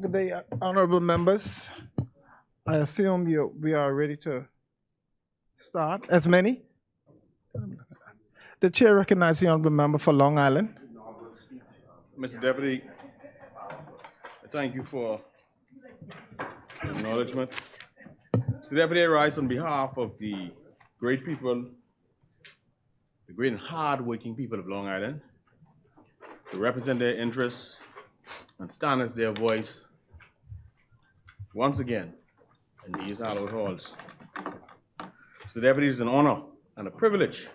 Good day, honorable members. I assume we are ready to start. As many? The chair recognizes the honorable member for Long Island. Mr. Deputy, I thank you for acknowledgement. Mr. Deputy, I rise on behalf of the great people, the great and hard-working people of Long Island, to represent their interests and stand as their voice once again in these hallowed halls. Mr. Deputy, it is an honor and a privilege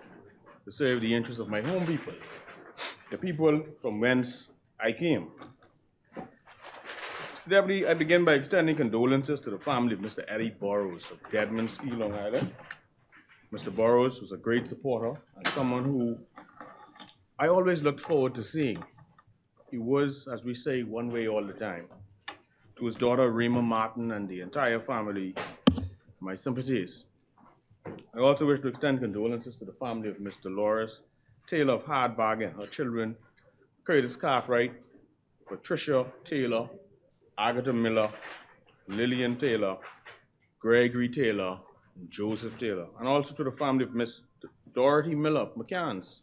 to serve the interests of my home people, the people from whence I came. Mr. Deputy, I begin by extending condolences to the family of Mr. Eddie Burrows of Deadman's Key, Long Island. Mr. Burrows was a great supporter and someone who I always looked forward to seeing. He was, as we say, one way all the time. To his daughter, Rima Martin, and the entire family, my sympathies. I also wish to extend condolences to the family of Miss Dolores Taylor of Hard Bargain, her children, Curtis Cartwright, Patricia Taylor, Agatha Miller, Lillian Taylor, Gregory Taylor, and Joseph Taylor, and also to the family of Miss Dorothy Miller of McCann's,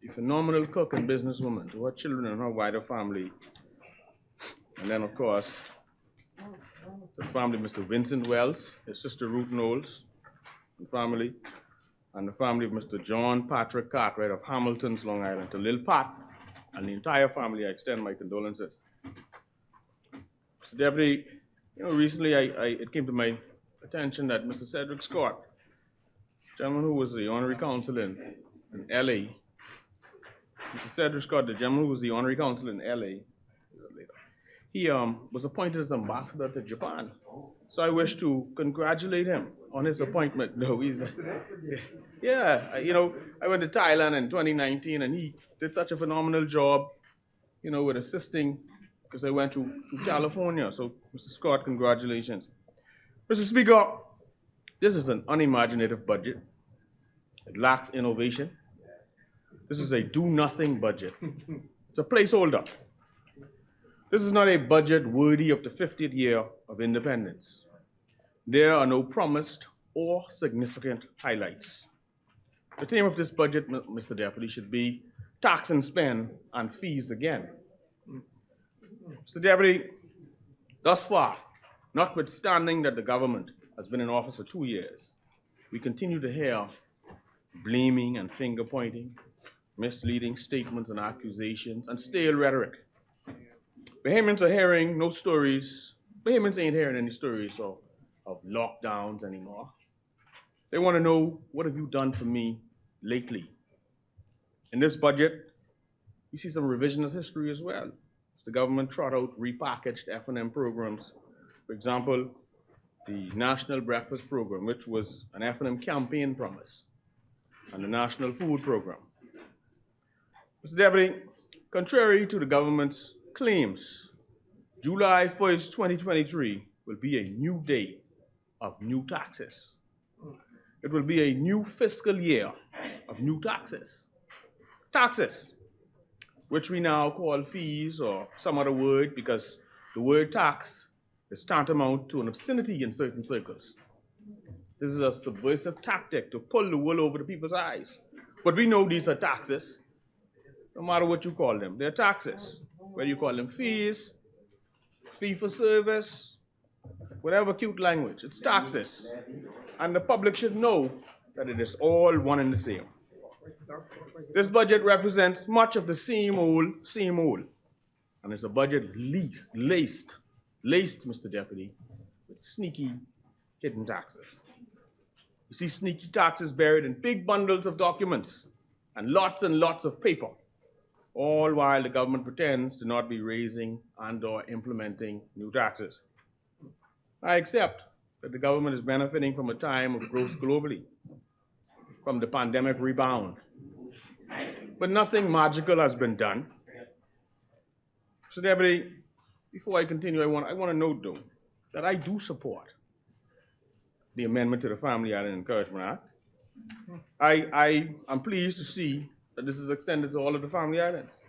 a phenomenal cook and businesswoman, to her children and her wider family. And then, of course, to the family of Mr. Vincent Wells, his sister Ruth Knowles, and family, and the family of Mr. John Patrick Cartwright of Hamilton's, Long Island, to Lil Pat, and the entire family, I extend my condolences. Mr. Deputy, recently it came to my attention that Mr. Cedric Scott, gentleman who was the honorary consul in LA, Mr. Cedric Scott, the gentleman who was the honorary consul in LA, he was appointed as ambassador to Japan. So I wish to congratulate him on his appointment. No, he's not. Yeah, I went to Thailand in 2019 and he did such a phenomenal job, with assisting, because I went to California. So, Mr. Scott, congratulations. Mr. Speaker, this is an unimaginative budget. It lacks innovation. This is a do-nothing budget. It's a placeholder. This is not a budget worthy of the 50th year of independence. There are no promised or significant highlights. The theme of this budget, Mr. Deputy, should be tax and spend and fees again. Mr. Deputy, thus far, notwithstanding that the government has been in office for 2 years, we continue to hear blaming and finger-pointing, misleading statements and accusations, and stale rhetoric. Bahamians are hearing no stories. Bahamians ain't hearing any stories of lockdowns anymore. They want to know, what have you done for me lately? In this budget, we see some revisionist history as well. As the government trot out repackaged F&M programs. For example, the National Breakfast Program, which was an F&M campaign promise, and the National Food Program. Mr. Deputy, contrary to the government's claims, July 1st, 2023 will be a new day of new taxes. It will be a new fiscal year of new taxes. Taxes, which we now call fees or some other word, because the word tax is tantamount to an obscenity in certain circles. This is a subversive tactic to pull the wool over the people's eyes. But we know these are taxes, no matter what you call them. They're taxes, whether you call them fees, fee for service, whatever cute language, it's taxes. And the public should know that it is all one and the same. This budget represents much of the same old. And it's a budget laced, Mr. Deputy, with sneaky hidden taxes. You see sneaky taxes buried in big bundles of documents and lots of paper, all while the government pretends to not be raising and or implementing new taxes. I accept that the government is benefiting from a time of growth globally, from the pandemic rebound. But nothing magical has been done. So, Deputy, before I continue, I want to note, though, that I do support the amendment to the Family Island Encouragement Act. I am pleased to see that this is extended to all of the family islands.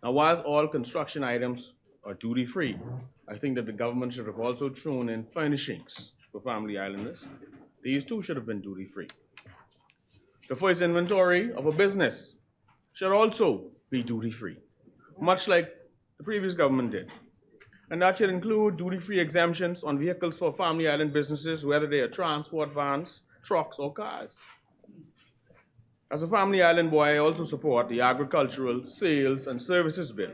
Now, while all construction items are duty-free, I think that the government should have also thrown in furnishings for family islanders. These too should have been duty-free. The first inventory of a business should also be duty-free, much like the previous government did. And that should include duty-free exemptions on vehicles for family island businesses, whether they are transport vans, trucks, or cars. As a family island boy, I also support the agricultural, sales, and services bill.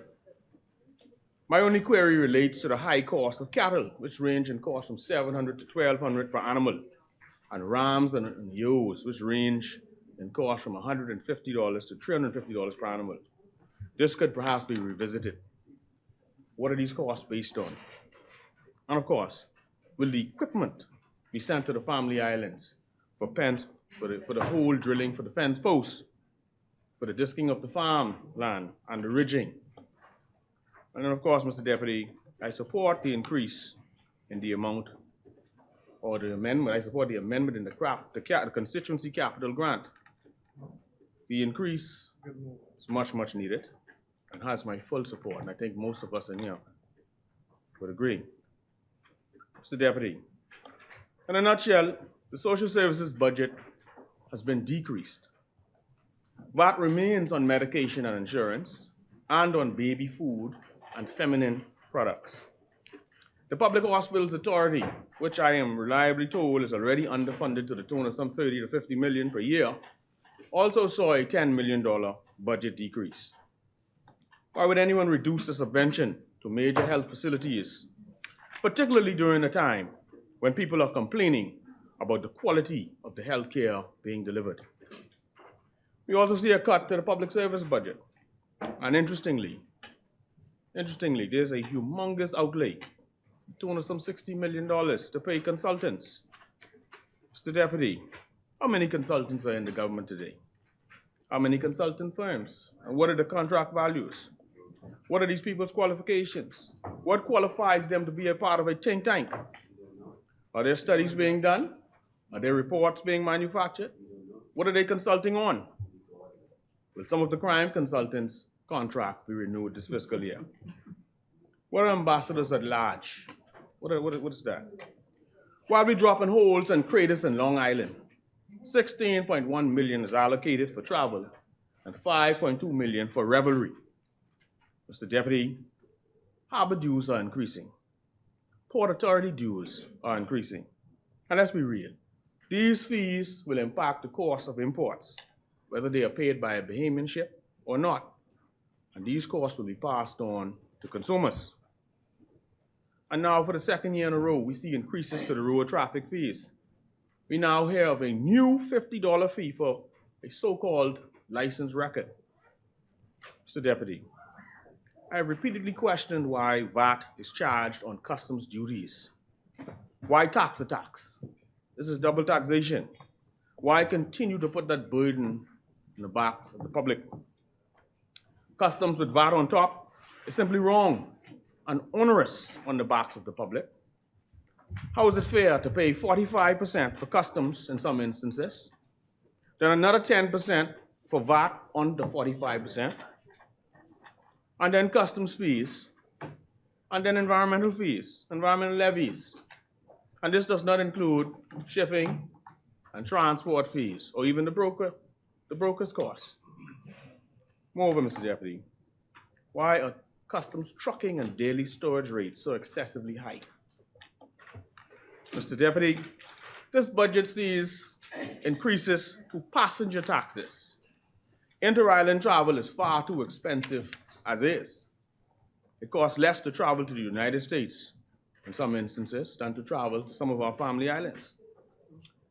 My only query relates to the high cost of cattle, which range in cost from $700 to $1,200 per animal, and rams and ewes, which range in cost from $150 to $350 per animal. This could perhaps be revisited. What are these costs based on? And of course, will the equipment be sent to the family islands for the hole drilling for the fence posts, for the disking of the farm land and the ridging? And then of course, Mr. Deputy, I support the increase in the amount or the amendment. I support the amendment in the constituency capital grant. The increase is much, much needed and has my full support, and I think most of us in here would agree. Mr. Deputy, in a nutshell, the social services budget has been decreased. VAT remains on medication and insurance and on baby food and feminine products. The Public Hospitals Authority, which I am reliably told is already underfunded to the tune of some 30 to 50 million per year, also saw a $10 million budget decrease. Why would anyone reduce the subvention to major health facilities, particularly during a time when people are complaining about the quality of the health care being delivered? We also see a cut to the public service budget. And interestingly, there's a humongous outlay, to some $60 million to pay consultants. Mr. Deputy, how many consultants are in the government today? How many consultant firms? And what are the contract values? What are these people's qualifications? What qualifies them to be a part of a think tank? Are there studies being done? Are there reports being manufactured? What are they consulting on? Will some of the crime consultants' contracts be renewed this fiscal year? What are ambassadors at large? What is that? While we dropping holes and craters in Long Island, 16.1 million is allocated for travel and 5.2 million for revelry. Mr. Deputy, harbor dues are increasing. Port Authority dues are increasing. And let's be real, these fees will impact the cost of imports, whether they are paid by a Bahamian ship or not. And these costs will be passed on to consumers. And now for the second year in a row, we see increases to the road traffic fees. We now hear of a new $50 fee for a so-called license record. Mr. Deputy, I have repeatedly questioned why VAT is charged on customs duties. Why tax a tax? This is double taxation. Why continue to put that burden in the backs of the public? Customs with VAT on top is simply wrong and onerous on the backs of the public. How is it fair to pay 45% for customs in some instances, then another 10% for VAT on the 45%, and then customs fees, and then environmental fees, environmental levies? And this does not include shipping and transport fees, or even the broker's costs. Moreover, Mr. Deputy, why are customs trucking and daily storage rates so excessively high? Mr. Deputy, this budget sees increases to passenger taxes. Inter-island travel is far too expensive as is. It costs less to travel to the United States in some instances than to travel to some of our family islands.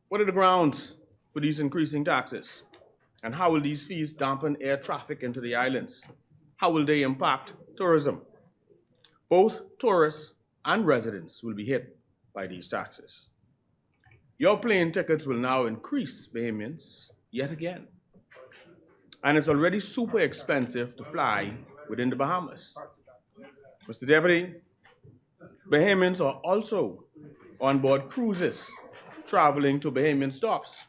What are the grounds for these increasing taxes? And how will these fees dampen air traffic into the islands? How will they impact tourism? Both tourists and residents will be hit by these taxes. Your plane tickets will now increase Bahamians yet again. And it's already super expensive to fly within the Bahamas. Mr. Deputy, Bahamians are also on board cruises traveling to Bahamian stops.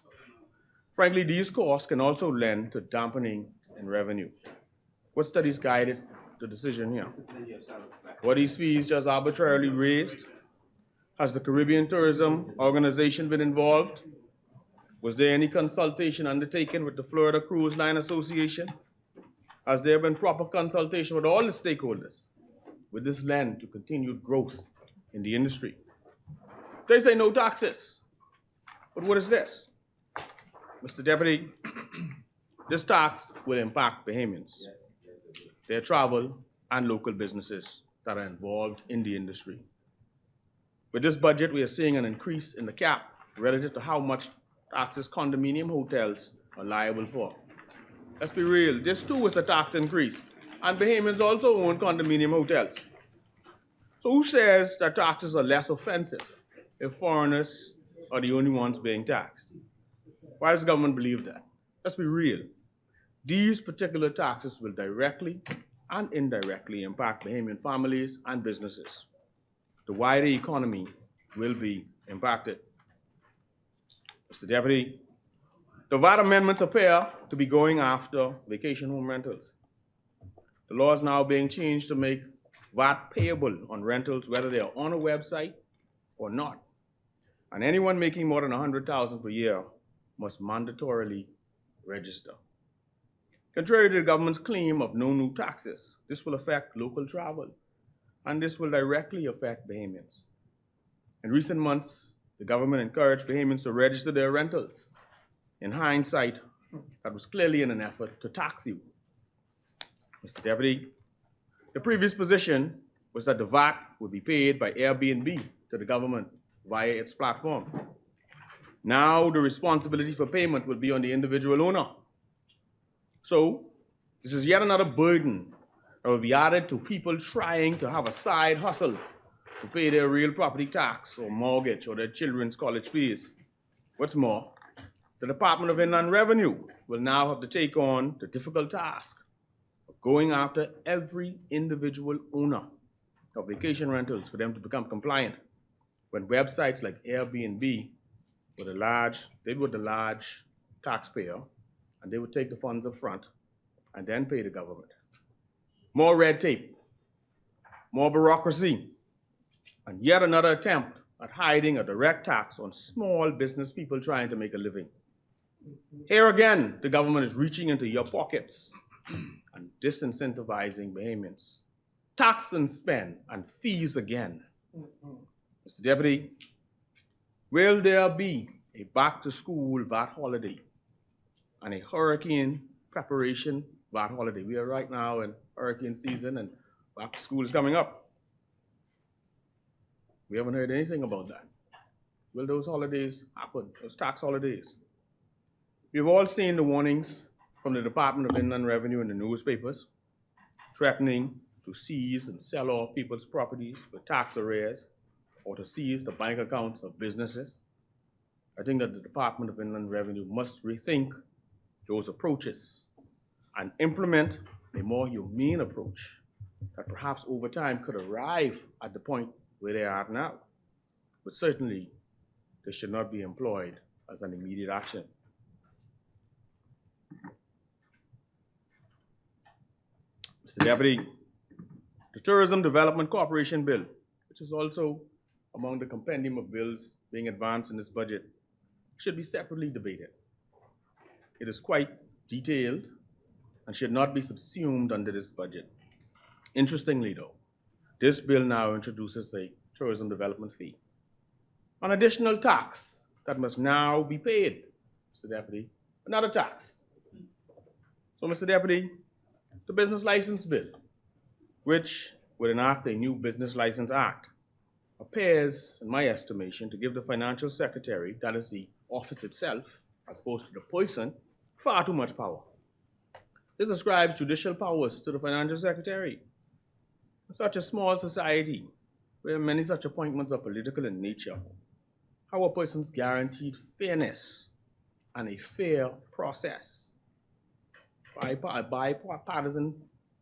Frankly, these costs can also lend to dampening in revenue. What studies guided the decision here? Were these fees just arbitrarily raised? Has the Caribbean Tourism Organization been involved? Was there any consultation undertaken with the Florida Cruise Line Association? Has there been proper consultation with all the stakeholders? Would this lend to continued growth in the industry? They say no taxes. But what is this? Mr. Deputy, this tax will impact Bahamians, their travel, and local businesses that are involved in the industry. With this budget, we are seeing an increase in the cap relative to how much taxes condominium hotels are liable for. Let's be real, this too is a tax increase, and Bahamians also own condominium hotels. So who says that taxes are less offensive if foreigners are the only ones being taxed? Why does the government believe that? Let's be real. These particular taxes will directly and indirectly impact Bahamian families and businesses. The wider economy will be impacted. Mr. Deputy, the VAT amendments appear to be going after vacation home rentals. The law is now being changed to make VAT payable on rentals whether they are on a website or not. And anyone making more than $100,000 per year must mandatorily register. Contrary to the government's claim of no new taxes, this will affect local travel, and this will directly affect Bahamians. In recent months, the government encouraged Bahamians to register their rentals. In hindsight, that was clearly in an effort to tax you. Mr. Deputy, the previous position was that the VAT would be paid by Airbnb to the government via its platform. Now the responsibility for payment will be on the individual owner. So this is yet another burden that will be added to people trying to have a side hustle to pay their real property tax or mortgage or their children's college fees. What's more, the Department of Inland Revenue will now have to take on the difficult task of going after every individual owner of vacation rentals for them to become compliant when websites like Airbnb were the large taxpayer, and they would take the funds up front and then pay the government. More red tape, more bureaucracy, and yet another attempt at hiding a direct tax on small business people trying to make a living. Here again, the government is reaching into your pockets and disincentivizing Bahamians. Tax and spend and fees again. Mr. Deputy, will there be a back-to-school VAT holiday and a hurricane preparation VAT holiday? We are right now in hurricane season and back to school is coming up. We haven't heard anything about that. Will those holidays happen, those tax holidays? We've all seen the warnings from the Department of Inland Revenue in the newspapers, threatening to seize and sell off people's properties with tax arrears or to seize the bank accounts of businesses. I think that the Department of Inland Revenue must rethink those approaches and implement a more humane approach that perhaps over time could arrive at the point where they are now. But certainly, they should not be employed as an immediate action. Mr. Deputy, the Tourism Development Corporation Bill, which is also among the compendium of bills being advanced in this budget, should be separately debated. It is quite detailed and should not be subsumed under this budget. Interestingly though, this bill now introduces a tourism development fee, an additional tax that must now be paid, Mr. Deputy, another tax. So, Mr. Deputy, the Business License Bill, which would enact a new Business License Act, appears, in my estimation, to give the Financial Secretary, that is the office itself, as opposed to the person, far too much power. This ascribes judicial powers to the Financial Secretary. In such a small society, where many such appointments are political in nature, how are persons guaranteed fairness and a fair process? A bipartisan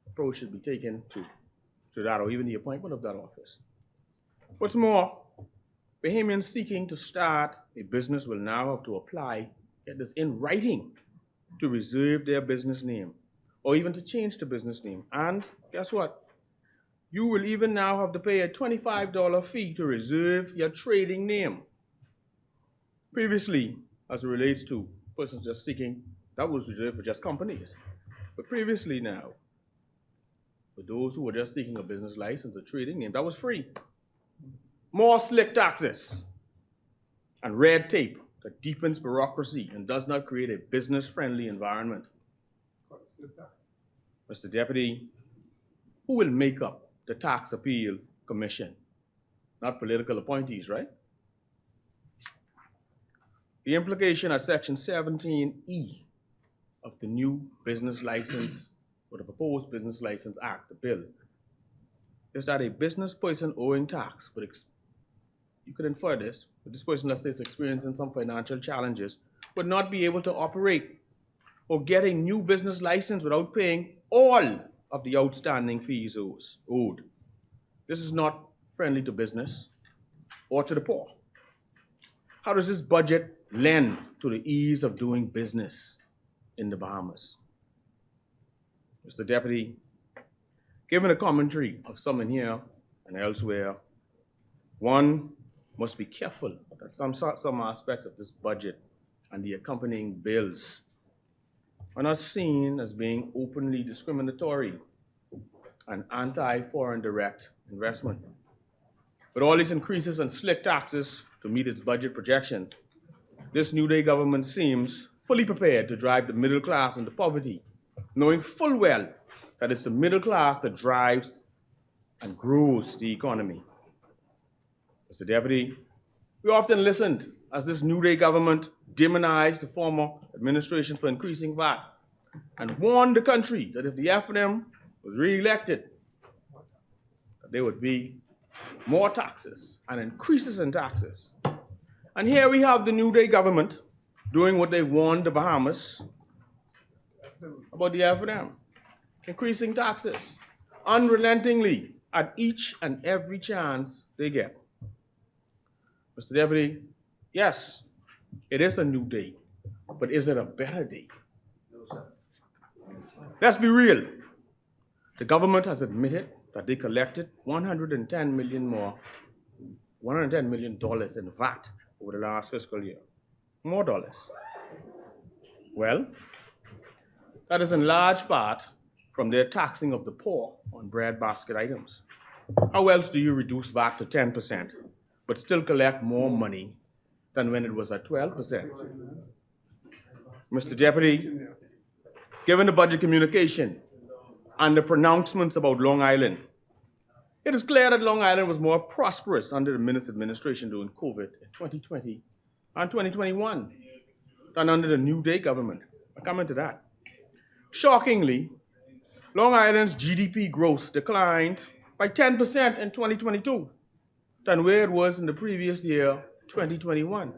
approach should be taken to that, or even the appointment of that office. What's more, Bahamians seeking to start a business will now have to apply get this, in writing to reserve their business name or even to change the business name. And guess what? You will even now have to pay a $25 fee to reserve your trading name. Previously, as it relates to persons just seeking, that was reserved for just companies. But previously now, for those who were just seeking a business license or trading name, that was free. More slick taxes and red tape that deepens bureaucracy and does not create a business-friendly environment. Mr. Deputy, who will make up the Tax Appeal Commission? Not political appointees, right? The implication of Section 17E of the new Business License, or the proposed Business License Act, the bill, is that a business person owing tax, but you could infer this, but this person, let's say, is experiencing some financial challenges, would not be able to operate or get a new business license without paying all of the outstanding fees owed. This is not friendly to business or to the poor. How does this budget lend to the ease of doing business in the Bahamas? Mr. Deputy, given the commentary of some in here and elsewhere, one must be careful that some aspects of this budget and the accompanying bills are not seen as being openly discriminatory and anti-foreign direct investment. With all these increases and slick taxes to meet its budget projections, this New Day government seems fully prepared to drive the middle class into poverty, knowing full well that it's the middle class that drives and grows the economy. Mr. Deputy, we often listened as this New Day government demonized the former administration for increasing VAT and warned the country that if the FNM was re-elected, that there would be more taxes and increases in taxes. And here we have the New Day government doing what they warned the Bahamas about the FNM, increasing taxes unrelentingly at each and every chance they get. Mr. Deputy, yes, it is a new day, but is it a better day? No, sir. Let's be real. The government has admitted that they collected $110 million in VAT over the last fiscal year. More dollars. Well, that is in large part from their taxing of the poor on breadbasket items. How else do you reduce VAT to 10%, but still collect more money than when it was at 12%? Mr. Deputy, given the budget communication and the pronouncements about Long Island, it is clear that Long Island was more prosperous under the Minister administration during COVID in 2020 and 2021 than under the New Day government. I'll comment to that. Shockingly, Long Island's GDP growth declined by 10% in 2022 than where it was in the previous year, 2021.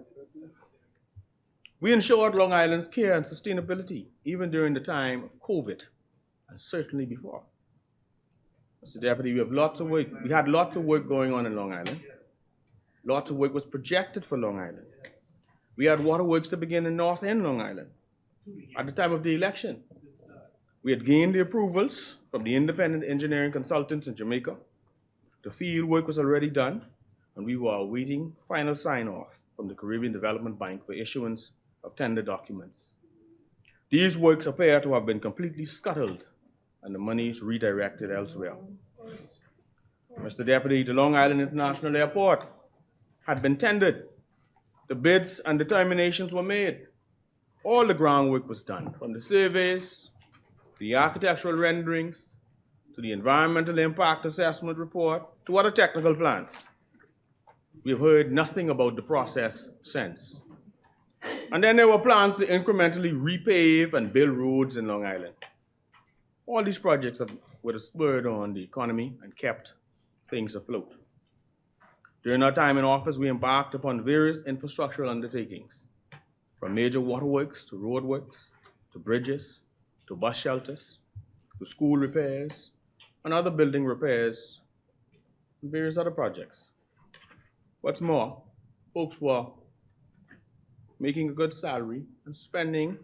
We ensured Long Island's care and sustainability even during the time of COVID, and certainly before. Mr. Deputy, we have lots of work. We had lots of work going on in Long Island. Lots of work was projected for Long Island. We had waterworks to begin in North End, Long Island, at the time of the election. We had gained the approvals from the independent engineering consultants in Jamaica. The field work was already done, and we were awaiting final sign-off from the Caribbean Development Bank for issuance of tender documents. These works appear to have been completely scuttled and the monies redirected elsewhere. Mr. Deputy, the Long Island International Airport had been tendered. The bids and determinations were made. All the groundwork was done, from the surveys, the architectural renderings, to the environmental impact assessment report, to other technical plans. We have heard nothing about the process since. And then there were plans to incrementally repave and build roads in Long Island. All these projects would have spurred on the economy and kept things afloat. During our time in office, we embarked upon various infrastructural undertakings, from major waterworks to roadworks, to bridges, to bus shelters, to school repairs, and other building repairs, and various other projects. What's more, folks were making a good salary, and spending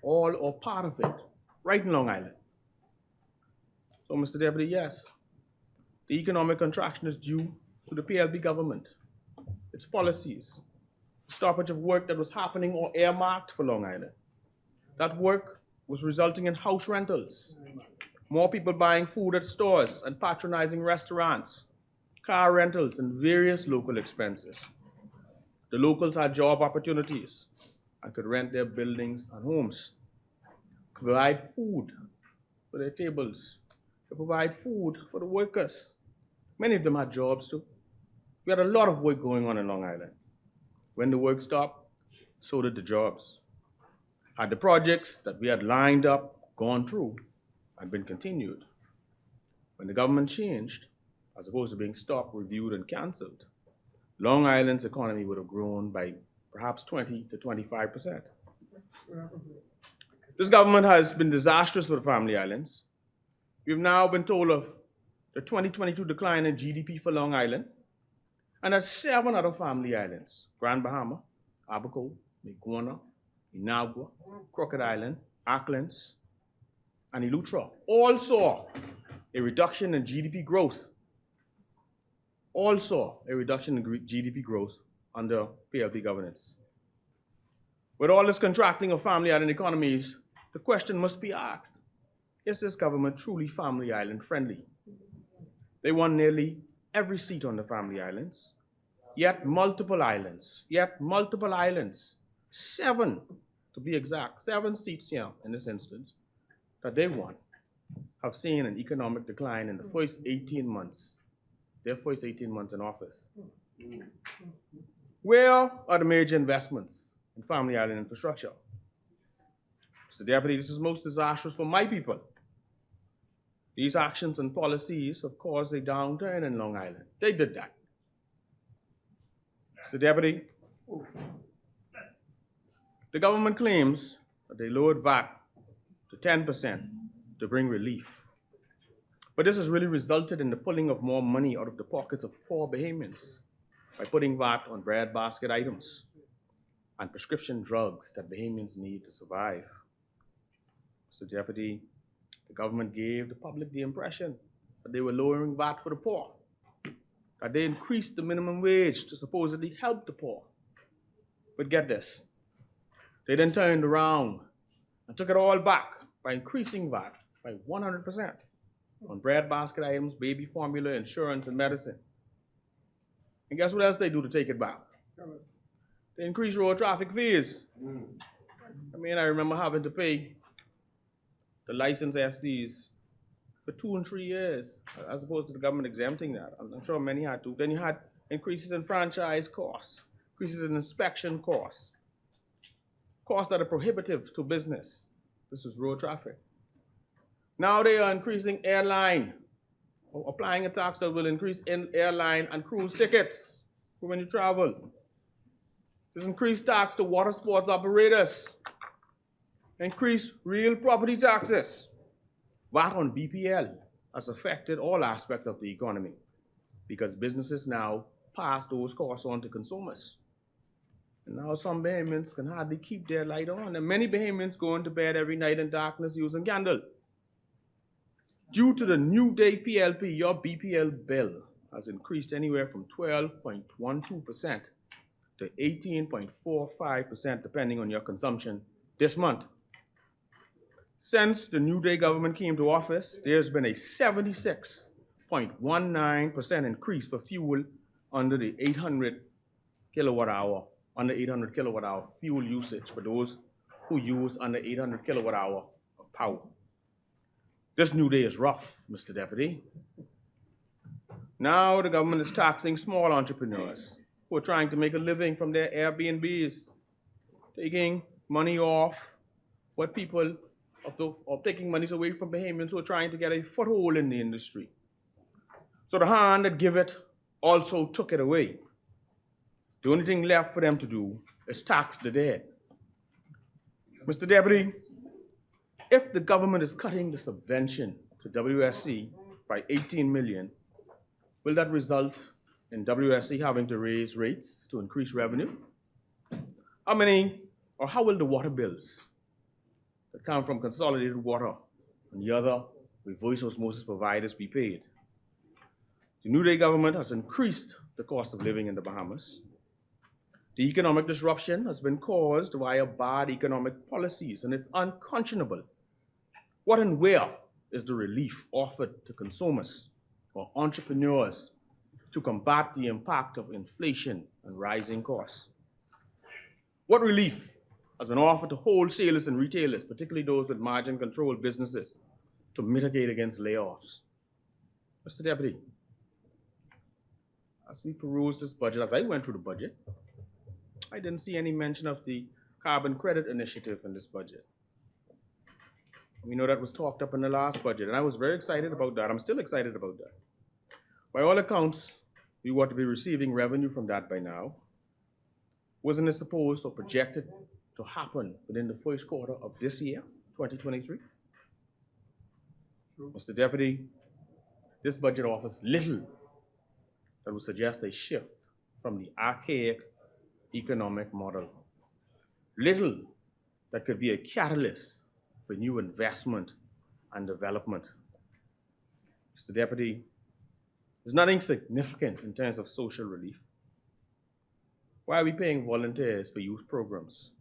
all or part of it right in Long Island. So, Mr. Deputy, yes, the economic contraction is due to the PLP government, its policies, the stoppage of work that was happening or earmarked for Long Island. That work was resulting in house rentals, more people buying food at stores and patronizing restaurants, car rentals, and various local expenses. The locals had job opportunities and could rent their buildings and homes, could provide food for their tables, could provide food for the workers. Many of them had jobs too. We had a lot of work going on in Long Island. When the work stopped, so did the jobs. Had the projects that we had lined up gone through and been continued, when the government changed, as opposed to being stopped, reviewed, and canceled, Long Island's economy would have grown by perhaps 20 to 25%. This government has been disastrous for the Family Islands. We've now been told of the 2022 decline in GDP for Long Island, and that 7 other Family Islands, Grand Bahama, Abaco, Miguana, Inagua, Crooked Island, Acklands, and Eleuthera, all saw a reduction in GDP growth. All saw a reduction in GDP growth under PLP governance. With all this contracting of Family Island economies, the question must be asked, is this government truly Family Island friendly? They won nearly every seat on the Family Islands, yet multiple islands, 7 to be exact, 7 seats here in this instance that they won, have seen an economic decline in the first 18 months, their first 18 months in office. Where are the major investments in Family Island infrastructure? Mr. Deputy, this is most disastrous for my people. These actions and policies have caused a downturn in Long Island. They did that. Mr. Deputy, the government claims that they lowered VAT to 10% to bring relief. But this has really resulted in the pulling of more money out of the pockets of poor Bahamians by putting VAT on breadbasket items and prescription drugs that Bahamians need to survive. Mr. Deputy, the government gave the public the impression that they were lowering VAT for the poor, that they increased the minimum wage to supposedly help the poor. But get this, they then turned around and took it all back by increasing VAT by 100% on breadbasket items, baby formula, insurance, and medicine. And guess what else they do to take it back? They increase road traffic fees. I remember having to pay the licensed SDs for 2 and 3 years, as opposed to the government exempting that. I'm sure many had to. Then you had increases in franchise costs, increases in inspection costs, costs that are prohibitive to business. This is road traffic. Now they are increasing airline, or applying a tax that will increase in airline and cruise tickets for when you travel. There's increased tax to water sports operators, increased real property taxes. VAT on BPL has affected all aspects of the economy because businesses now pass those costs on to consumers. And now some Bahamians can hardly keep their light on, and many Bahamians go into bed every night in darkness using candle. Due to the new day PLP, your BPL bill has increased anywhere from 12.12% to 18.45%, depending on your consumption this month. Since the New Day government came to office, there's been a 76.19% increase for fuel under the 800 kilowatt hour fuel usage for those who use under 800 kilowatt hour of power. This New Day is rough, Mr. Deputy. Now the government is taxing small entrepreneurs who are trying to make a living from their Airbnbs, taking money off what people, or taking monies away from Bahamians who are trying to get a foothold in the industry. So the hand that give it also took it away. The only thing left for them to do is tax the dead. Mr. Deputy, if the government is cutting the subvention to WSC by 18 million, will that result in WSC having to raise rates to increase revenue? How many, or how will the water bills that come from consolidated water and the other reverse osmosis providers be paid? The New Day government has increased the cost of living in the Bahamas. The economic disruption has been caused via bad economic policies, and it's unconscionable. What and where is the relief offered to consumers or entrepreneurs to combat the impact of inflation and rising costs? What relief has been offered to wholesalers and retailers, particularly those with margin control businesses, to mitigate against layoffs? Mr. Deputy, as we peruse this budget, as I went through the budget, I didn't see any mention of the carbon credit initiative in this budget. We know that was talked up in the last budget, and I was very excited about that. I'm still excited about that. By all accounts, we ought to be receiving revenue from that by now. Wasn't it supposed or projected to happen within the first quarter of this year, 2023? Mr. Deputy, this budget offers little that would suggest a shift from the archaic economic model. Little that could be a catalyst for new investment and development. Mr. Deputy, there's nothing significant in terms of social relief. Why are we paying volunteers for youth programs?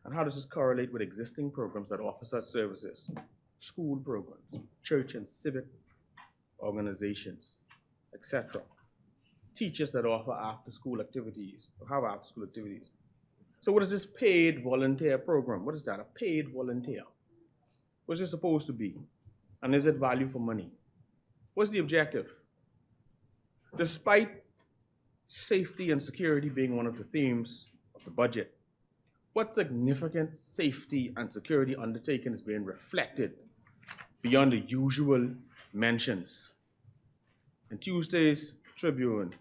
And how does this correlate with existing programs that offer such services? School programs, church and civic organizations, etc. Teachers that offer after-school activities, or have after-school activities. So what is this paid volunteer program? What is that, a paid volunteer? What's it supposed to be? And is it value for money? What's the objective? Despite safety and security being one of the themes of the budget, what significant safety and security undertaking is being reflected beyond the usual mentions? In Tuesday's Tribune,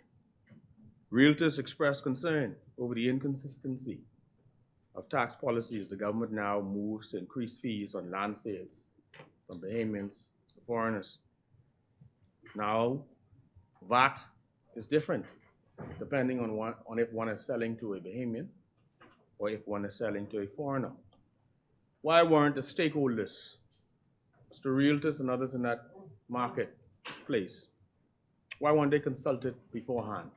realtors expressed concern over the inconsistency of tax policies. The government now moves to increase fees on land sales from Bahamians to foreigners. Now, VAT is different depending on if one is selling to a Bahamian or if one is selling to a foreigner. Why weren't the stakeholders, the realtors and others in that marketplace, why weren't they consulted beforehand?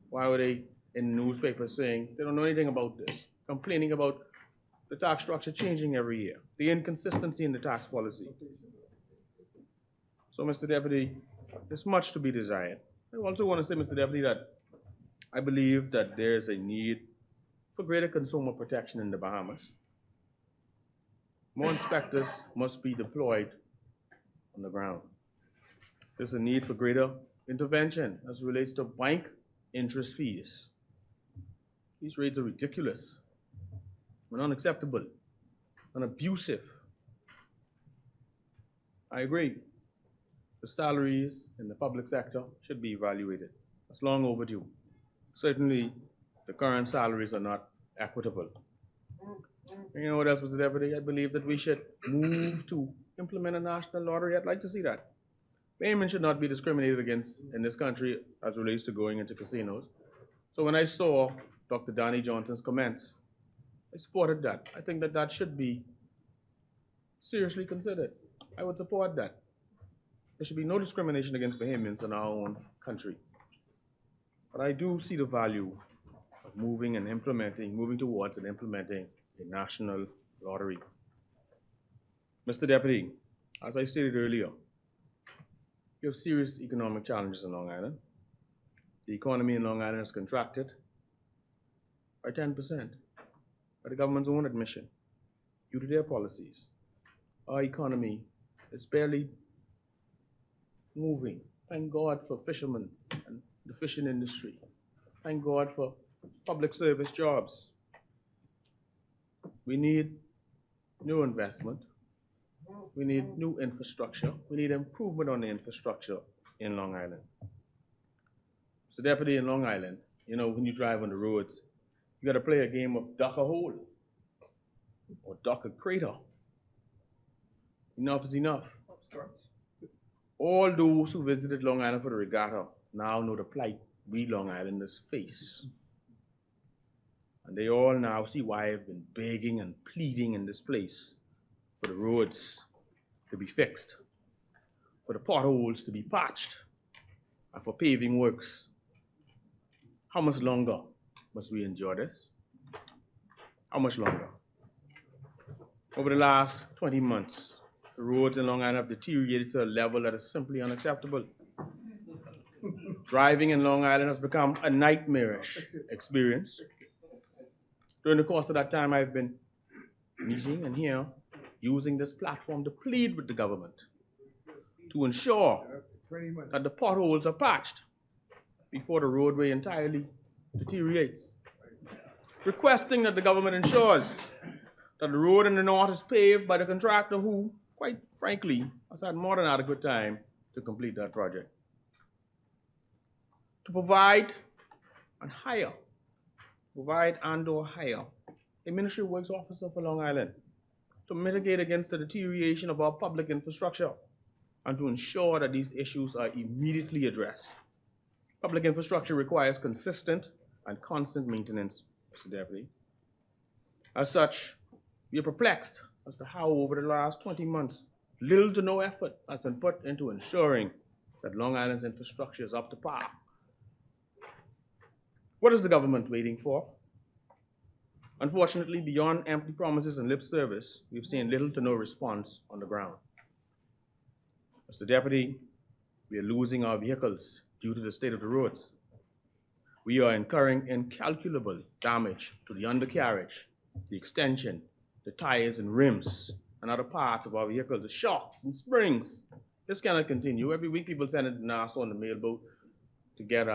Why were they in newspapers saying they don't know anything about this, complaining about the tax structure changing every year, the inconsistency in the tax policy? So, Mr. Deputy, there's much to be desired. I also want to say, Mr. Deputy, that I believe that there's a need for greater consumer protection in the Bahamas. More inspectors must be deployed on the ground. There's a need for greater intervention as it relates to bank interest fees. These rates are ridiculous and unacceptable and abusive. I agree. The salaries in the public sector should be evaluated. That's long overdue. Certainly, the current salaries are not equitable. And you know what else, Mr. Deputy? I believe that we should move to implement a national lottery. I'd like to see that. Payments should not be discriminated against in this country as relates to going into casinos. So when I saw Dr. Donnie Johnson's comments, I supported that. I think that that should be seriously considered. I would support that. There should be no discrimination against Bahamians in our own country. But I do see the value of moving towards and implementing a national lottery. Mr. Deputy, as I stated earlier, we have serious economic challenges in Long Island. The economy in Long Island has contracted by 10%, by the government's own admission, due to their policies. Our economy is barely moving. Thank God for fishermen and the fishing industry. Thank God for public service jobs. We need new investment. We need new infrastructure. We need improvement on the infrastructure in Long Island. So, Deputy, in Long Island, you know, when you drive on the roads, you got to play a game of duck a hole or duck a crater. Enough is enough. All those who visited Long Island for the regatta now know the plight we Long Islanders face. And they all now see why I've been begging and pleading in this place for the roads to be fixed, for the potholes to be patched, and for paving works. How much longer must we endure this? How much longer? Over the last 20 months, the roads in Long Island have deteriorated to a level that is simply unacceptable. Driving in Long Island has become a nightmarish experience. During the course of that time, I've been meeting and here using this platform to plead with the government to ensure that the potholes are patched before the roadway entirely deteriorates. Requesting that the government ensures that the road in the north is paved by the contractor who, quite frankly, has had more than adequate time to complete that project. To provide and or hire a Ministry of Works officer for Long Island to mitigate against the deterioration of our public infrastructure and to ensure that these issues are immediately addressed. Public infrastructure requires consistent and constant maintenance, Mr. Deputy. As such, we are perplexed as to how over the last 20 months, little to no effort has been put into ensuring that Long Island's infrastructure is up to par. What is the government waiting for? Unfortunately, beyond empty promises and lip service, we've seen little to no response on the ground. Mr. Deputy, we are losing our vehicles due to the state of the roads. We are incurring incalculable damage to the undercarriage, the extension, the tires and rims, and other parts of our vehicles, the shocks and springs. This cannot continue. Every week people send it to Nassau on the mailboat to get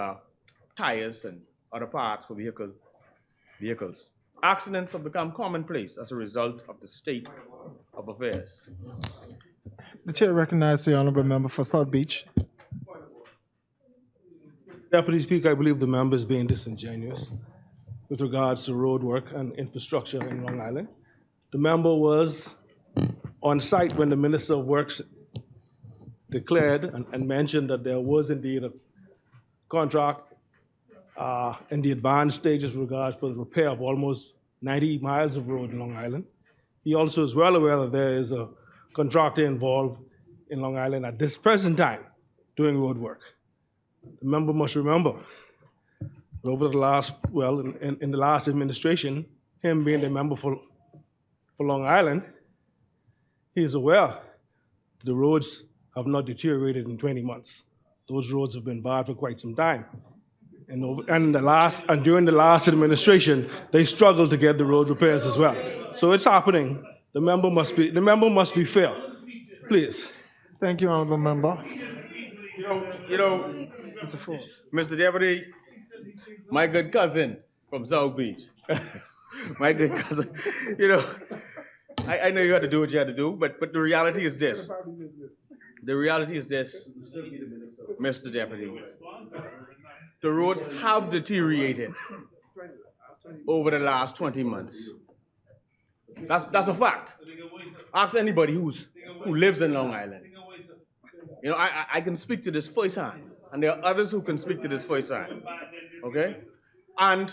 tires and other parts for vehicles. Accidents have become commonplace as a result of the state of affairs. The chair recognizes the honorable member for South Beach. Deputy Speaker, I believe the member is being disingenuous with regards to road work and infrastructure in Long Island. The member was on site when the Minister of Works declared and mentioned that there was indeed a contract in the advanced stages with regards for the repair of almost 90 miles of road in Long Island. He also is well aware that there is a contractor involved in Long Island at this present time doing road work. The member must remember that over the last, in the last administration, him being the member for Long Island, he is aware the roads have not deteriorated in 20 months. Those roads have been bad for quite some time. And during the last administration, they struggled to get the road repairs as well. So it's happening. The member must be fair. Please. Thank you, honorable member. You know, Mr. Deputy, my good cousin from South Beach, my good cousin, I know you had to do what you had to do, but the reality is this. The reality is this, Mr. Deputy. The roads have deteriorated over the last 20 months. That's a fact. Ask anybody who lives in Long Island. I can speak to this firsthand, and there are others who can speak to this firsthand. Okay? And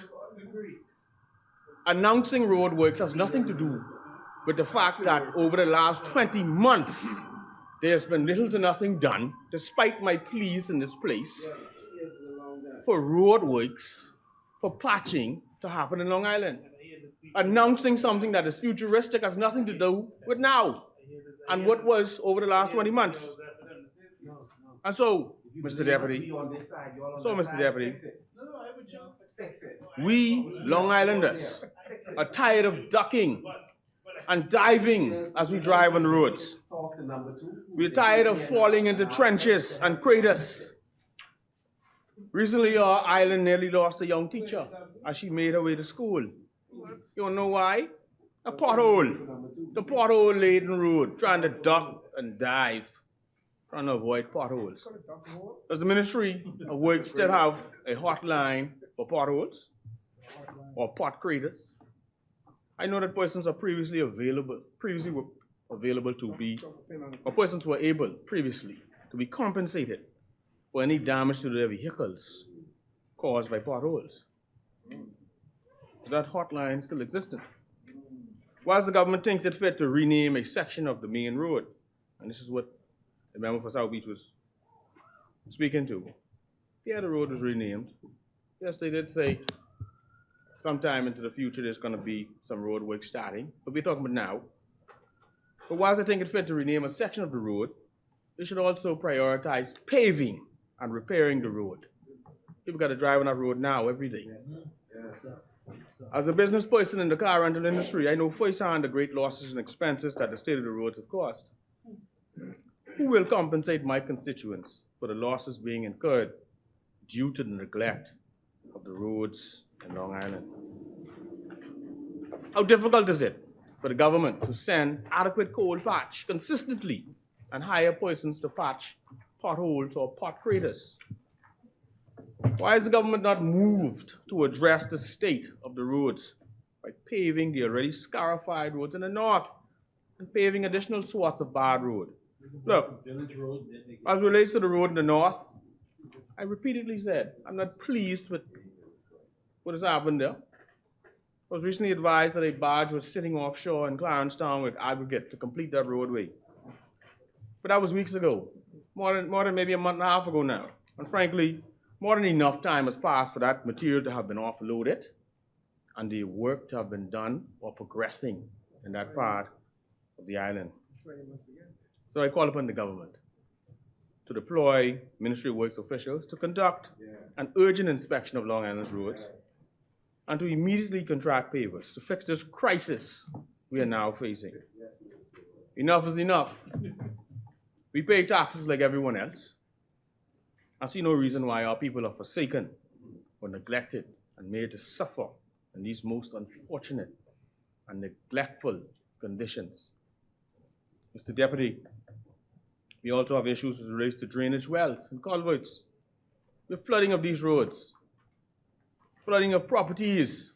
announcing road works has nothing to do with the fact that over the last 20 months, there's been little to nothing done, despite my pleas in this place, for road works, for patching to happen in Long Island. Announcing something that is futuristic has nothing to do with now and what was over the last 20 months. And so, Mr. Deputy, we Long Islanders are tired of ducking and diving as we drive on the roads. We're tired of falling into trenches and craters. Recently, our island nearly lost a young teacher as she made her way to school. You don't know why? A pothole. The pothole-laden road, trying to duck and dive, trying to avoid potholes. Does the Ministry of Works still have a hotline for potholes or pot craters? I know that persons were able previously to be compensated for any damage to their vehicles caused by potholes. Is that hotline still existent? Whilst the government thinks it fit to rename a section of the main road, and this is what the member for South Beach was speaking to. Yeah, the road was renamed. Yes, they did say sometime into the future there's going to be some road work starting, but we're talking about now. But whilst I think it fit to rename a section of the road, they should also prioritize paving and repairing the road. People got to drive on that road now every day. As a business person in the car rental industry, I know firsthand the great losses and expenses that the state of the roads have caused. Who will compensate my constituents for the losses being incurred due to the neglect of the roads in Long Island? How difficult is it for the government to send adequate coal patch consistently and hire persons to patch potholes or pot craters? Why is the government not moved to address the state of the roads by paving the already scarified roads in the north and paving additional swaths of bad road? Look, as relates to the road in the north, I repeatedly said I'm not pleased with what has happened there. I was recently advised that a barge was sitting offshore in Clarencetown with aggregate to complete that roadway. But that was weeks ago, more than maybe a month and a half ago now. And frankly, more than enough time has passed for that material to have been offloaded and the work to have been done or progressing in that part of the island. So I call upon the government to deploy Ministry of Works officials to conduct an urgent inspection of Long Island's roads and to immediately contract pavers to fix this crisis we are now facing. Enough is enough. We pay taxes like everyone else. I see no reason why our people are forsaken or neglected and made to suffer in these most unfortunate and neglectful conditions. Mr. Deputy, we also have issues as it relates to drainage wells and culverts, the flooding of these roads, flooding of properties.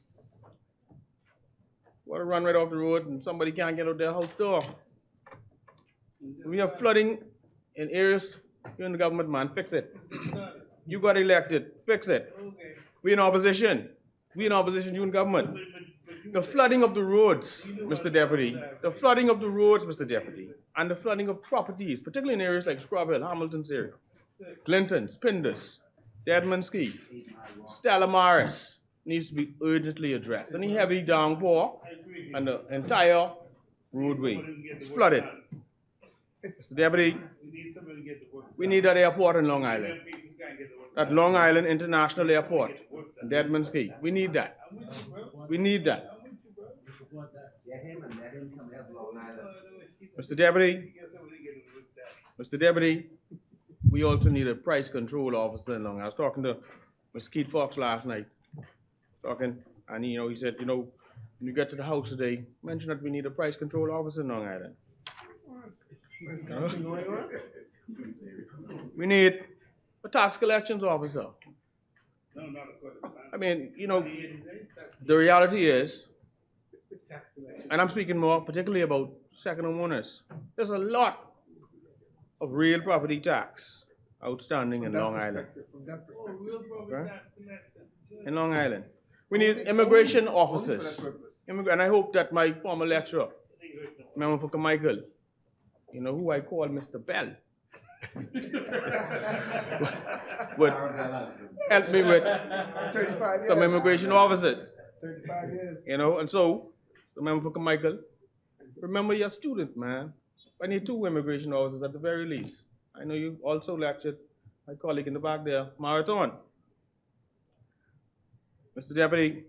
Water run right off the road and somebody can't get out their house door. We have flooding in areas. You're in the government, man, fix it. You got elected, fix it. We in opposition. We in opposition, you in government. The flooding of the roads, Mr. Deputy. The flooding of the roads, Mr. Deputy. And the flooding of properties, particularly in areas like Scrub Hill, Hamilton's area, Clinton, Pindus, Deadman's Key, Stella Maris needs to be urgently addressed. Any heavy downpour and the entire roadway is flooded. Mr. Deputy, we need that airport in Long Island. That Long Island International Airport in Deadman's Key. We need that. We need that. Mr. Deputy, we also need a price control officer in Long Island. I was talking to Mr. Keith Fox last night, and he said, when you get to the house today, mention that we need a price control officer in Long Island. We need a tax collections officer. I mean, the reality is, and I'm speaking more particularly about second homeowners, there's a lot of real property tax outstanding in Long Island. Okay? In Long Island. We need immigration officers. And I hope that my former lecturer, Member for Carmichael, who I call Mr. Bell, would help me with some immigration officers. 35 years. And so, the Member for Carmichael, remember your student, man. I need 2 immigration officers at the very least. I know you also lectured my colleague in the back there, Marathon. Mr. Deputy,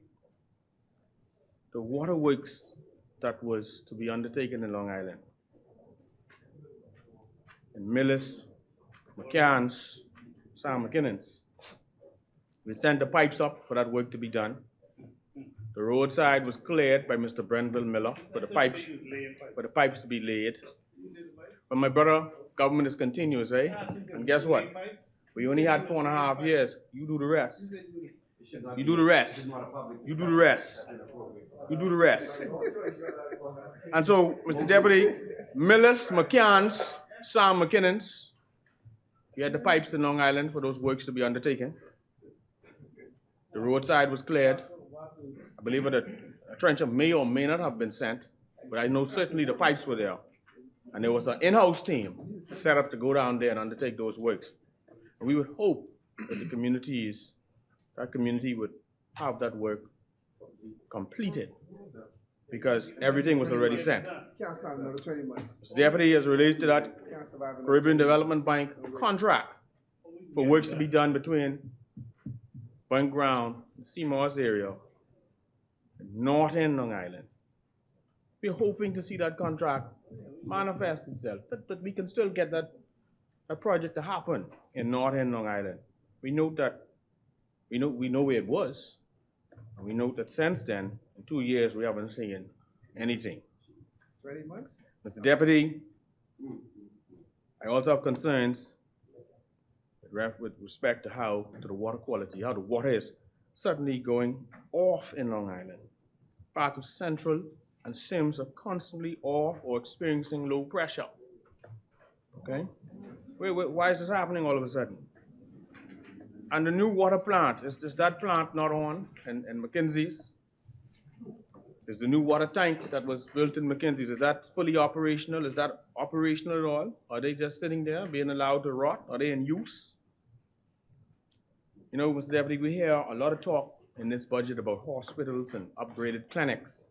the waterworks that was to be undertaken in Long Island, in Millis, McCann's, Sam McKinnon's, we sent the pipes up for that work to be done. The roadside was cleared by Mr. Brenville Miller for the pipes to be laid. But my brother, government is continuous, eh? And guess what? We only had 4.5 years. You do the rest. You do the rest. You do the rest. You do the rest. And so, Mr. Deputy, Millis, McCann's, Sam McKinnon's, we had the pipes in Long Island for those works to be undertaken. The roadside was cleared. I believe it, a trencher may or may not have been sent, but I know certainly the pipes were there. And there was an in-house team set up to go down there and undertake those works. And we would hope that that community would have that work completed because everything was already sent. Mr. Deputy, as related to that Caribbean Development Bank contract for works to be done between Bunk Ground, Seymour's area, and North End Long Island. We're hoping to see that contract manifest itself, that we can still get that project to happen in North End Long Island. We know where it was, and we know that since then, in 2 years, we haven't seen anything. Mr. Deputy, I also have concerns with respect to the water quality, how the water is suddenly going off in Long Island. Part of Central and Sims are constantly off or experiencing low pressure. Okay? Why is this happening all of a sudden? And the new water plant, is that plant not on in McKinsey's? Is the new water tank that was built in McKinsey's, is that fully operational? Is that operational at all? Are they just sitting there being allowed to rot? Are they in use? You know, Mr. Deputy, we hear a lot of talk in this budget about hospitals and upgraded clinics.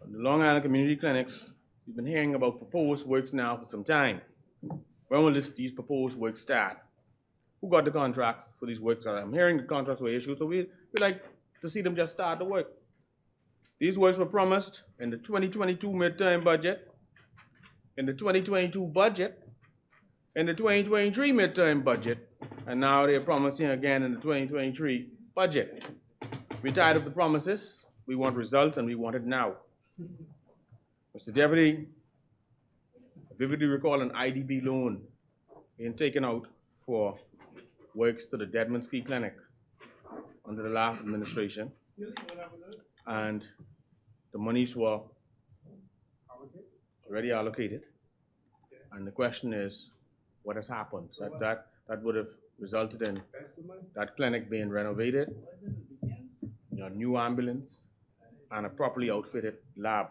On the Long Island community clinics, we've been hearing about proposed works now for some time. When will these proposed works start? Who got the contracts for these works? I'm hearing the contracts were issued, so we'd like to see them just start the work. These works were promised in the 2022 midterm budget, in the 2022 budget, in the 2023 midterm budget, and now they're promising again in the 2023 budget. We're tired of the promises. We want results, and we want it now. Mr. Deputy, I vividly recall an IDB loan being taken out for works to the Deadman's Key Clinic under the last administration, and the monies were already allocated. And the question is, what has happened? That would have resulted in that clinic being renovated, a new ambulance, and a properly outfitted lab.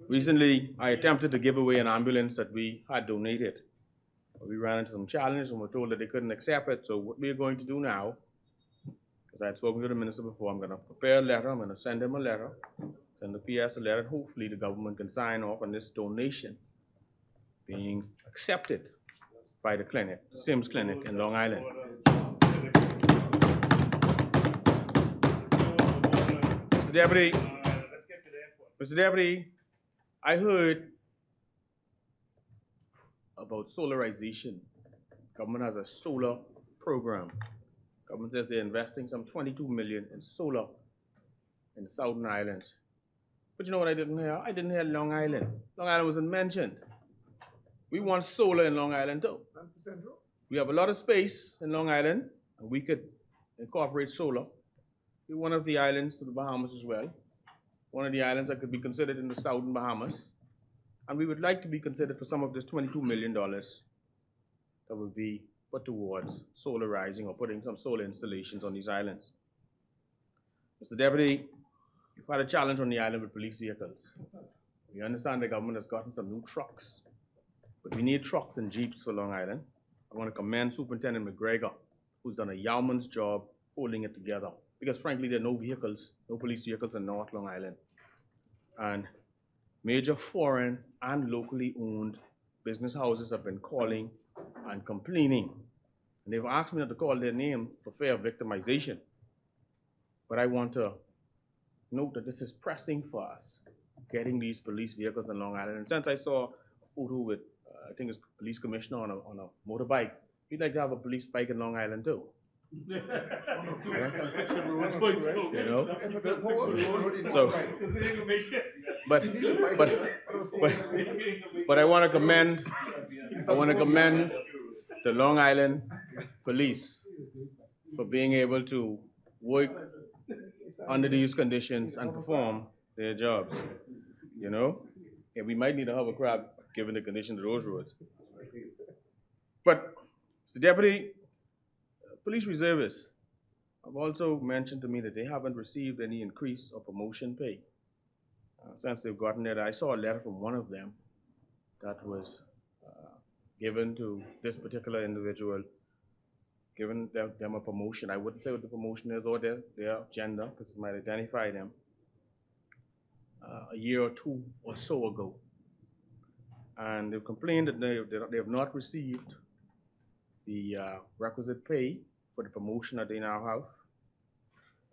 Recently, I attempted to give away an ambulance that we had donated. We ran into some challenges and were told that they couldn't accept it. So what we're going to do now, because I had spoken to the minister before, I'm going to prepare a letter. I'm going to send him a letter, send the PS a letter, and hopefully the government can sign off on this donation being accepted by the clinic, the Sims Clinic in Long Island. Mr. Deputy, I heard about solarization. Government has a solar program. Government says they're investing some $22 million in solar in the Southern Islands. But you know what I didn't hear? I didn't hear Long Island. Long Island wasn't mentioned. We want solar in Long Island too. We have a lot of space in Long Island, and we could incorporate solar. We're one of the islands to the Bahamas as well. One of the islands that could be considered in the Southern Bahamas. And we would like to be considered for some of this $22 million that would be put towards solarizing or putting some solar installations on these islands. Mr. Deputy, you've had a challenge on the island with police vehicles. We understand the government has gotten some new trucks, but we need trucks and jeeps for Long Island. I want to commend Superintendent McGregor, who's done a yeoman's job holding it together. Because frankly, there are no vehicles, no police vehicles in North Long Island. And major foreign and locally owned business houses have been calling and complaining. And they've asked me not to call their name for fear of victimization. But I want to note that this is pressing for us, getting these police vehicles in Long Island. And since I saw a photo with, I think it's the police commissioner on a motorbike, we'd like to have a police bike in Long Island too. You know? So, but I want to commend the Long Island police for being able to work under these conditions and perform their jobs. You know? Yeah, we might need a hovercraft given the condition of those roads. But, Mr. Deputy, police reservists, have also mentioned to me that they haven't received any increase or promotion pay since they've gotten it. I saw a letter from one of them that was given to this particular individual, given them a promotion. I wouldn't say what the promotion is or their gender, because it might identify them, a year or two or so ago. And they've complained that they have not received the requisite pay for the promotion that they now have,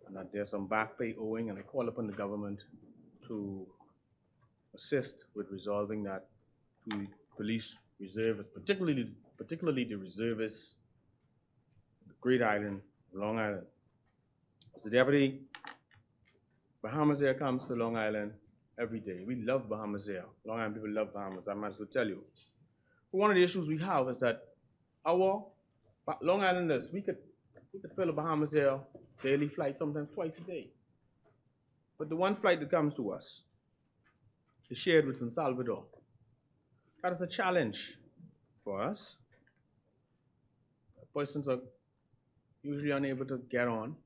and that there's some back pay owing, and I call upon the government to assist with resolving that to police reservists, particularly the reservists, the Great Island, Long Island. Mr. Deputy, Bahamas Air comes to Long Island every day. We love Bahamas Air. Long Island people love Bahamas, I might as well tell you. But one of the issues we have is that our Long Islanders, we could fill a Bahamas Air daily flight sometimes twice a day. But the one flight that comes to us is shared with San Salvador. That is a challenge for us. Persons are usually unable to get on.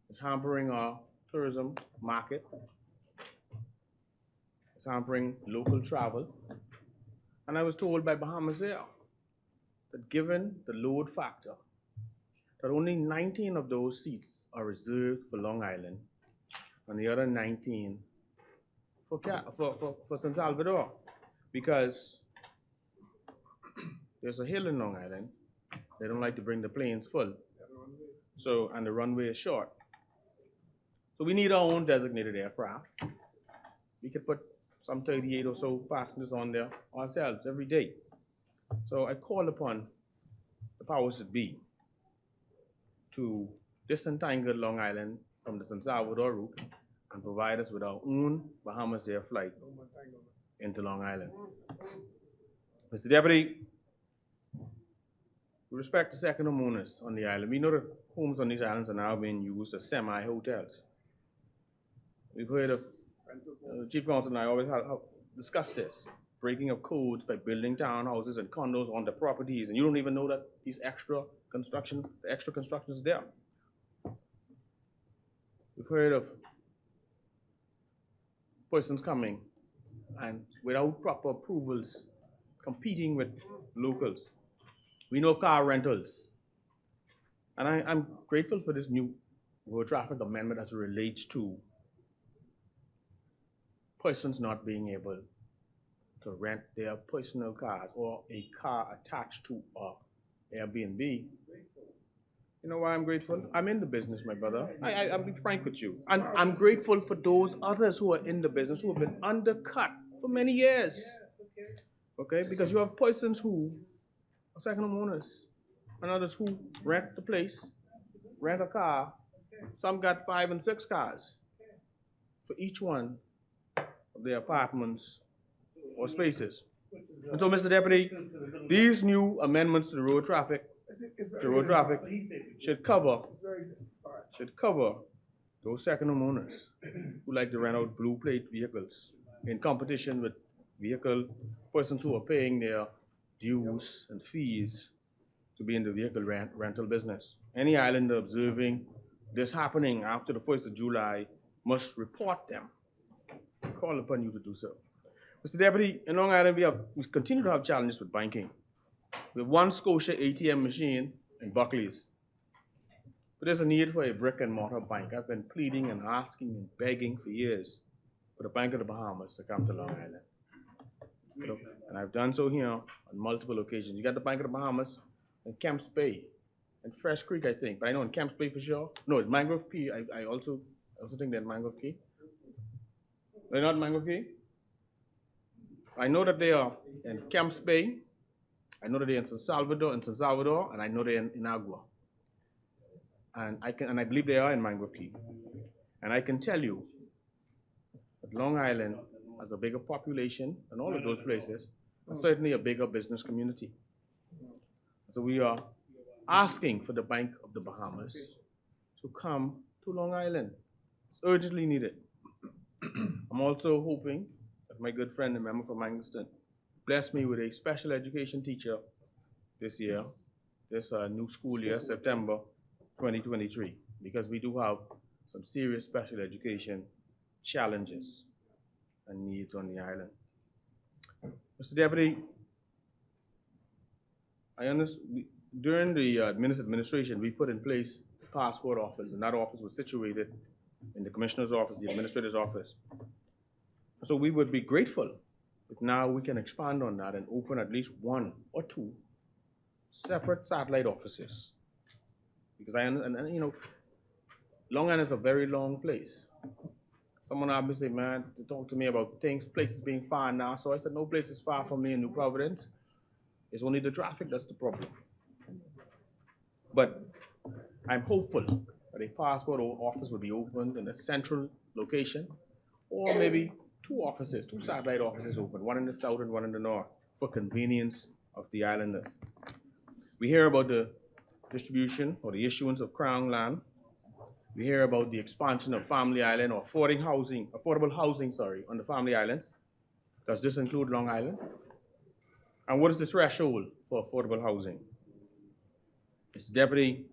It's hampering our tourism market. It's hampering local travel. And I was told by Bahamas Air that given the load factor, that only 19 of those seats are reserved for Long Island, and the other 19 for San Salvador, because there's a hill in Long Island. They don't like to bring the planes full. So, and the runway is short. So we need our own designated aircraft. We could put some 38 or so passengers on there ourselves every day. So I call upon the powers that be to disentangle Long Island from the San Salvador route and provide us with our own Bahamas Air flight into Long Island. Mr. Deputy, with respect to second homeowners on the island, we know that homes on these islands are now being used as semi-hotels. We've heard of, Chief Counsel and I always have discussed this, breaking of codes by building townhouses and condos on the properties, and you don't even know that these extra construction is there. We've heard of persons coming and without proper approvals, competing with locals. We know of car rentals. And I'm grateful for this new road traffic amendment as it relates to persons not being able to rent their personal cars or a car attached to an Airbnb. You know why I'm grateful? I'm in the business, my brother. I'll be frank with you. I'm grateful for those others who are in the business who have been undercut for many years. Okay? Because you have persons who are second homeowners and others who rent the place, rent a car. Some got 5 and 6 cars for each one of their apartments or spaces. And so, Mr. Deputy, these new amendments to the road traffic should cover those second homeowners who like to rent out blue plate vehicles in competition with persons who are paying their dues and fees to be in the vehicle rental business. Any islander observing this happening after the 1st of July must report them. I call upon you to do so. Mr. Deputy, in Long Island, we continue to have challenges with banking. We have one Scotia ATM machine in Buckley's. But there's a need for a brick and mortar bank. I've been pleading and asking and begging for years for the Bank of the Bahamas to come to Long Island. And I've done so here on multiple occasions. You got the Bank of the Bahamas in Kemps Bay and Fresh Creek, I think. But I know in Kemps Bay for sure. No, it's Mangrove Key. I also think they're in Mangrove Key. They're not in Mangrove Key? I know that they are in Kemps Bay. I know that they're in San Salvador, and I know they're in Agua. And I believe they are in Mangrove Key. And I can tell you that Long Island has a bigger population than all of those places, and certainly a bigger business community. So we are asking for the Bank of the Bahamas to come to Long Island. It's urgently needed. I'm also hoping that my good friend and member from Angleston bless me with a special education teacher this year, this new school year, September 2023. because we do have some serious special education challenges and needs on the island. Mr. Deputy, I understand during the administration, we put in place the passport office, and that office was situated in the commissioner's office, the administrator's office. So we would be grateful if now we can expand on that and open at least one or two separate satellite offices. Because and you know, Long Island is a very long place. Someone asked me, say, man, to talk to me about things, places being far now. So I said, no place is far from me in New Providence. It's only the traffic that's the problem. But I'm hopeful that a passport office will be opened in a central location, or maybe two offices, two satellite offices open, one in the south and one in the north, for convenience of the islanders. We hear about the distribution or the issuance of Crown land. We hear about the expansion of Family Island or affordable housing, on the Family Islands. Does this include Long Island? And what is the threshold for affordable housing? Mr. Deputy,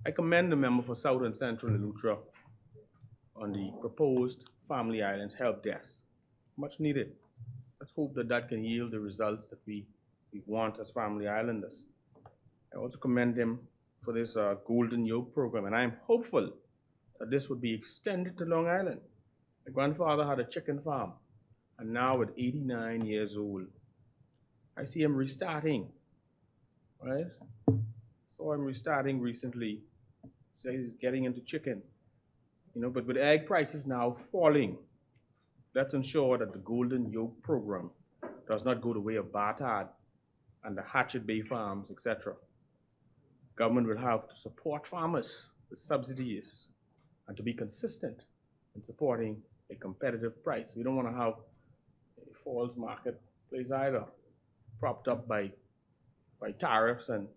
I commend the member for South and Central Eleuthera on the proposed Family Islands help desk. Much needed. Let's hope that that can yield the results that we want as Family Islanders. I also commend him for this Golden Yoke program, and I am hopeful that this would be extended to Long Island. My grandfather had a chicken farm, and now at 89 years old, I see him restarting, right? Saw him restarting recently. So he's getting into chicken, you know, but with egg prices now falling, let's ensure that the Golden Yoke program does not go the way of Bartard and the Hatchet Bay farms, etc. Government will have to support farmers with subsidies and to be consistent in supporting a competitive price. We don't want to have a false marketplace either, propped up by tariffs and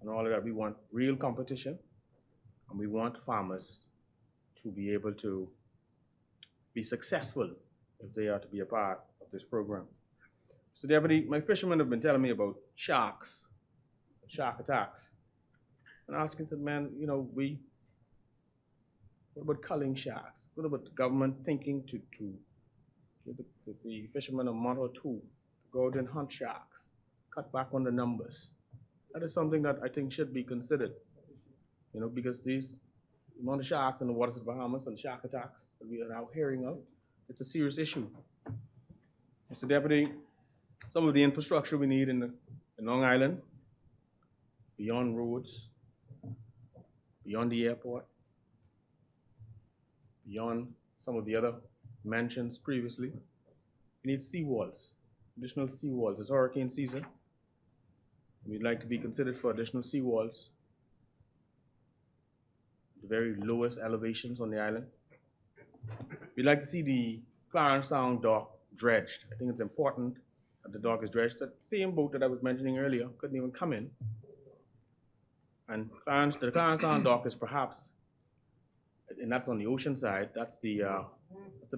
all of that. We want real competition, and we want farmers to be able to be successful if they are to be a part of this program. So, Deputy, my fishermen have been telling me about sharks, shark attacks, and asking, said, man, you know, what about culling sharks? What about the government thinking to give the fishermen a month or two to go out and hunt sharks, cut back on the numbers? That is something that I think should be considered, you know, because the amount of sharks in the waters of the Bahamas and shark attacks that we are now hearing of, it's a serious issue. Mr. Deputy, some of the infrastructure we need in Long Island, beyond roads, beyond the airport, beyond some of the other mentions previously, we need seawalls, additional seawalls. It's hurricane season. We'd like to be considered for additional seawalls, the very lowest elevations on the island. We'd like to see the Clarencetown dock dredged. I think it's important that the dock is dredged. That same boat that I was mentioning earlier couldn't even come in. And the Clarencetown dock is perhaps, and that's on the ocean side, that's the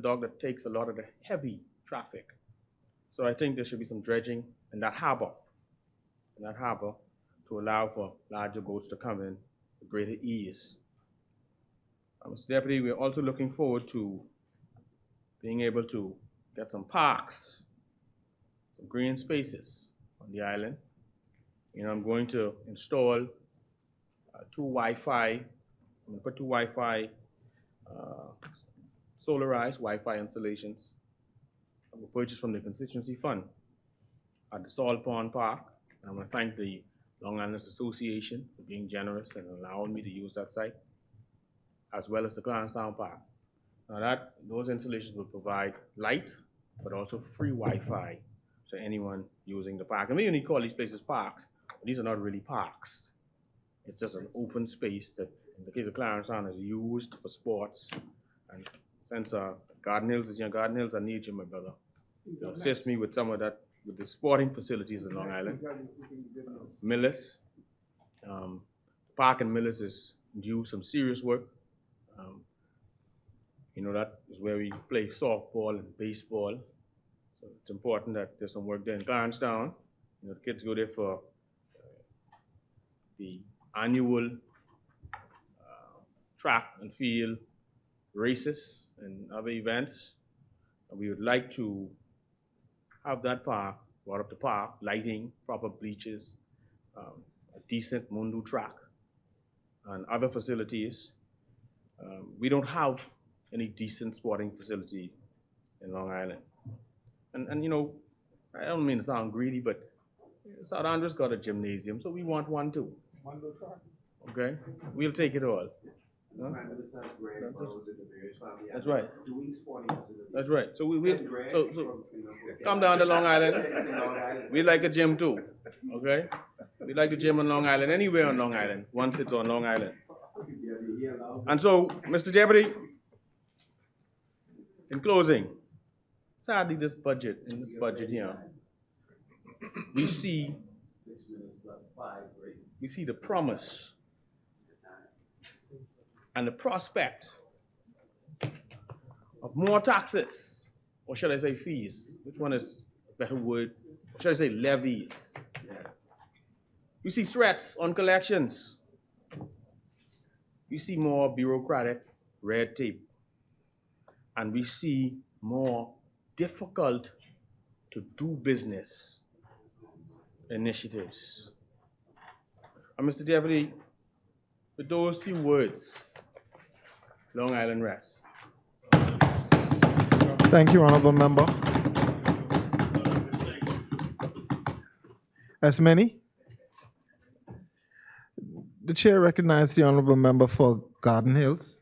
dock that takes a lot of the heavy traffic. So I think there should be some dredging in that harbor to allow for larger boats to come in with greater ease. Mr. Deputy, we're also looking forward to being able to get some parks, some green spaces on the island. You know, I'm going to install two Wi-Fi, solarized Wi-Fi installations that were purchased from the constituency fund at the Salt Pond Park. And I want to thank the Long Islanders Association for being generous and allowing me to use that site, as well as the Clarencetown Park. Now those installations will provide light, but also free Wi-Fi to anyone using the park. And we only call these places parks, but these are not really parks. It's just an open space that, in the case of Clarencetown, is used for sports. And since Garden Hills is Garden Hills, I need you, my brother, to assist me with some of that, with the sporting facilities in Long Island. Millis, the park in Millis is due some serious work. You know, that is where we play softball and baseball. So it's important that there's some work there in Clarencetown. You know, the kids go there for the annual track and field races and other events. And we would like to have that park brought up to par, lighting, proper bleachers, a decent Mundu track, and other facilities. We don't have any decent sporting facility in Long Island. And you know, I don't mean to sound greedy, but South Andrews got a gymnasium, so we want one too. Okay? We'll take it all. Huh? That's right. That's right. So so come down to Long Island. We like a gym too. Okay? We like a gym on Long Island, anywhere on Long Island, once it's on Long Island. And so, Mr. Deputy, in closing, sadly in this budget here, we see the promise and the prospect of more taxes, or should I say fees? Which one is a better word? Or should I say levies? We see threats on collections. We see more bureaucratic red tape. And we see more difficult to do business initiatives. And Mr. Deputy, with those few words, Long Island rests. Thank you, Honorable Member. As many? The chair recognizes the Honorable Member for Garden Hills.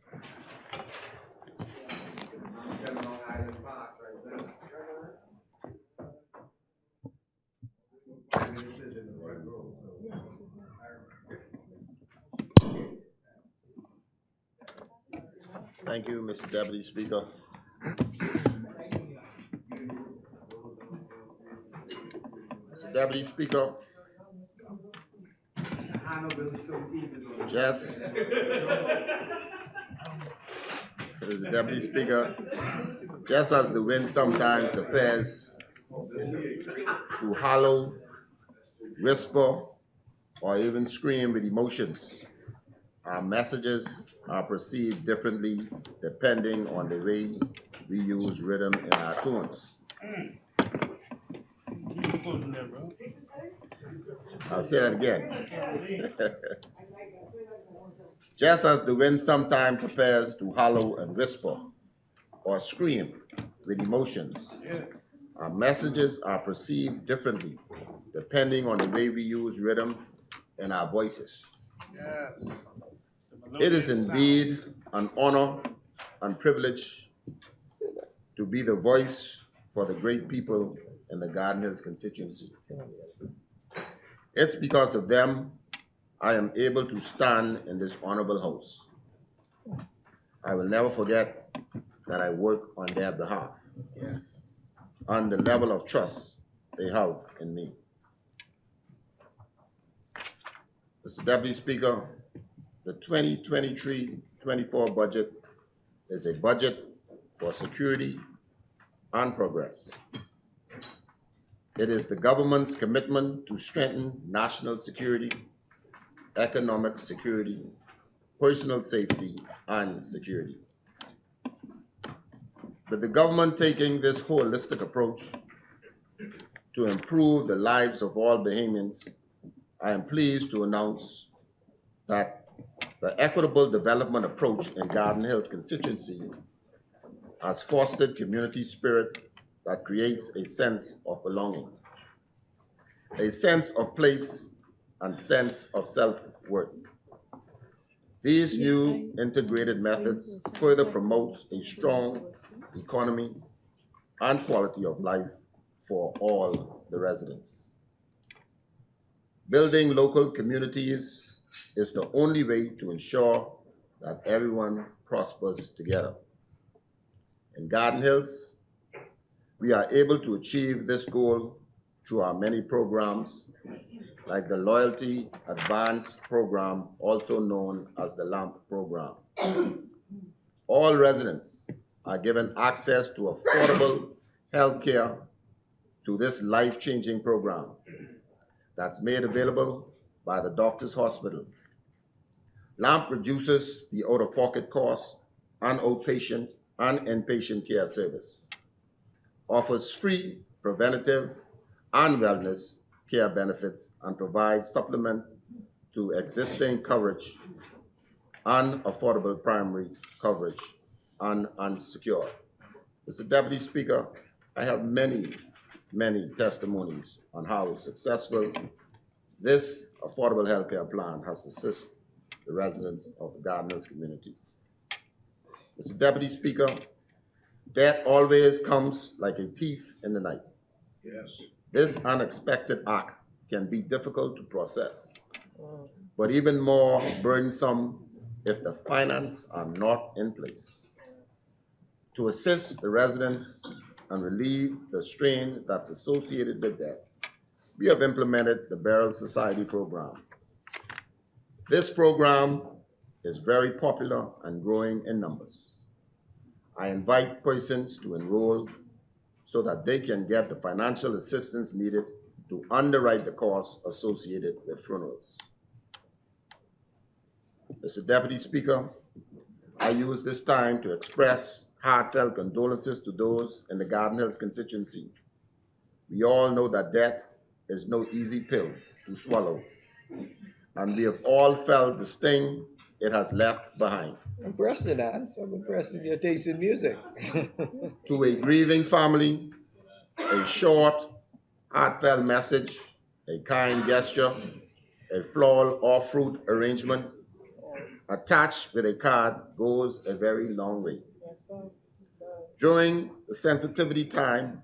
Thank you, Mr. Deputy Speaker. Mr. Deputy Speaker, Mr. Deputy Speaker, just as the wind sometimes appears to hollow, whisper, or even scream with emotions, our messages are perceived differently depending on the way we use rhythm in our tones. I'll say that again. Just as the wind sometimes appears to hollow and whisper or scream with emotions, our messages are perceived differently depending on the way we use rhythm in our voices. Yes. It is indeed an honor and privilege to be the voice for the great people in the Garden Hills constituency. It's because of them I am able to stand in this honorable house. I will never forget that I work on their behalf and the level of trust they have in me. Mr. Deputy Speaker, the 2023-24 budget is a budget for security and progress. It is the government's commitment to strengthen national security, economic security, personal safety, and security. With the government taking this holistic approach to improve the lives of all Bahamians, I am pleased to announce that the equitable development approach in Garden Hills constituency has fostered community spirit that creates a sense of belonging, a sense of place, and sense of self-worth. These new integrated methods further promotes a strong economy and quality of life for all the residents. Building local communities is the only way to ensure that everyone prospers together. In Garden Hills, we are able to achieve this goal through our many programs, like the Loyalty Advanced Program, also known as the LAMP program. All residents are given access to affordable health care through this life-changing program that's made available by the Doctors Hospital. LAMP reduces the out-of-pocket costs on outpatient and inpatient care service, offers free preventative and wellness care benefits, and provides supplement to existing coverage and affordable primary coverage and unsecured. Mr. Deputy Speaker, I have many testimonies on how successful this affordable healthcare plan has assisted the residents of the Garden Hills community. Mr. Deputy Speaker, death always comes like a thief in the night. Yes. This unexpected act can be difficult to process, but even more burdensome if the finances are not in place. To assist the residents and relieve the strain that's associated with death, we have implemented the Burial Society program. This program is very popular and growing in numbers. I invite persons to enroll so that they can get the financial assistance needed to underwrite the costs associated with funerals. Mr. Deputy Speaker, I use this time to express heartfelt condolences to those in the Garden Hills constituency. We all know that death is no easy pill to swallow, and we have all felt the sting it has left behind. Impressive, Hans. I'm impressed in your taste in music. To a grieving family, a short, heartfelt message, a kind gesture, a floral or fruit arrangement attached with a card goes a very long way. During the sensitivity time,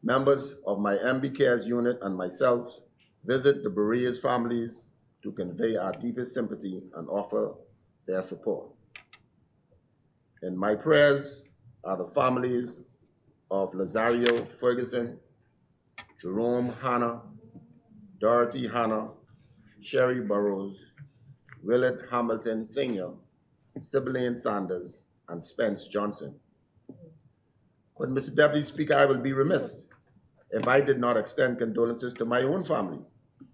members of my MB Cares unit and myself visit the bereaved families to convey our deepest sympathy and offer their support. In my prayers are the families of Lazario Ferguson, Jerome Hanna, Dorothy Hanna, Sherry Burrows, Willard Hamilton Sr., Sibylline Sanders, and Spence Johnson. But Mr. Deputy Speaker, I will be remiss if I did not extend condolences to my own family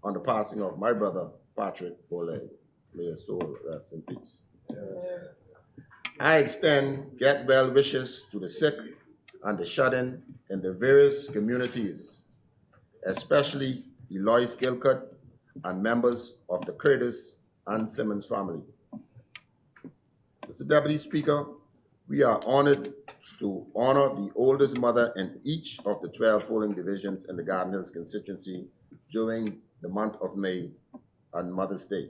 on the passing of my brother, Patrick Boley. May his soul rest in peace. Yes. I extend get well wishes to the sick and the shut-in the various communities, especially Eloise Gilcott and members of the Curtis and Simmons family. Mr. Deputy Speaker, we are honored to honor the oldest mother in each of the 12 polling divisions in the Garden Hills constituency during the month of May on Mother's Day.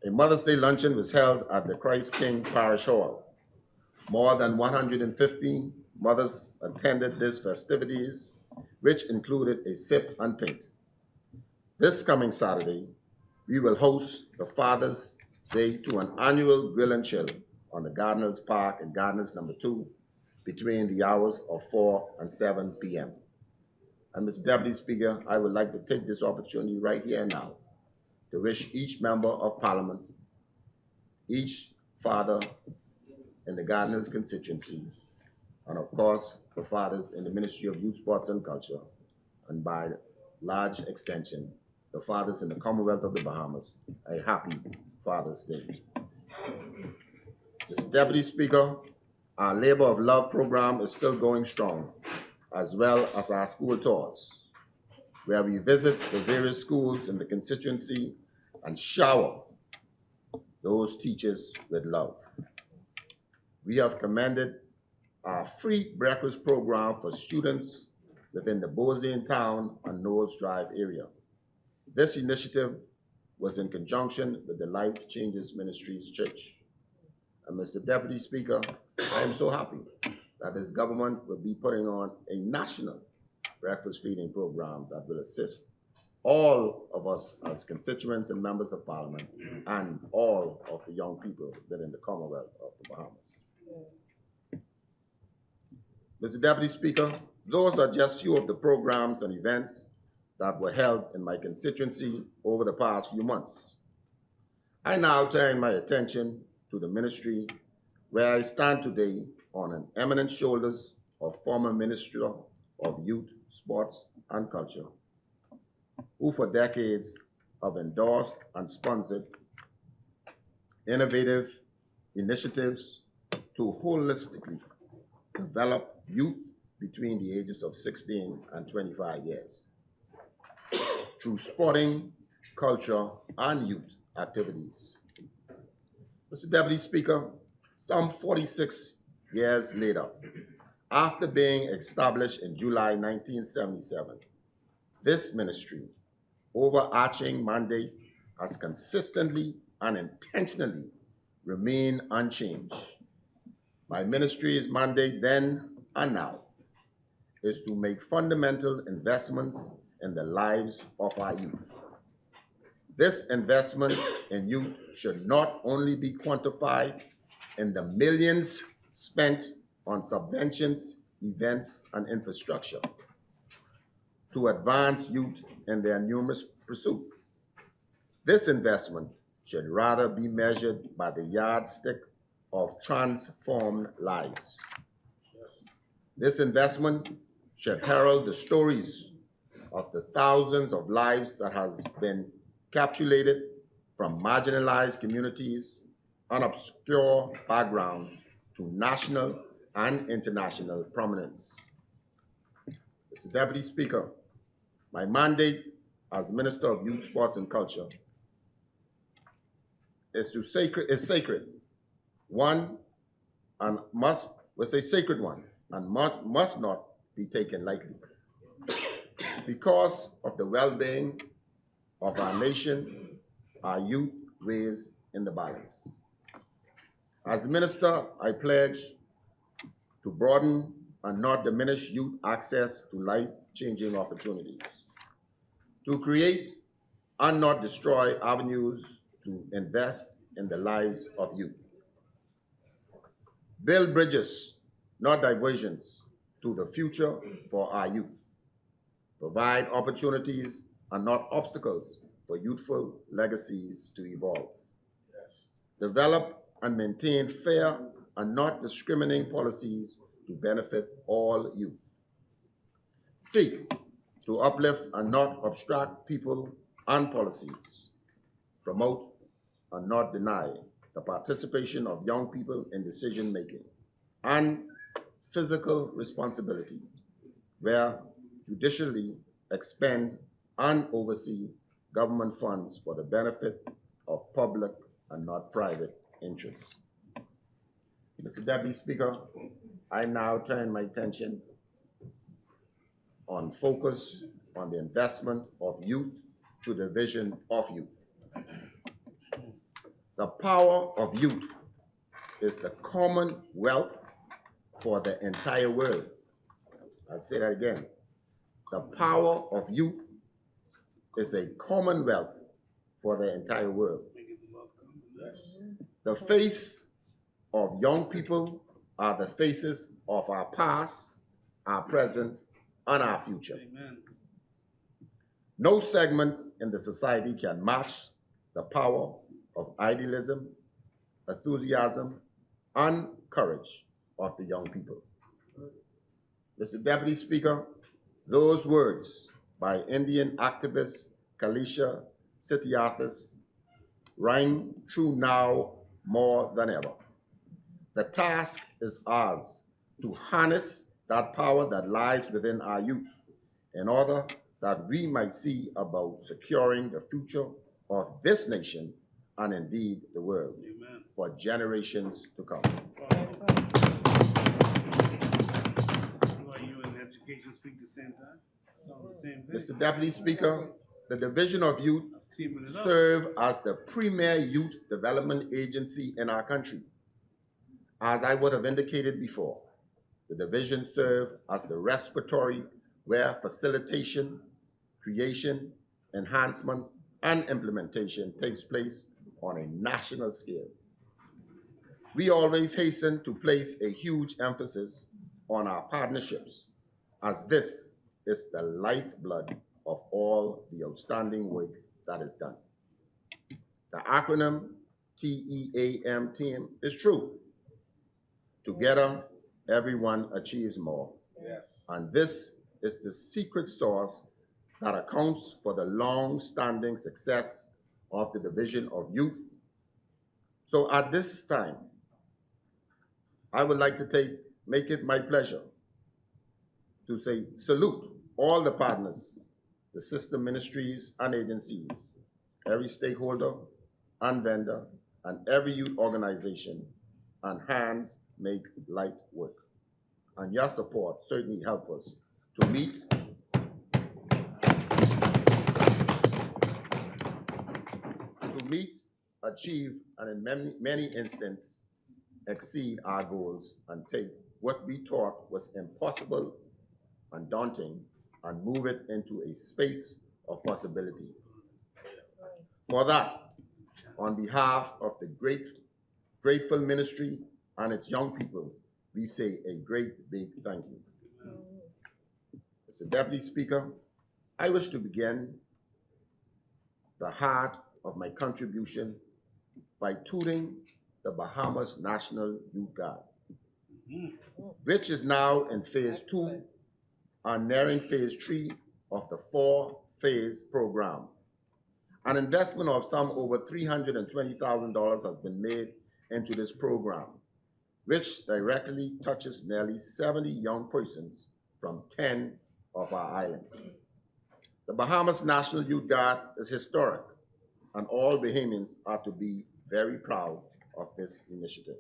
A Mother's Day luncheon was held at the Christ King Parish Hall. More than 150 mothers attended these festivities, which included a sip and paint. This coming Saturday, we will host the Father's Day to an annual grill and chill on the Garden Hills Park and Garden Hills number 2 between the hours of 4 and 7 p.m. And Mr. Deputy Speaker, I would like to take this opportunity right here and now to wish each member of Parliament, each father in the Garden Hills constituency, and of course, the fathers in the Ministry of Youth, Sports and Culture, and by large extension, the fathers in the Commonwealth of the Bahamas, a happy Father's Day. Mr. Deputy Speaker, our Labor of Love program is still going strong, as well as our school tours, where we visit the various schools in the constituency and shower those teachers with love. We have commended our free breakfast program for students within the Bosnian Town and Knowles Drive area. This initiative was in conjunction with the Life Changes Ministries Church. And Mr. Deputy Speaker, I am so happy that this government will be putting on a national breakfast feeding program that will assist all of us as constituents and members of Parliament and all of the young people within the Commonwealth of the Bahamas. Mr. Deputy Speaker, those are just few of the programs and events that were held in my constituency over the past few months. I now turn my attention to the ministry where I stand today on an eminent shoulders of former Minister of Youth, Sports and Culture, who for decades have endorsed and sponsored innovative initiatives to holistically develop youth between the ages of 16 and 25 years through sporting, culture, and youth activities. Mr. Deputy Speaker, some 46 years later, after being established in July 1977, this ministry overarching mandate has consistently and intentionally remained unchanged. My ministry's mandate then and now is to make fundamental investments in the lives of our youth. This investment in youth should not only be quantified in the millions spent on subventions, events, and infrastructure to advance youth in their numerous pursuits. This investment should rather be measured by the yardstick of transformed lives. This investment should herald the stories of the thousands of lives that has been capsulated from marginalized communities and obscure backgrounds to national and international prominence. Mr. Deputy Speaker, my mandate as Minister of Youth, Sports, and Culture is sacred. One, and must, we say sacred one, and must not be taken lightly. Because of the well-being of our nation, our youth weighs in the balance. As Minister, I pledge to broaden and not diminish youth access to life-changing opportunities, to create and not destroy avenues to invest in the lives of youth, build bridges, not diversions, to the future for our youth, provide opportunities and not obstacles for youthful legacies to evolve, develop and maintain fair and not discriminating policies to benefit all youth, seek to uplift and not obstruct people and policies, promote and not deny the participation of young people in decision-making, and physical responsibility, where judicially expend and oversee government funds for the benefit of public and not private interests. Mr. Deputy Speaker, I now turn my attention on focus on the investment of youth through the vision of youth. The power of youth is the common wealth for the entire world. I'll say that again. The power of youth is a commonwealth for the entire world. The face of young people are the faces of our past, our present, and our future. Amen. No segment in the society can match the power of idealism, enthusiasm, and courage of the young people. Mr. Deputy Speaker, those words by Indian activist Kalisha Sityathas ring true now more than ever. The task is ours to harness that power that lies within our youth in order that we might see about securing the future of this nation and indeed the world. Amen. For generations to come. You and education speak the same time? The same thing. Mr. Deputy Speaker, the Division of Youth serve as the premier youth development agency in our country. As I would have indicated before, the division serve as the respiratory where facilitation, creation, enhancements, and implementation takes place on a national scale. We always hasten to place a huge emphasis on our partnerships, as this is the lifeblood of all the outstanding work that is done. The acronym TEAM, team, is true. Together, everyone achieves more. Yes. And this is the secret sauce that accounts for the long-standing success of the Division of Youth So at this time, I would like to make it my pleasure to say salute all the partners, the sister ministries and agencies, every stakeholder and vendor, and every youth organization, and hands make light work. And your support certainly help us to meet achieve, and in many instances, exceed our goals and take what we thought was impossible and daunting and move it into a space of possibility. For that, on behalf of the grateful ministry and its young people, we say a great big thank you. Mr. Deputy Speaker, I wish to begin the heart of my contribution by tooting the Bahamas National Youth Guard, which is now in phase 2 and nearing phase 3 of the 4-phase program. An investment of some over $320,000 has been made into this program, which directly touches nearly 70 young persons from 10 of our islands. The Bahamas National Youth Guard is historic, and all Bahamians are to be very proud of this initiative.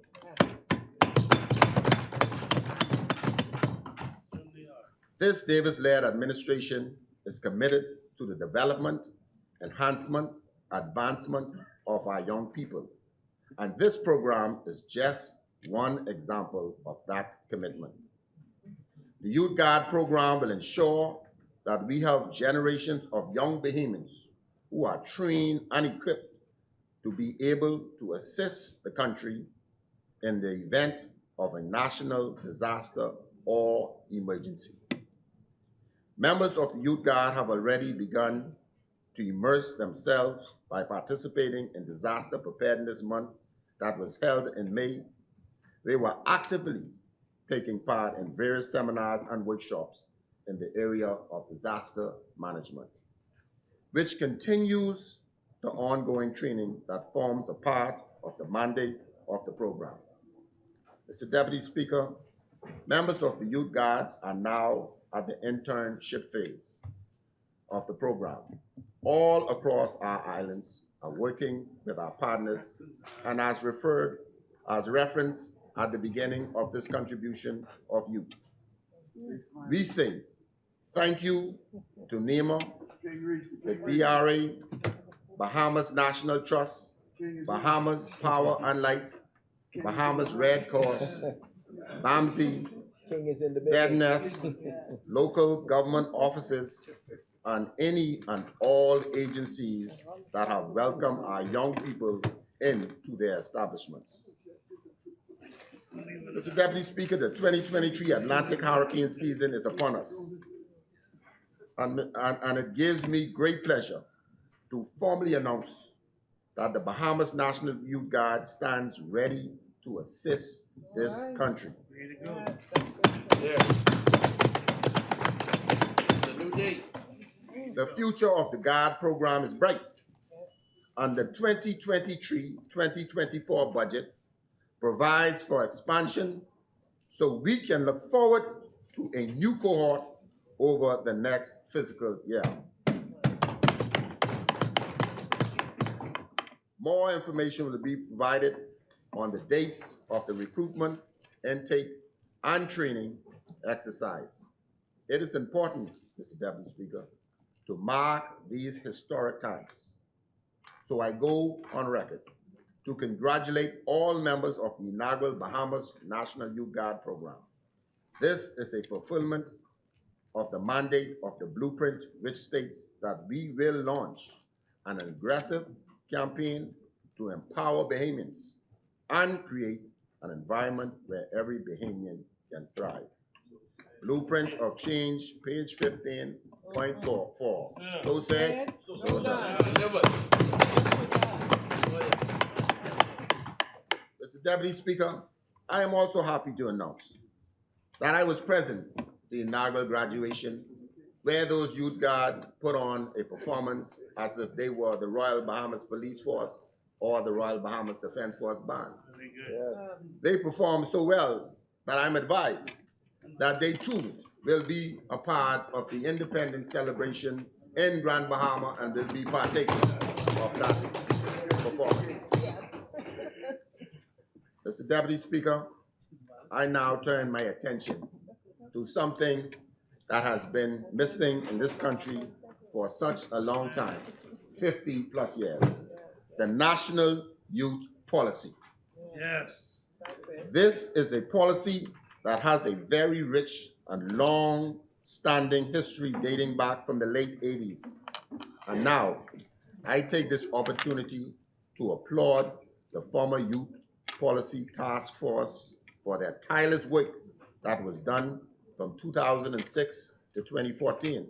This Davis-led administration is committed to the development, enhancement, advancement of our young people, and this program is just one example of that commitment. The Youth Guard program will ensure that we have generations of young Bahamians who are trained and equipped to be able to assist the country in the event of a national disaster or emergency. Members of the Youth Guard have already begun to immerse themselves by participating in Disaster Preparedness Month that was held in May. They were actively taking part in various seminars and workshops in the area of disaster management, which continues the ongoing training that forms a part of the mandate of the program. Mr. Deputy Speaker, members of the Youth Guard are now at the internship phase of the program. All across our islands are working with our partners, and as referenced at the beginning of this contribution of youth, we say thank you to NEMA, the DRA, Bahamas National Trust, Bahamas Power and Light, Bahamas Red Cross, BAMSI, King is in the building. ZNS, local government offices, and any and all agencies that have welcomed our young people into their establishments. Mr. Deputy Speaker, the 2023 Atlantic hurricane season is upon us, and it gives me great pleasure to formally announce that the Bahamas National Youth Guard stands ready to assist this country. Yes. It's a new day. The future of the Guard program is bright, and the 2023-2024 budget provides for expansion so we can look forward to a new cohort over the next fiscal year. More information will be provided on the dates of the recruitment, intake, and training exercise. It is important, Mr. Deputy Speaker, to mark these historic times. So I go on record to congratulate all members of the inaugural Bahamas National Youth Guard program. This is a fulfillment of the mandate of the blueprint, which states that we will launch an aggressive campaign to empower Bahamians and create an environment where every Bahamian can thrive. Blueprint of Change, page 15.4. So said, so done. Mr. Deputy Speaker, I am also happy to announce that I was present at the inaugural graduation, where those Youth Guard put on a performance as if they were the Royal Bahamas Police Force or the Royal Bahamas Defense Force Band. Very good. Yes. They perform so well that I'm advised that they too will be a part of the independence celebration in Grand Bahama and will be partaking of that performance. Mr. Deputy Speaker, I now turn my attention to something that has been missing in this country for such a long time, 50 plus years, the National Youth Policy. Yes. This is a policy that has a very rich and long-standing history dating back from the late 80s. And now, I take this opportunity to applaud the former Youth Policy Task Force for their tireless work that was done from 2006 to 2014,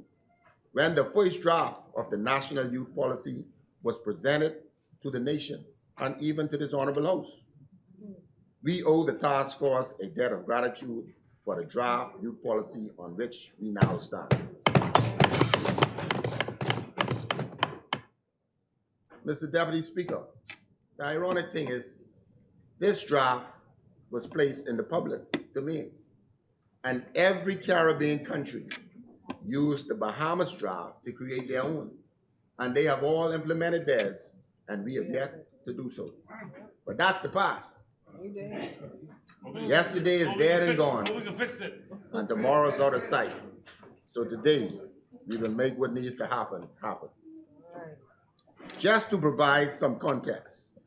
when the first draft of the National Youth Policy was presented to the nation and even to this honorable House. We owe the task force a debt of gratitude for the draft youth policy on which we now stand. Mr. Deputy Speaker, the ironic thing is, this draft was placed in the public domain, and every Caribbean country used the Bahamas draft to create their own, and they have all implemented theirs, and we have yet to do so. But that's the past. Yesterday is dead and gone, We can fix it. and tomorrow's out of sight. So today, we will make what needs to happen, happen. Just to provide some context,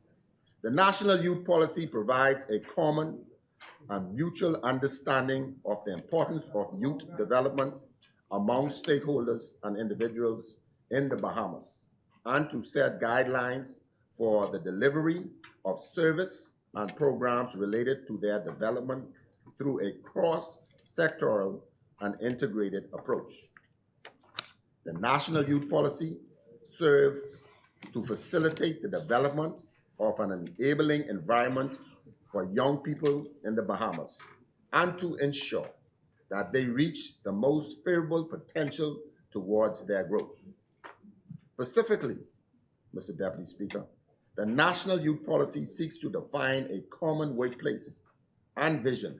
the National Youth Policy provides a common and mutual understanding of the importance of youth development among stakeholders and individuals in the Bahamas, and to set guidelines for the delivery of service and programs related to their development through a cross-sectoral and integrated approach. The National Youth Policy serves to facilitate the development of an enabling environment for young people in the Bahamas and to ensure that they reach the most favorable potential towards their growth. Specifically, Mr. Deputy Speaker, the National Youth Policy seeks to define a common workplace and vision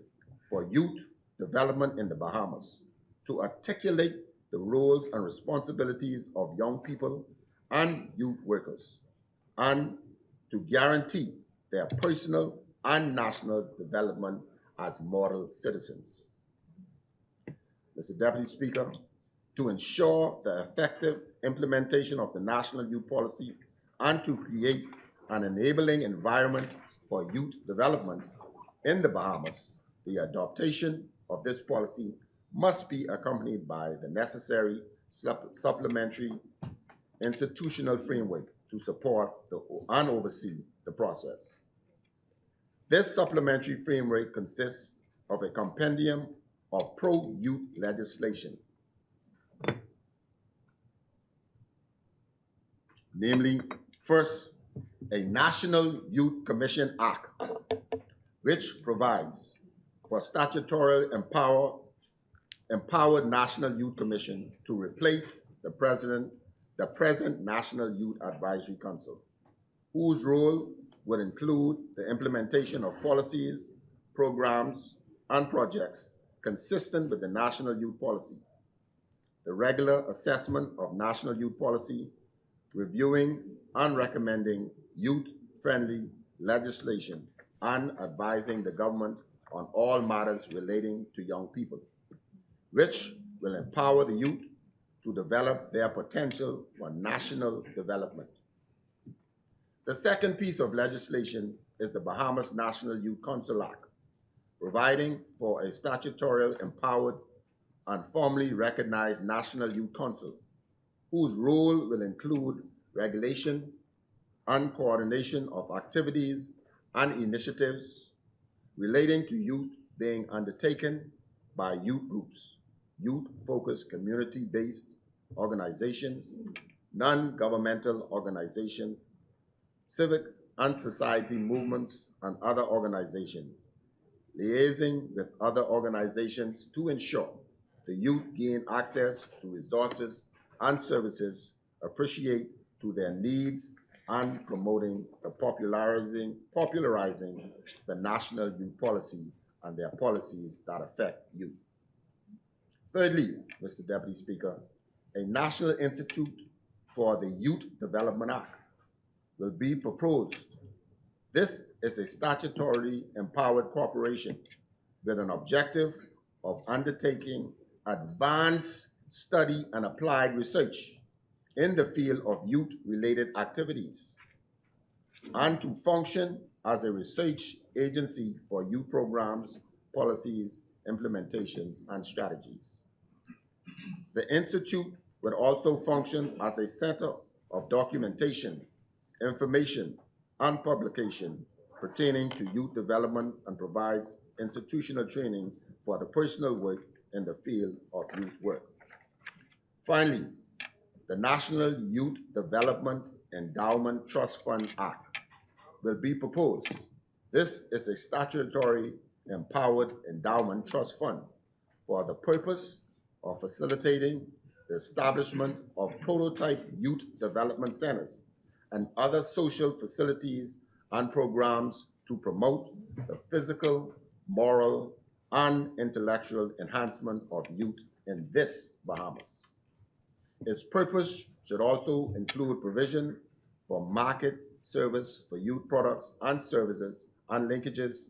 for youth development in the Bahamas, to articulate the roles and responsibilities of young people and youth workers, and to guarantee their personal and national development as model citizens. Mr. Deputy Speaker, to ensure the effective implementation of the National Youth Policy and to create an enabling environment for youth development in the Bahamas, the adoption of this policy must be accompanied by the necessary supplementary institutional framework to support and oversee the process. This supplementary framework consists of a compendium of pro-youth legislation, namely, first, a National Youth Commission Act, which provides for statutory empowered National Youth Commission to replace the present National Youth Advisory Council, whose role would include the implementation of policies, programs, and projects consistent with the National Youth Policy, the regular assessment of National Youth Policy, reviewing and recommending youth-friendly legislation, and advising the government on all matters relating to young people, which will empower the youth to develop their potential for national development. The second piece of legislation is the Bahamas National Youth Council Act, providing for a statutorily empowered and formally recognized National Youth Council, whose role will include regulation and coordination of activities and initiatives relating to youth being undertaken by youth groups, youth-focused community-based organizations, non-governmental organizations, civic and society movements, and other organizations, liaising with other organizations to ensure the youth gain access to resources and services appropriate to their needs and promoting the popularizing the national youth policy and their policies that affect youth. Thirdly, Mr. Deputy Speaker, a National Institute for the Youth Development Act will be proposed. This is a statutorily empowered corporation with an objective of undertaking advanced study and applied research in the field of youth-related activities and to function as a research agency for youth programs, policies, implementations, and strategies. The Institute will also function as a center of documentation, information, and publication pertaining to youth development and provides institutional training for the personal work in the field of youth work. Finally, the National Youth Development Endowment Trust Fund Act will be proposed. This is a statutory empowered endowment trust fund for the purpose of facilitating the establishment of prototype youth development centers and other social facilities and programs to promote the physical, moral, and intellectual enhancement of youth in this Bahamas. Its purpose should also include provision for market service for youth products and services and linkages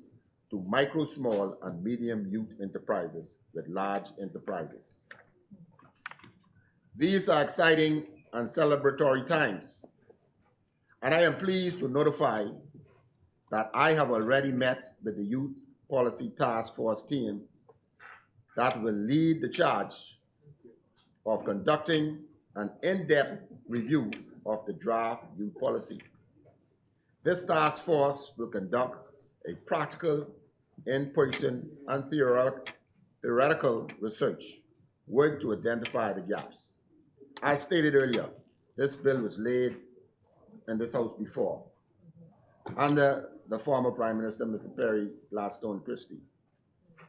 to micro, small, and medium youth enterprises with large enterprises. These are exciting and celebratory times, and I am pleased to notify that I have already met with the Youth Policy Task Force team that will lead the charge of conducting an in-depth review of the draft youth policy. This task force will conduct a practical, in-person, and theoretical research work to identify the gaps. As stated earlier, this bill was laid in this House before under the former Prime Minister, Mr. Perry Gladstone Christie.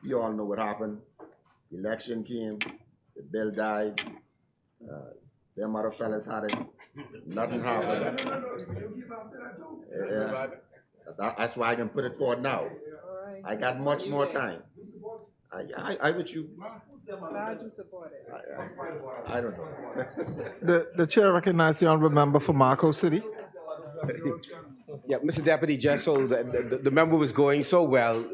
You all know what happened. Election came, the bill died, them other fellas had it, nothing happened. That's why I can put it forward now. I got much more time. I with you. Glad you support it. I don't know. The chair recognizes the honorable member for Marco City. Yeah, Mr. Deputy, just so the member was going so well,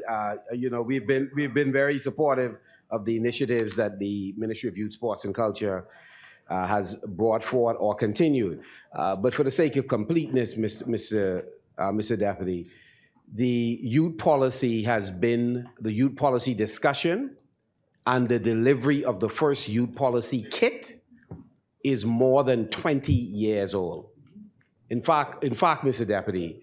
you know, we've been very supportive of the initiatives that the Ministry of Youth, Sports and Culture has brought forward or continued. But for the sake of completeness, Mr. Deputy, the youth policy has been the youth policy discussion and the delivery of the first youth policy kit is more than 20 years old. In fact, Mr. Deputy,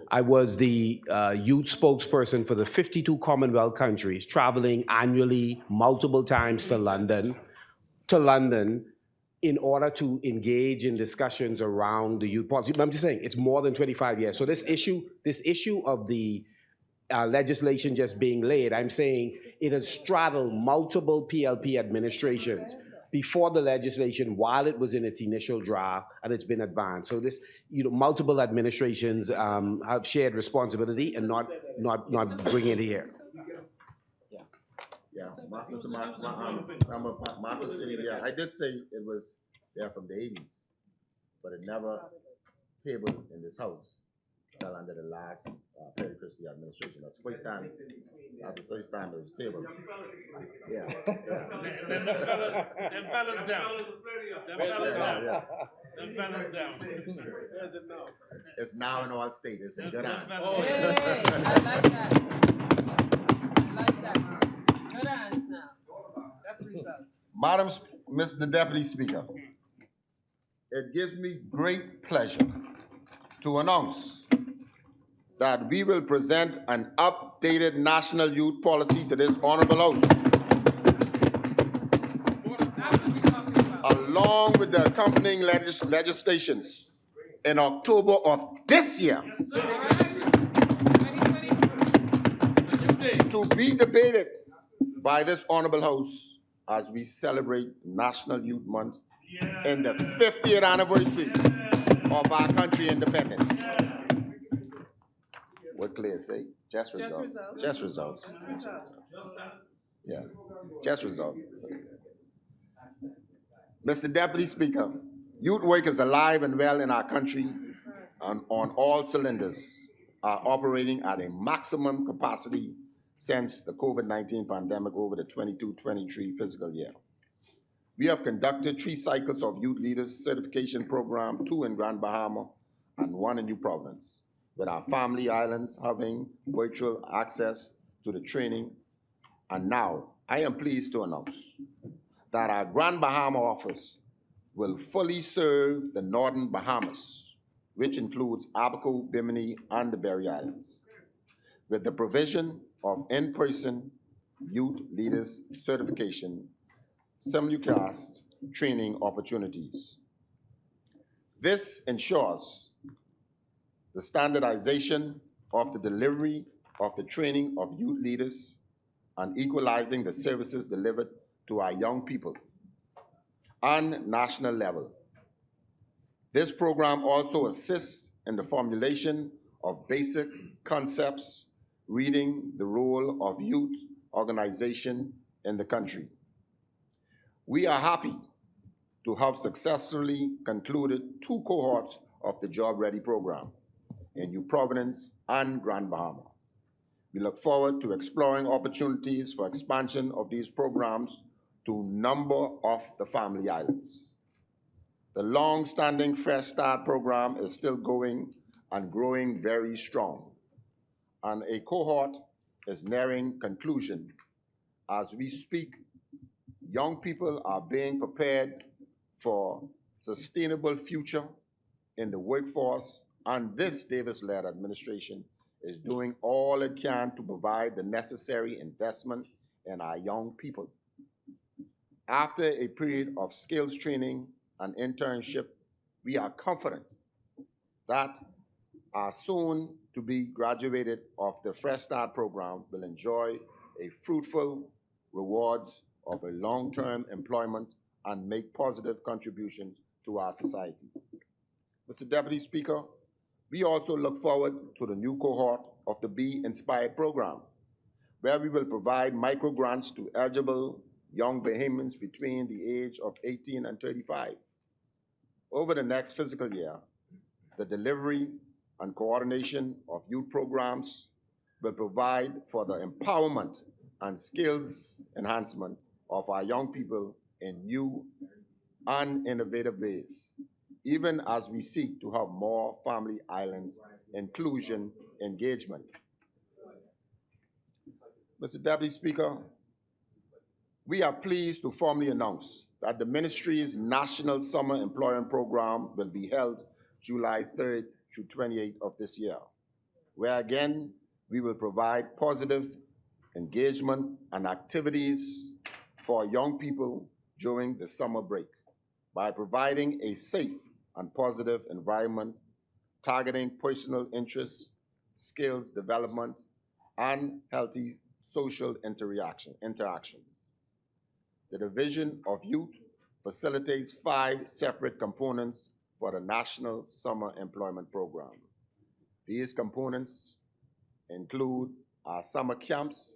I was the youth spokesperson for the 52 Commonwealth countries, traveling annually multiple times to London, in order to engage in discussions around the youth policy. But I'm just saying, it's more than 25 years. So this issue of the legislation just being laid, I'm saying it has straddled multiple PLP administrations before the legislation, while it was in its initial draft, and it's been advanced. So this, you know, multiple administrations have shared responsibility and not bringing it here. Yeah, Mr. Marco City, yeah, I did say it was there from the 80s, but it never tabled in this House until under the last Perry Christie administration. That's the first time, it was tabled. Yeah. Them fellas down. Them fellas down. Yeah. Them fellas down. Where's it now? It's now in all states. It's in good hands. Hey, I like that. I like that. Good hands now. That's results. Mr. Deputy Speaker, it gives me great pleasure to announce that we will present an updated national youth policy to this honorable House, along with the accompanying legislations in October of this year, to be debated by this honorable House as we celebrate National Youth Month in the 50th anniversary of our country independence. What Claire say? Just results. Just results. Yeah, just results. Mr. Deputy Speaker, youth work is alive and well in our country and on all cylinders are operating at a maximum capacity since the COVID-19 pandemic over the 22-23 fiscal year. We have conducted 3 cycles of youth leaders certification program, 2 in Grand Bahama and 1 in New Providence, with our family islands having virtual access to the training. And now I am pleased to announce that our Grand Bahama office will fully serve the Northern Bahamas, which includes Abaco, Bimini, and the Berry Islands, with the provision of in-person youth leaders certification, simulcast training opportunities. This ensures the standardization of the delivery of the training of youth leaders and equalizing the services delivered to our young people on national level. This program also assists in the formulation of basic concepts, reading the role of youth organization in the country. We are happy to have successfully concluded 2 cohorts of the Job Ready program in New Providence and Grand Bahama. We look forward to exploring opportunities for expansion of these programs to a number of the family islands. The long-standing Fresh Start program is still going and growing very strong, and a cohort is nearing conclusion. As we speak, young people are being prepared for sustainable future in the workforce, and this Davis-led administration is doing all it can to provide the necessary investment in our young people. After a period of skills training and internship, we are confident that our soon-to-be graduated of the Fresh Start program will enjoy a fruitful rewards of a long-term employment and make positive contributions to our society. Mr. Deputy Speaker, we also look forward to the new cohort of the Be Inspired program, where we will provide micro grants to eligible young Bahamians between the age of 18 and 35. Over the next fiscal year, the delivery and coordination of youth programs will provide for the empowerment and skills enhancement of our young people in new and innovative ways, even as we seek to have more family islands inclusion engagement. Mr. Deputy Speaker, we are pleased to formally announce that the ministry's National Summer Employment Program will be held July 3rd through 28th of this year, where again, we will provide positive engagement and activities for young people during the summer break by providing a safe and positive environment, targeting personal interests, skills development, and healthy social interactions. The Division of Youth facilitates 5 separate components for the National Summer Employment Program. These components include our summer camps,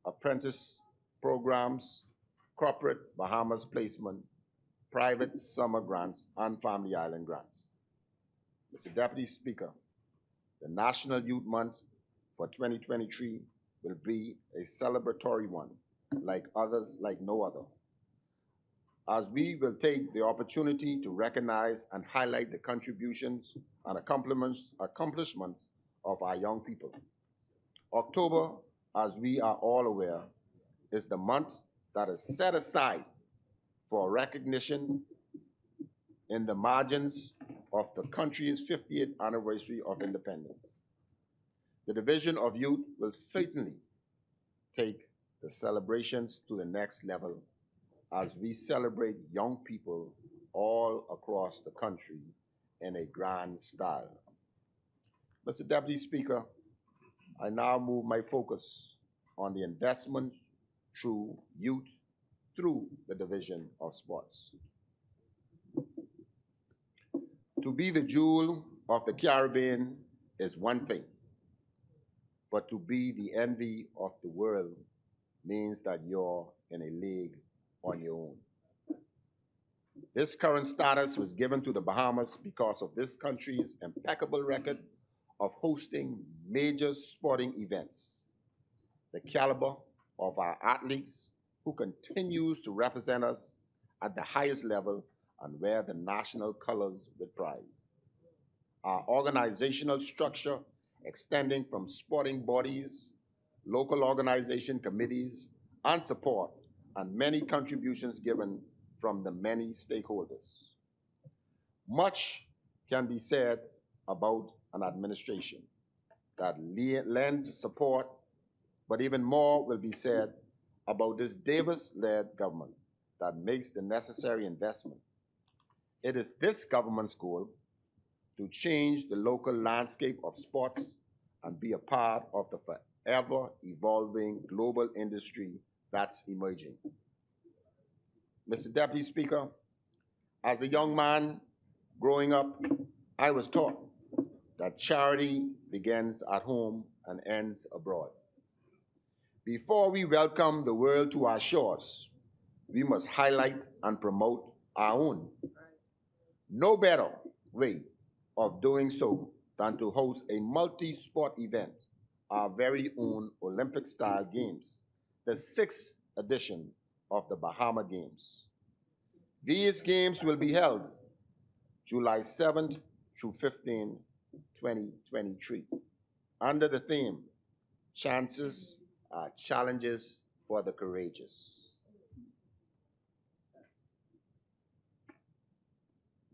apprentice programs, corporate Bahamas placement, private summer grants, and family island grants. Mr. Deputy Speaker, the National Youth Month for 2023 will be a celebratory one, like no other, as we will take the opportunity to recognize and highlight the contributions and accomplishments of our young people. October, as we are all aware, is the month that is set aside for recognition in the margins of the country's 50th anniversary of independence. The Division of Youth will certainly take the celebrations to the next level as we celebrate young people all across the country in a grand style. Mr. Deputy Speaker, I now move my focus on the investment through youth through the Division of Sports. To be the jewel of the Caribbean is one thing, but to be the envy of the world means that you're in a league on your own. This current status was given to the Bahamas because of this country's impeccable record of hosting major sporting events, the caliber of our athletes who continues to represent us at the highest level and wear the national colors with pride. Our organizational structure extending from sporting bodies, local organization committees, and support, and many contributions given from the many stakeholders. Much can be said about an administration that lends support, but even more will be said about this Davis-led government that makes the necessary investment. It is this government's goal to change the local landscape of sports and be a part of the forever evolving global industry that's emerging. Mr. Deputy Speaker, as a young man growing up, I was taught that charity begins at home and ends abroad. Before we welcome the world to our shores, we must highlight and promote our own. No better way of doing so than to host a multi-sport event, our very own Olympic-style games, the 6th edition of the Bahama Games. These games will be held July 7th through 15, 2023, under the theme, Chances are Challenges for the Courageous.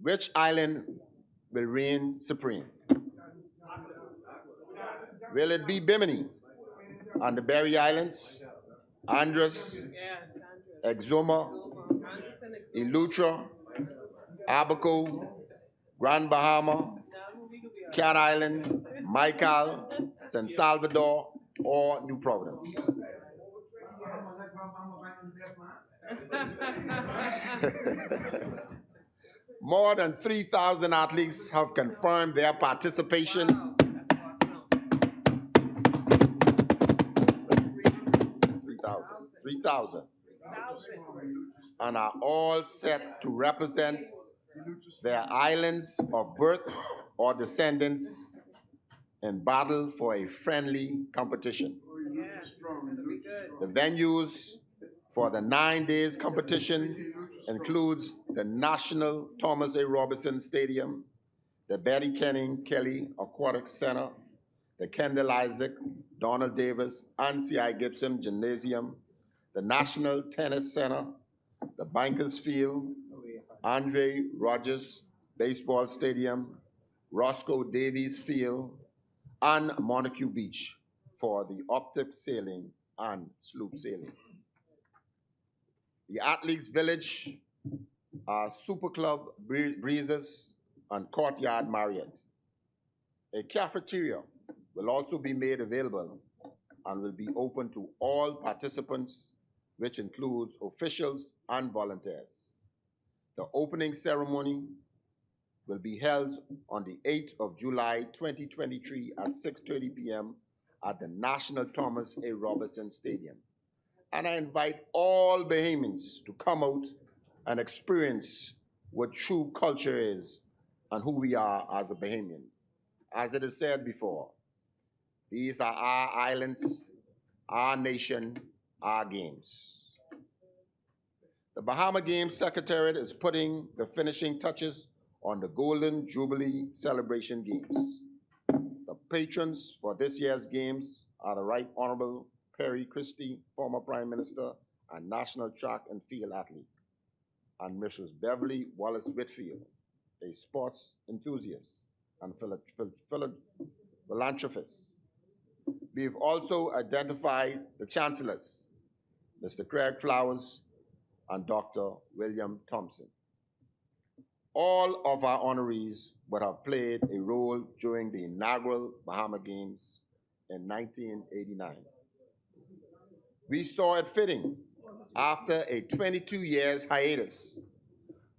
Which island will reign supreme? Will it be Bimini on the Berry Islands, Andros, Exuma, Eleuthera, Abaco, Grand Bahama, Cat Island, Michael, San Salvador, or New Providence? More than 3,000 athletes have confirmed their participation. Wow, that's awesome. 3,000. And are all set to represent their islands of birth or descendants in battle for a friendly competition. Yeah, it'll be good. The venues for the 9 days competition includes the National Thomas A. Robinson Stadium, the Betty Kenning Kelly Aquatic Center, the Kendall Isaac, Donald Davis, and C.I. Gibson Gymnasium, the National Tennis Center, the Bankers Field, Andre Rogers Baseball Stadium, Roscoe Davies Field, and Montague Beach for the optic sailing and sloop sailing. The Athletes Village are Super Club Breezes and Courtyard Marriott. A cafeteria will also be made available and will be open to all participants, which includes officials and volunteers. The opening ceremony will be held on the 8th of July 2023 at 6:30 p.m. at the National Thomas A. Robinson Stadium. And I invite all Bahamians to come out and experience what true culture is and who we are as a Bahamian. As it is said before, these are our islands, our nation, our games. The Bahama Games Secretariat is putting the finishing touches on the Golden Jubilee Celebration Games. The patrons for this year's games are the Right Honorable Perry Christie, former Prime Minister and National Track and Field athlete, and Mrs. Beverly Wallace Whitfield, a sports enthusiast and philanthropist. We've also identified the chancellors, Mr. Craig Flowers and Dr. William Thompson. All of our honorees would have played a role during the inaugural Bahama Games in 1989. We saw it fitting, after a 22 years hiatus,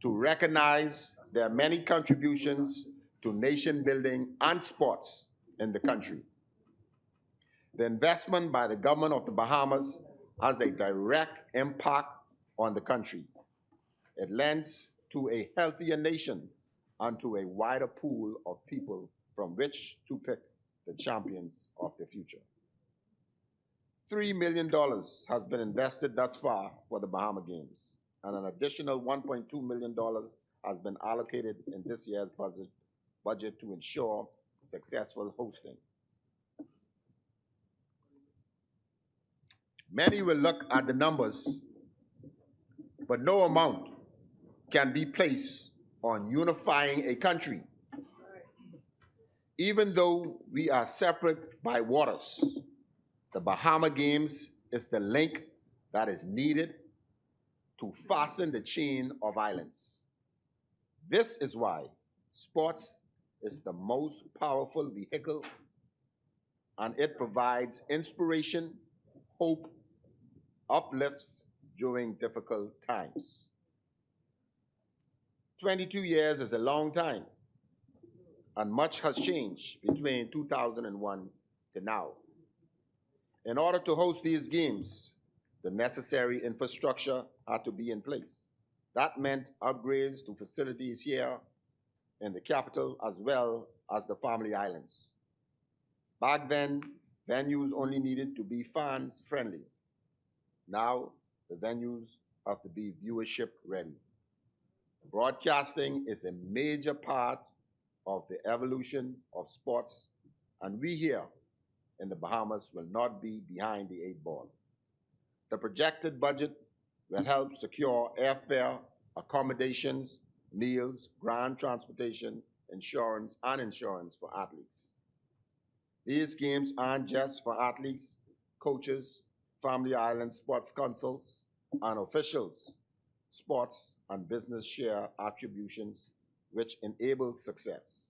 to recognize their many contributions to nation building and sports in the country. The investment by the government of the Bahamas has a direct impact on the country. It lends to a healthier nation and to a wider pool of people from which to pick the champions of the future. $3 million has been invested thus far for the Bahama Games, and an additional $1.2 million has been allocated in this year's budget to ensure successful hosting. Many will look at the numbers, but no amount can be placed on unifying a country. Even though we are separate by waters, the Bahama Games is the link that is needed to fasten the chain of islands. This is why sports is the most powerful vehicle, and it provides inspiration, hope, uplifts during difficult times. 22 years is a long time, and much has changed between 2001 to now. In order to host these games, the necessary infrastructure had to be in place. That meant upgrades to facilities here in the capital as well as the Family Islands. Back then, venues only needed to be fans friendly. Now, the venues have to be viewership ready. Broadcasting is a major part of the evolution of sports, and we here in the Bahamas will not be behind the 8 ball. The projected budget will help secure airfare, accommodations, meals, ground transportation, insurance for athletes. These games aren't just for athletes, coaches, Family Island sports councils, and officials. Sports and business share attributions which enable success.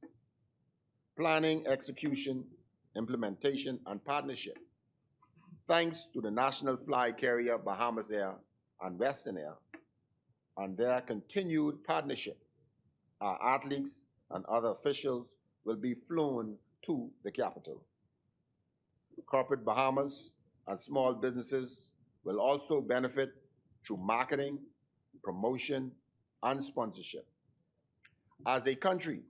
Planning, execution, implementation, and partnership. Thanks to the national flag carrier Bahamas Air and Western Air and their continued partnership, our athletes and other officials will be flown to the capital. Corporate Bahamas and small businesses will also benefit through marketing, promotion, and sponsorship. As a country,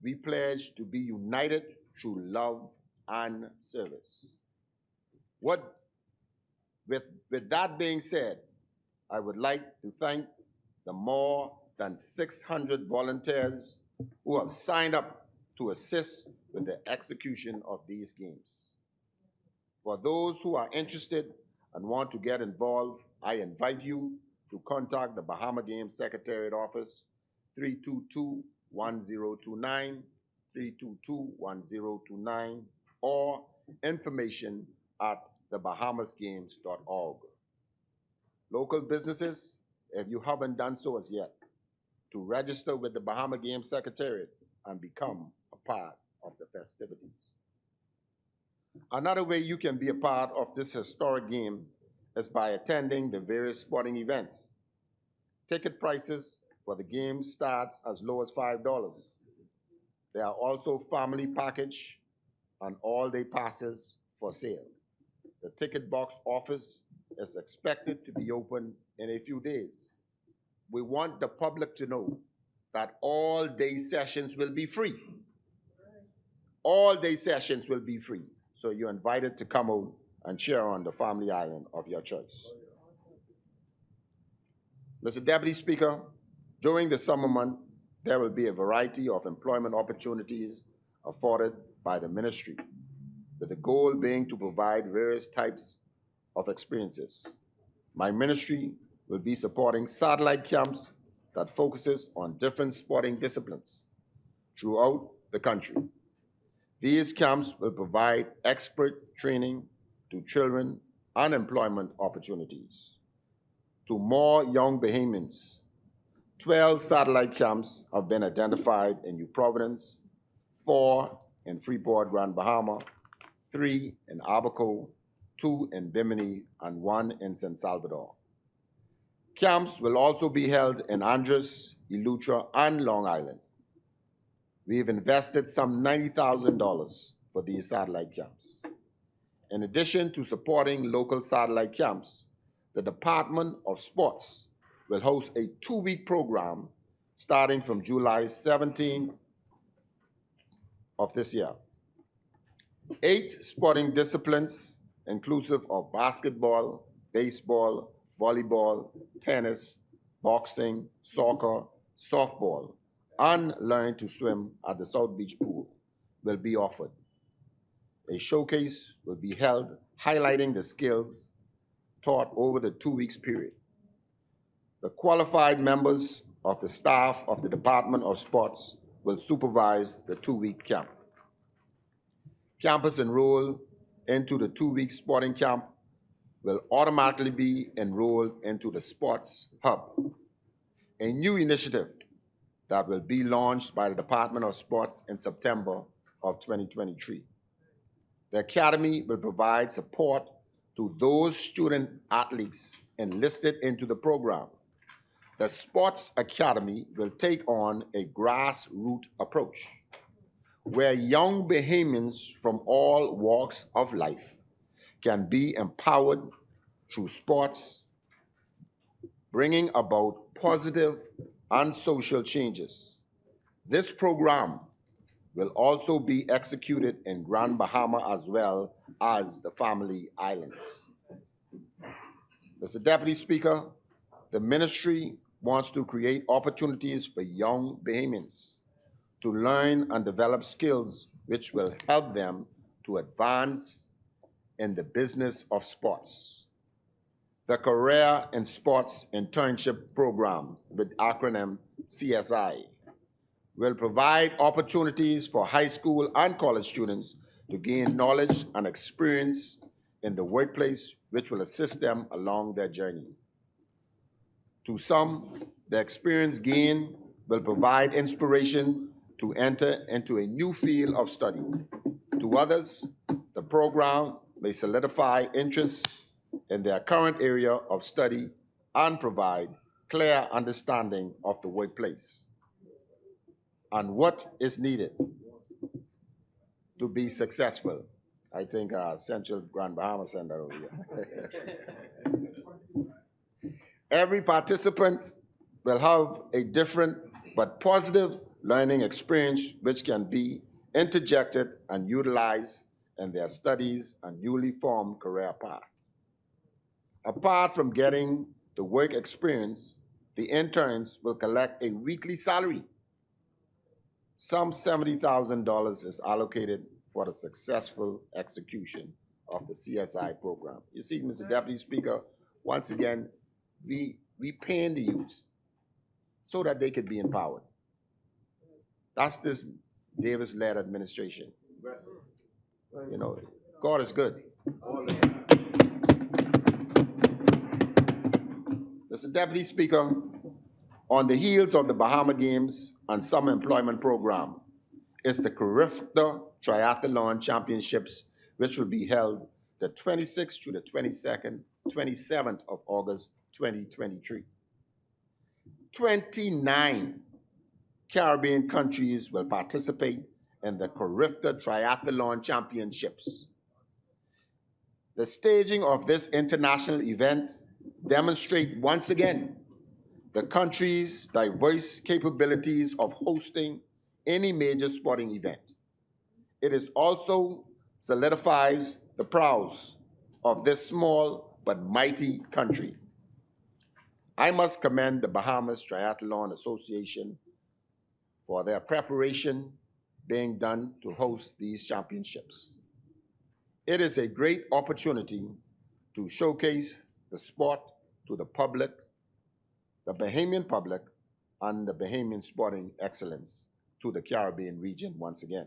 we pledge to be united through love and service. With that being said, I would like to thank the more than 600 volunteers who have signed up to assist with the execution of these games. For those who are interested and want to get involved, I invite you to contact the Bahama Games Secretariat Office, 322-1029, 322-1029, or information at thebahamasgames.org. Local businesses, if you haven't done so as yet, to register with the Bahama Games Secretariat and become a part of the festivities. Another way you can be a part of this historic game is by attending the various sporting events. Ticket prices for the game starts as low as $5. There are also family package and all-day passes for sale. The ticket box office is expected to be open in a few days. We want the public to know that all-day sessions will be free. All-day sessions will be free. So you're invited to come out and cheer on the Family Island of your choice. Mr. Deputy Speaker, during the summer month, there will be a variety of employment opportunities afforded by the ministry, with the goal being to provide various types of experiences. My ministry will be supporting satellite camps that focuses on different sporting disciplines throughout the country. These camps will provide expert training to children and employment opportunities. To more young Bahamians, 12 satellite camps have been identified in New Providence, 4 in Freeport, Grand Bahama, 3 in Abaco, 2 in Bimini, and 1 in San Salvador. Camps will also be held in Andros, Eleuthera, and Long Island. We've invested some $90,000 for these satellite camps. In addition to supporting local satellite camps, the Department of Sports will host a 2-week program starting from July 17th of this year. 8 sporting disciplines, inclusive of basketball, baseball, volleyball, tennis, boxing, soccer, softball, and learn to swim at the South Beach Pool, will be offered. A showcase will be held highlighting the skills taught over the 2 weeks period. The qualified members of the staff of the Department of Sports will supervise the 2-week camp. Campers enrolled into the 2-week sporting camp will automatically be enrolled into the Sports Hub, a new initiative that will be launched by the Department of Sports in September of 2023. The Academy will provide support to those student athletes enlisted into the program. The Sports Academy will take on a grassroots approach where young Bahamians from all walks of life can be empowered through sports, bringing about positive and social changes. This program will also be executed in Grand Bahama as well as the Family Islands. Mr. Deputy Speaker, the ministry wants to create opportunities for young Bahamians to learn and develop skills which will help them to advance in the business of sports. The Career in Sports Internship Program, with acronym CSI, will provide opportunities for high school and college students to gain knowledge and experience in the workplace, which will assist them along their journey. To some, the experience gained will provide inspiration to enter into a new field of study. To others, the program may solidify interest in their current area of study and provide clear understanding of the workplace and what is needed to be successful. I think Central Grand Bahama sent that over here. Every participant will have a different but positive learning experience which can be interjected and utilized in their studies and newly formed career path. Apart from getting the work experience, the interns will collect a weekly salary. Some $70,000 is allocated for the successful execution of the CSI program. You see, Mr. Deputy Speaker, once again, we paying the youth so that they could be empowered. That's this Davis-led administration. You know, God is good. Mr. Deputy Speaker, on the heels of the Bahama Games and Summer Employment Program is the Carifta Triathlon Championships, which will be held the 26th through the 27th of August, 2023. 29 Caribbean countries will participate in the Carifta Triathlon Championships. The staging of this international event demonstrates once again the country's diverse capabilities of hosting any major sporting event. It is also solidifies the prowess of this small but mighty country. I must commend the Bahamas Triathlon Association for their preparation being done to host these championships. It is a great opportunity to showcase the sport to the public, the Bahamian public, and the Bahamian sporting excellence to the Caribbean region once again.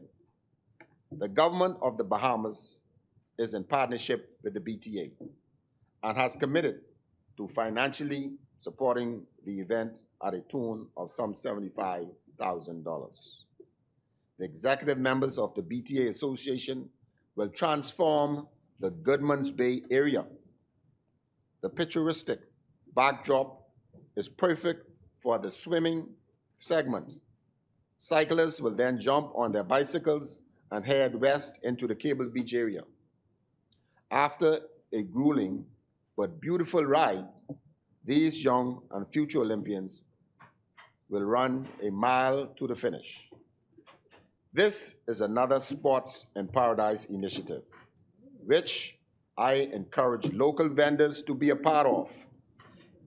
The government of the Bahamas is in partnership with the BTA and has committed to financially supporting the event at a tune of some $75,000. The executive members of the BTA Association will transform the Goodman's Bay area. The picturesque backdrop is perfect for the swimming segment. Cyclists will then jump on their bicycles and head west into the Cable Beach area. After a grueling but beautiful ride, these young and future Olympians will run a mile to the finish. This is another Sports in Paradise initiative, which I encourage local vendors to be a part of.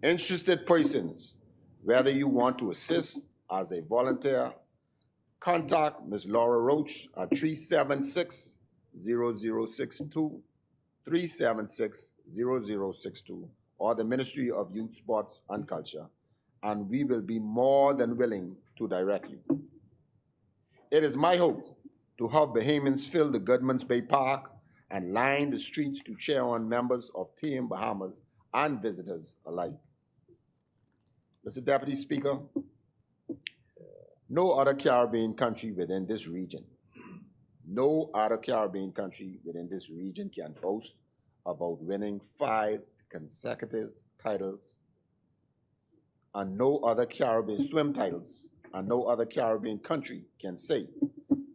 Interested persons, whether you want to assist as a volunteer, contact Ms. Laura Roach at 376-0062, 376-0062, or the Ministry of Youth, Sports, and Culture, and we will be more than willing to direct you. It is my hope to have Bahamians fill the Goodman's Bay Park and line the streets to cheer on members of Team Bahamas and visitors alike. Mr. Deputy Speaker, no other Caribbean country within this region, can boast about winning 5 consecutive titles, and no other Caribbean swim titles, and no other Caribbean country can say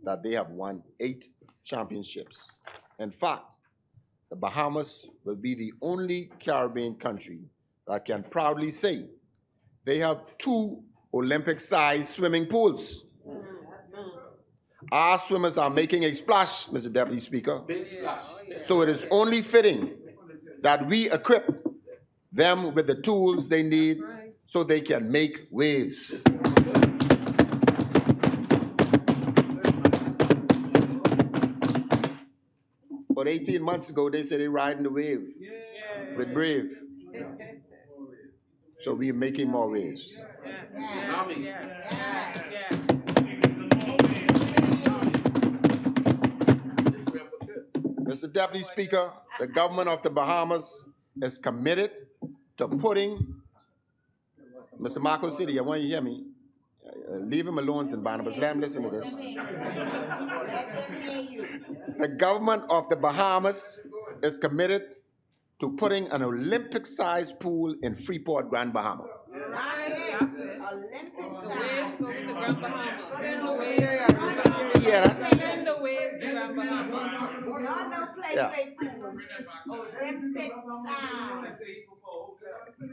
that they have won 8 championships. In fact, the Bahamas will be the only Caribbean country that can proudly say they have 2 Olympic-sized swimming pools. Our swimmers are making a splash, Mr. Deputy Speaker. Big splash. So it is only fitting that we equip them with the tools they need so they can make waves. But 18 months ago, they said they're riding the wave with Brave. So we're making more waves. Mr. Deputy Speaker, the government of the Bahamas is committed to putting, Mr. Marco City, I want you to hear me. Leave him alone, St. Barnabas. Let him listen to this. The government of the Bahamas is committed to putting an Olympic-sized pool in Freeport, Grand Bahama. Yeah.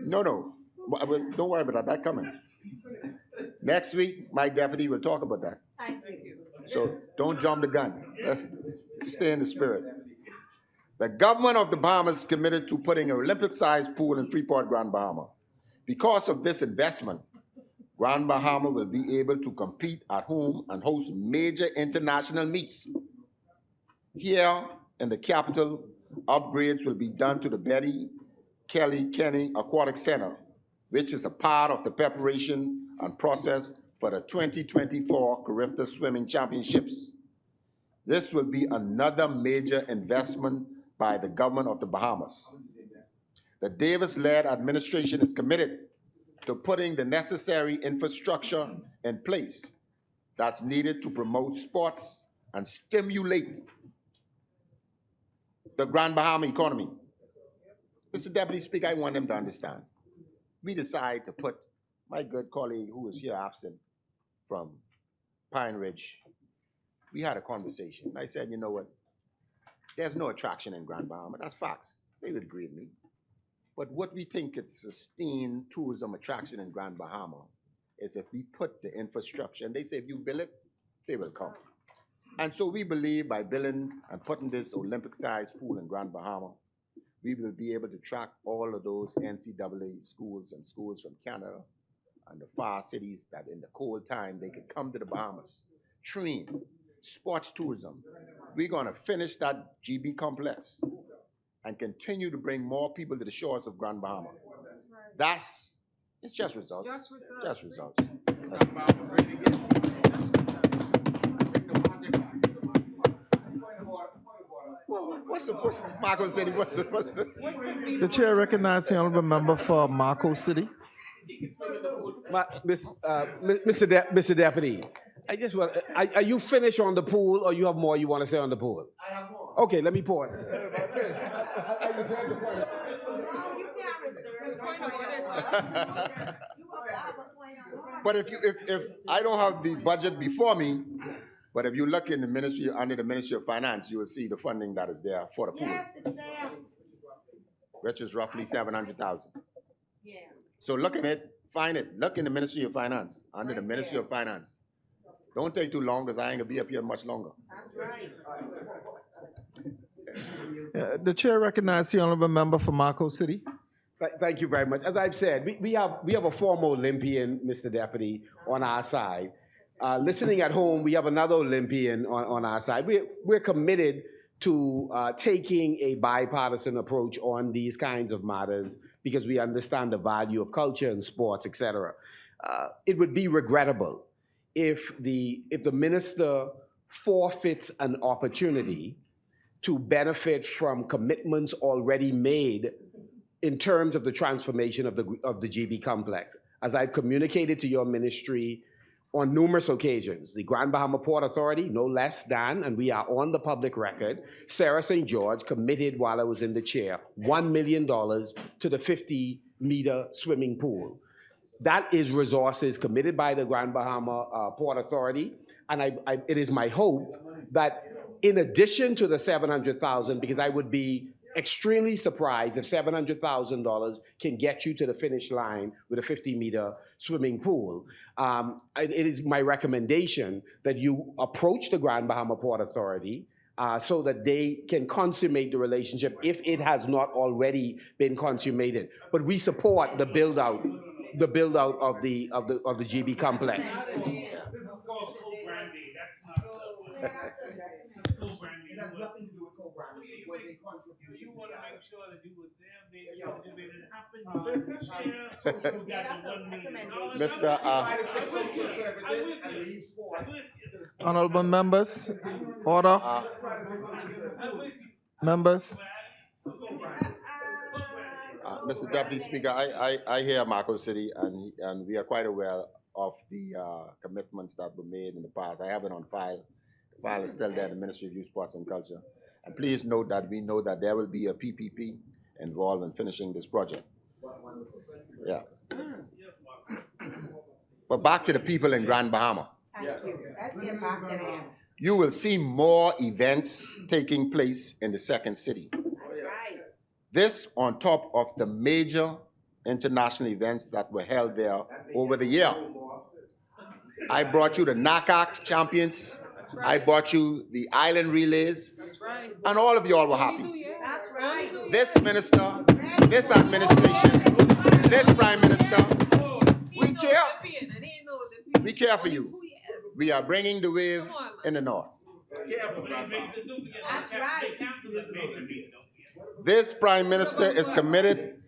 No. Don't worry about that. That's coming. Next week, my deputy will talk about that. So don't jump the gun. Let's stay in the spirit. The government of the Bahamas is committed to putting an Olympic-sized pool in Freeport, Grand Bahama. Because of this investment, Grand Bahama will be able to compete at home and host major international meets. Here in the capital, upgrades will be done to the Betty Kelly Kenny Aquatic Center, which is a part of the preparation and process for the 2024 Carifta Swimming Championships. This will be another major investment by the government of the Bahamas. The Davis-led administration is committed to putting the necessary infrastructure in place that's needed to promote sports and stimulate the Grand Bahama economy. Mr. Deputy Speaker, I want them to understand. We decided to put my good colleague who is here absent from Pine Ridge. We had a conversation. I said, you know what? There's no attraction in Grand Bahama. That's facts. They would agree with me. But what we think could sustain tourism attraction in Grand Bahama is if we put the infrastructure, and they say if you build it, they will come. And so we believe by building and putting this Olympic-sized pool in Grand Bahama, we will be able to attract all of those NCAA schools and schools from Canada and the far cities that in the cold time, they could come to the Bahamas, train, sports tourism. We're gonna finish that GB complex and continue to bring more people to the shores of Grand Bahama. It's just results. Just results. What's Marco City? What's the? The chair recognizes the honorable member for Marco City. Mr. Deputy, I just want. Are you finished on the pool, or you have more you want to say on the pool? I have more. Okay, let me pause. But if I don't have the budget before me, but if you look in the ministry, under the Ministry of Finance, you will see the funding that is there for the pool. Yes, it's there. Which is roughly 700,000. Yeah. So look in it, find it. Look in the Ministry of Finance, under the Ministry of Finance. Don't take too long, because I ain't gonna be up here much longer. That's right. The chair recognizes the honorable member for Marco City. Thank you very much. As I've said, we have a former Olympian, Mr. Deputy, on our side. Listening at home, we have another Olympian on our side. We're committed to taking a bipartisan approach on these kinds of matters because we understand the value of culture and sports, et cetera. It would be regrettable if the minister forfeits an opportunity to benefit from commitments already made in terms of the transformation of the GB complex. As I've communicated to your ministry on numerous occasions, the Grand Bahama Port Authority, no less than, and we are on the public record, Sarah St. George committed while I was in the chair, $1 million to the 50-meter swimming pool. That is resources committed by the Grand Bahama Port Authority, and it is my hope that in addition to the $700,000, because I would be extremely surprised if $700,000 can get you to the finish line with a 50-meter swimming pool. It is my recommendation that you approach the Grand Bahama Port Authority so that they can consummate the relationship if it has not already been consummated. But we support the build out of the GB complex. This is called co-branding. That's not co-branding. It has nothing to do with co-branding. It was a contribution. You want to make sure that you were there, make sure that you made it happen. You were the chair, so you got the $1 million. Mr. Honorable members, order. Members. Mr. Deputy Speaker, I hear Marco City, and we are quite aware of the commitments that were made in the past. I have it on file. The file is still there in the Ministry of Youth, Sports and Culture. And please note that we know that there will be a PPP involved in finishing this project. Yeah. But back to the people in Grand Bahama. Thank you. Let's get back to them. You will see more events taking place in the second city. That's right. This on top of the major international events that were held there over the year. I brought you the NACAC champions. I brought you the island relays. And all of you all were happy. That's right. This minister, this administration, this prime minister, we care. We care for you. We are bringing the wave in the north. That's right. This prime minister is committed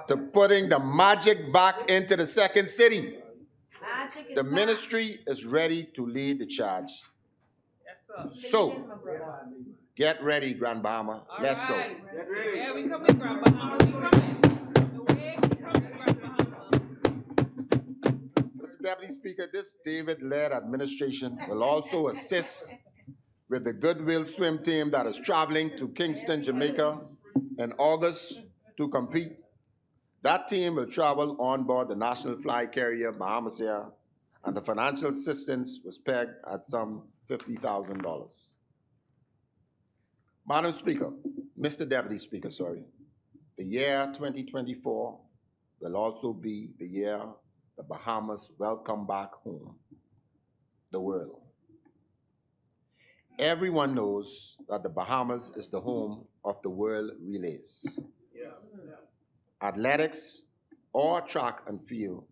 to putting the magic back into the second city. Magic is The back. ministry is ready to lead the charge. Yes, sir. So, get ready, Grand Bahama. Let's go. Yeah, we coming, Grand Bahama. We coming. The way we coming, Grand Bahama. Mr. Deputy Speaker, this David-led administration will also assist with the Goodwill swim team that is traveling to Kingston, Jamaica in August to compete. That team will travel on board the national flag carrier Bahamas Air, and the financial assistance was pegged at some $50,000. Madam Speaker, Mr. Deputy Speaker, sorry. The year 2024 will also be the year the Bahamas welcome back home the world. Everyone knows that the Bahamas is the home of the world relays. Athletics or track and field,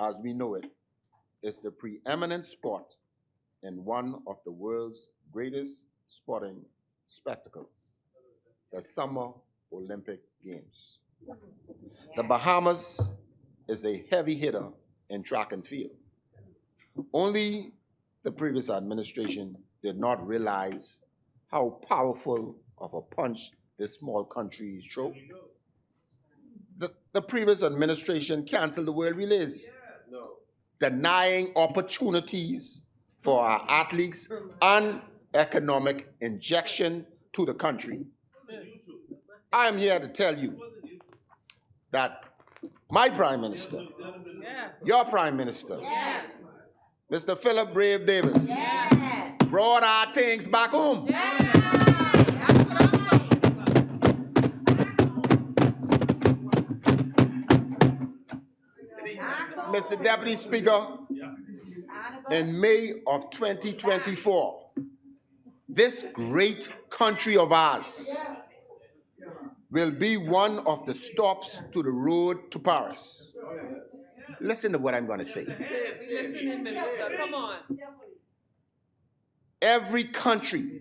as we know it, is the preeminent sport in one of the world's greatest sporting spectacles, the Summer Olympic Games. The Bahamas is a heavy hitter in track and field. Only the previous administration did not realize how powerful of a punch this small country throw. The previous administration canceled the World Relays, denying opportunities for our athletes and economic injection to the country. I am here to tell you that my prime minister, your Prime Minister, Yes. Mr. Philip Brave Davis, Yes. brought our things back home. That's what I'm talking about. Mr. Deputy Speaker, in May of 2024, this great country of ours will be one of the stops to the road to Paris. Listen to what I'm going to say. We listening, Minister. Come on. Every country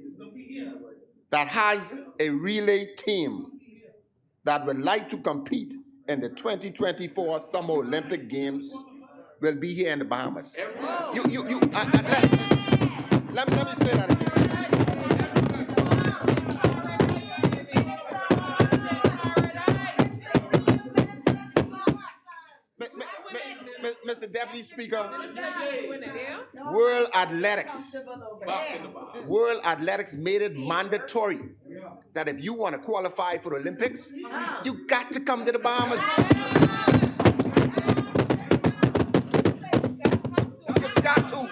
that has a relay team that would like to compete in the 2024 Summer Olympic Games will be here in the Bahamas. Let me say that again. Mr. Deputy Speaker, World Athletics made it mandatory that if you want to qualify for the Olympics, you got to come to the Bahamas. You got to.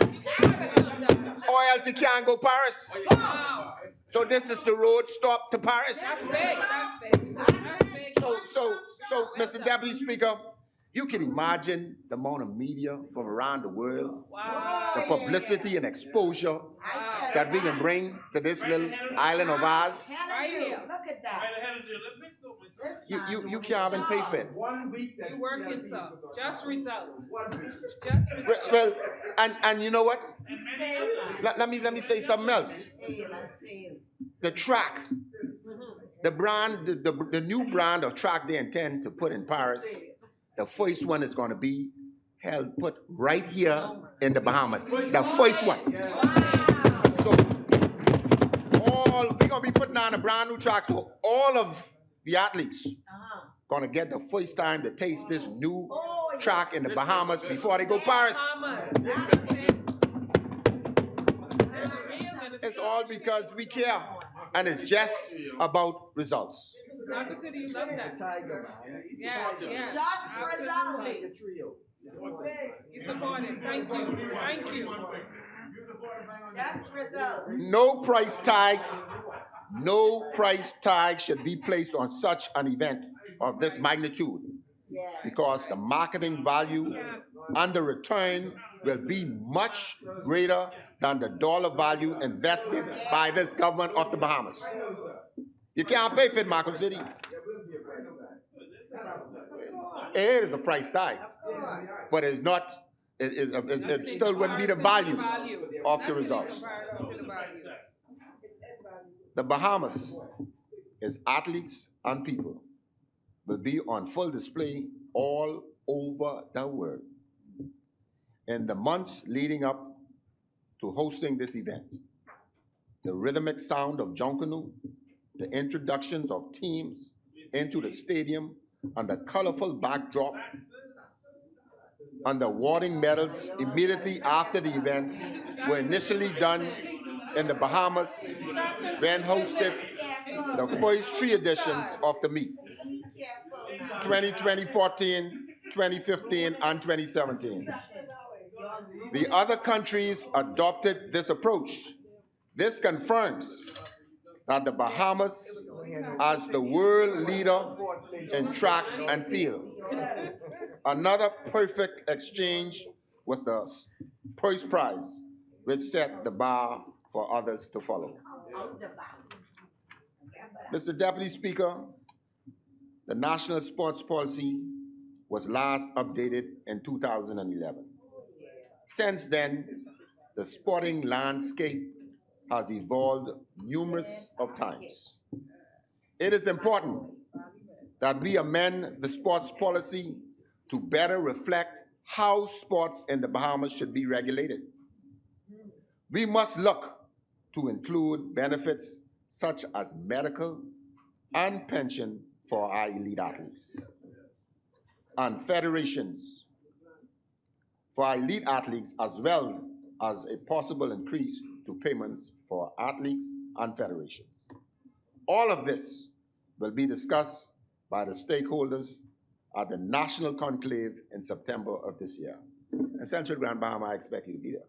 Or else you can't go Paris. So this is the road stop to Paris. So, Mr. Deputy Speaker, you can imagine the amount of media from around the world, the publicity and exposure that we can bring to this little island of ours. Look at that. You can't even pay for it. You're working, sir. Just results. Well, and you know what? Let me say something else. The track, the brand, the new brand of track they intend to put in Paris, the first one is going to be put right here in the Bahamas. The first one. So we're going to be putting on a brand new track. So all of the athletes going to get the first time to taste this new track in the Bahamas before they go Paris. It's all because we care. And it's just about results. Dr. City, you love that. Yes. Just results. You support it. Thank you. Just results. No price tag should be placed on such an event of this magnitude, because the marketing value and the return will be much greater than the dollar value invested by this government of the Bahamas. You can't pay for it, Marco City. It is a price tag, but it's not. It still wouldn't be the value of the results. The Bahamas, its athletes and people, will be on full display all over the world in the months leading up to hosting this event. The rhythmic sound of Jonkanu, the introductions of teams into the stadium, and the colorful backdrop, and the awarding medals immediately after the events were initially done in the Bahamas, then hosted the first 3 editions of the meet, 2014, 2015, and 2017. The other countries adopted this approach. This confirms that the Bahamas, as the world leader in track and field. Another perfect exchange was the first prize, which set the bar for others to follow. Mr. Deputy Speaker, the National Sports Policy was last updated in 2011. Since then, the sporting landscape has evolved numerous of times. It is important that we amend the sports policy to better reflect how sports in the Bahamas should be regulated. We must look to include benefits such as medical and pension for our elite athletes, and federations for our elite athletes, as well as a possible increase to payments for athletes and federations. All of this will be discussed by the stakeholders at the National Conclave in September of this year. In Central Grand Bahama, I expect you to be there.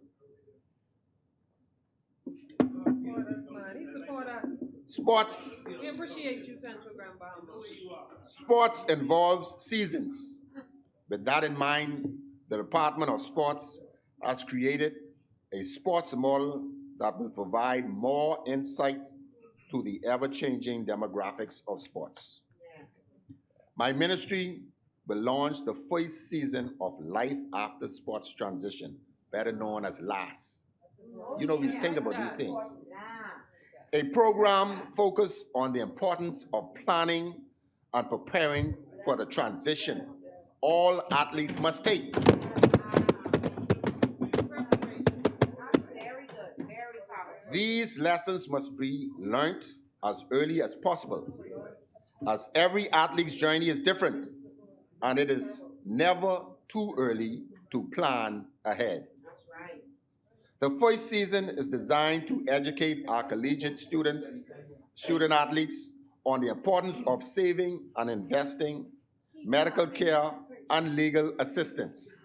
Support us, man. He support us. Sports, We appreciate you, Central Grand Bahama. sports involves seasons. With that in mind, the Department of Sports has created a sports model that will provide more insight to the ever-changing demographics of sports. My ministry will launch the first season of Life After Sports Transition, better known as LAS. You know, we think about these things. A program focused on the importance of planning and preparing for the transition all athletes must take. Very good, very powerful. These lessons must be learned as early as possible, as every athlete's journey is different, and it is never too early to plan ahead. That's right. The first season is designed to educate our collegiate student athletes on the importance of saving and investing, medical care, and legal assistance.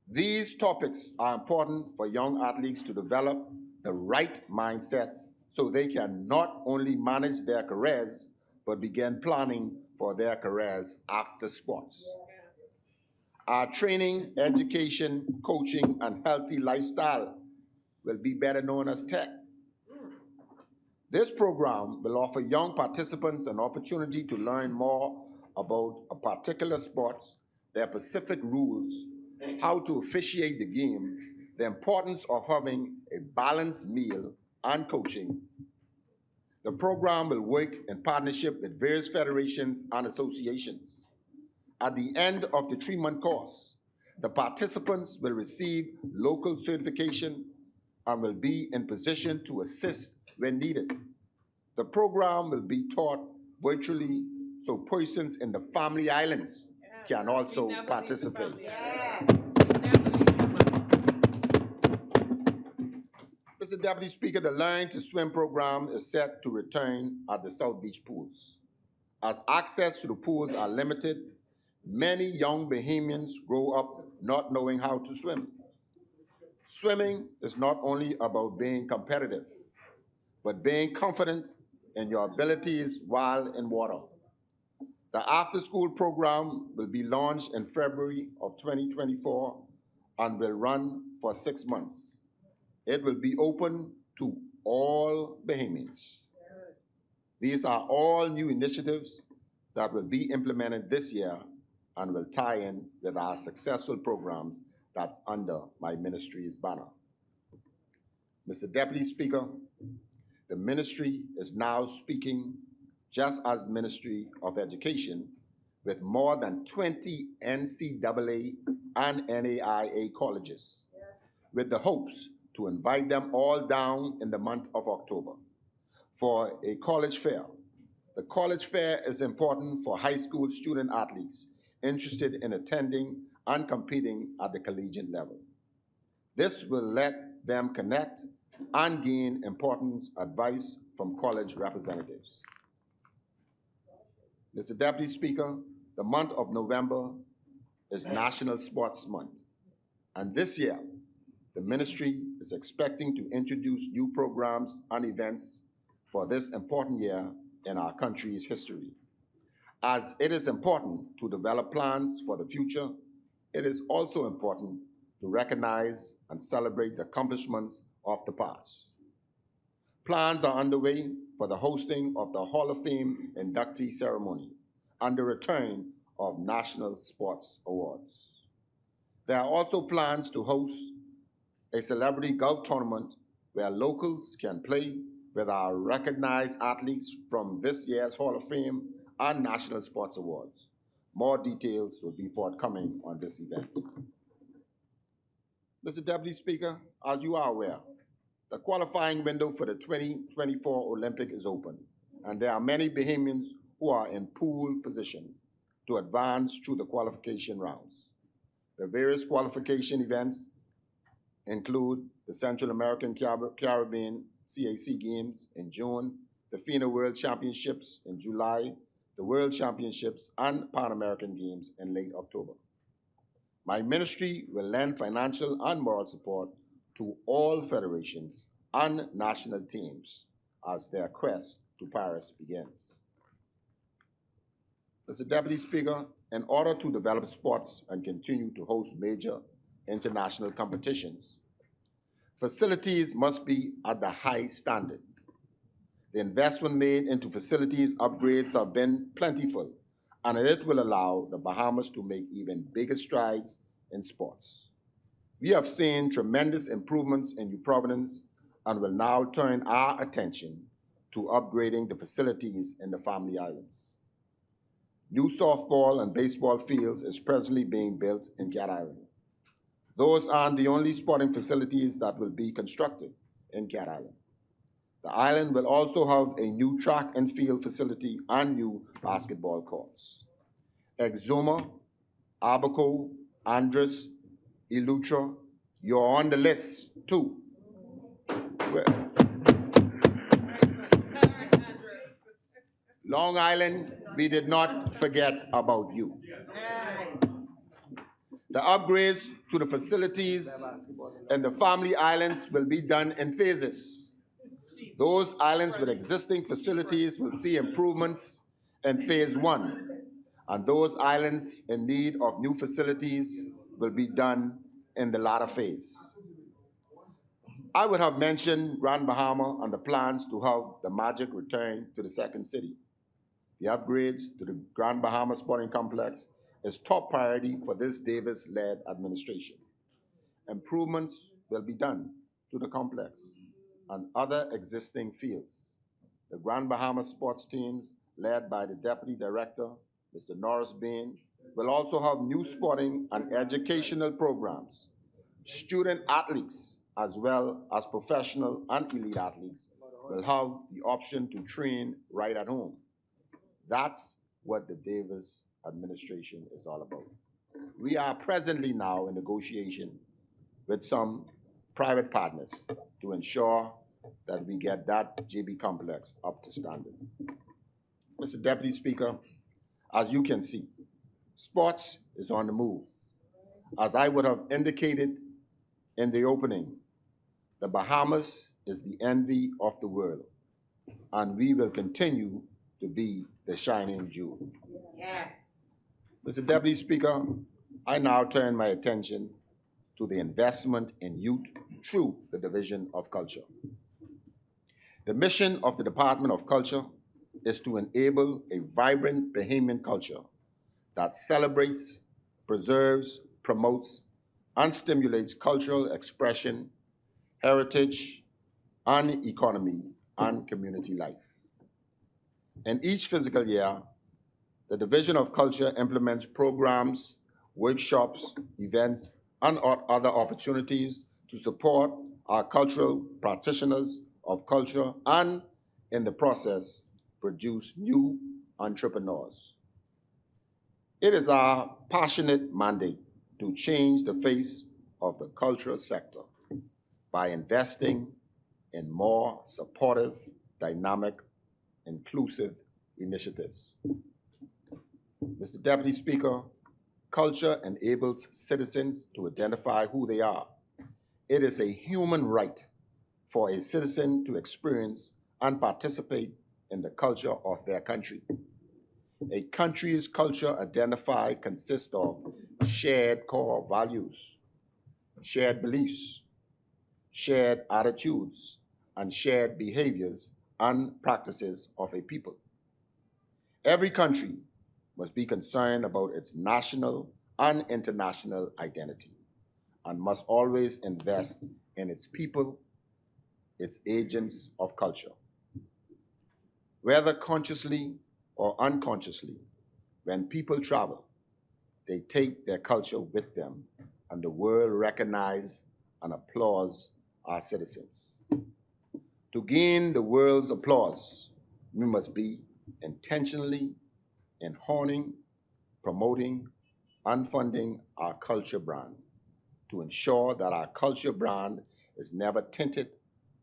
These topics are important for young athletes to develop the right mindset so they can not only manage their careers, but begin planning for their careers after sports. Our training, education, coaching, and healthy lifestyle will be better known as TECH. This program will offer young participants an opportunity to learn more about a particular sport, their specific rules, how to officiate the game, the importance of having a balanced meal, and coaching. The program will work in partnership with various federations and associations. At the end of the 3-month course, the participants will receive local certification and will be in position to assist when needed. The program will be taught virtually so persons in the family islands can also participate. Mr. Deputy Speaker, the Learn to Swim program is set to return at the South Beach pools. As access to the pools are limited, many young Bahamians grow up not knowing how to swim. Swimming is not only about being competitive, but being confident in your abilities while in water. The after-school program will be launched in February of 2024 and will run for 6 months. It will be open to all Bahamians. These are all new initiatives that will be implemented this year and will tie in with our successful programs that's under my ministry's banner. Mr. Deputy Speaker, the ministry is now speaking just as Ministry of Education with more than 20 NCAA and NAIA colleges, with the hopes to invite them all down in the month of October for a college fair. The college fair is important for high school student athletes interested in attending and competing at the collegiate level. This will let them connect and gain important advice from college representatives. Mr. Deputy Speaker, the month of November is National Sports Month, and this year, the ministry is expecting to introduce new programs and events for this important year in our country's history. As it is important to develop plans for the future, it is also important to recognize and celebrate the accomplishments of the past. Plans are underway for the hosting of the Hall of Fame inductee ceremony and the return of National Sports Awards. There are also plans to host a celebrity golf tournament where locals can play with our recognized athletes from this year's Hall of Fame and National Sports Awards. More details will be forthcoming on this event. Mr. Deputy Speaker, as you are aware, the qualifying window for the 2024 Olympic is open, and there are many Bahamians who are in pole position to advance through the qualification rounds. The various qualification events include the Central American Caribbean CAC Games in June, the FINA World Championships in July, the World Championships and Pan American Games in late October. My ministry will lend financial and moral support to all federations and national teams as their quest to Paris begins. Mr. Deputy Speaker, in order to develop sports and continue to host major international competitions, facilities must be at the high standard. The investment made into facilities upgrades have been plentiful, and it will allow the Bahamas to make even bigger strides in sports. We have seen tremendous improvements in New Providence and will now turn our attention to upgrading the facilities in the Family Islands. New softball and baseball fields is presently being built in Cat Island. Those aren't the only sporting facilities that will be constructed in Cat Island. The island will also have a new track and field facility and new basketball courts. Exuma, Abaco, Andres, Elutra, you're on the list too. Long Island, we did not forget about you. The upgrades to the facilities in the Family Islands will be done in phases. Those islands with existing facilities will see improvements in phase 1, and those islands in need of new facilities will be done in the latter phase. I would have mentioned Grand Bahama and the plans to have the Magic return to the second city. The upgrades to the Grand Bahama Sporting Complex is top priority for this Davis-led administration. Improvements will be done to the complex and other existing fields. The Grand Bahama sports teams, led by the Deputy Director, Mr. Norris Bain, will also have new sporting and educational programs. Student athletes, as well as professional and elite athletes, will have the option to train right at home. That's what the Davis administration is all about. We are presently now in negotiation with some private partners to ensure that we get that JB complex up to standard. Mr. Deputy Speaker, as you can see, sports is on the move. As I would have indicated in the opening, the Bahamas is the envy of the world, and we will continue to be the shining jewel. Yes. Mr. Deputy Speaker, I now turn my attention to the investment in youth through the Division of Culture. The mission of the Department of Culture is to enable a vibrant Bahamian culture that celebrates, preserves, promotes, and stimulates cultural expression, heritage, and economy and community life. In each fiscal year, the Division of Culture implements programs, workshops, events, and other opportunities to support our cultural practitioners of culture and, in the process, produce new entrepreneurs. It is our passionate mandate to change the face of the cultural sector by investing in more supportive, dynamic, inclusive initiatives. Mr. Deputy Speaker, culture enables citizens to identify who they are. It is a human right for a citizen to experience and participate in the culture of their country. A country's culture identified consists of shared core values, shared beliefs, shared attitudes, and shared behaviors and practices of a people. Every country must be concerned about its national and international identity and must always invest in its people, its agents of culture. Whether consciously or unconsciously, when people travel, they take their culture with them, and the world recognizes and applauds our citizens. To gain the world's applause, we must be intentionally in honing, promoting, and funding our culture brand to ensure that our culture brand is never tinted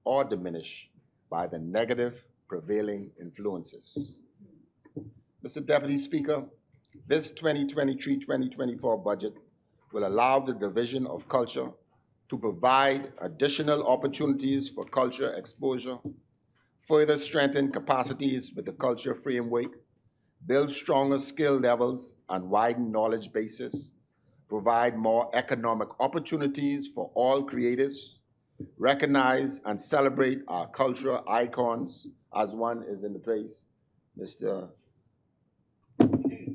or diminished by the negative prevailing influences. Mr. Deputy Speaker, this 2023-2024 budget will allow the Division of Culture to provide additional opportunities for culture exposure, further strengthen capacities with the culture framework, build stronger skill levels and widen knowledge bases, provide more economic opportunities for all creatives, recognize and celebrate our cultural icons, as one is in the place, Mr.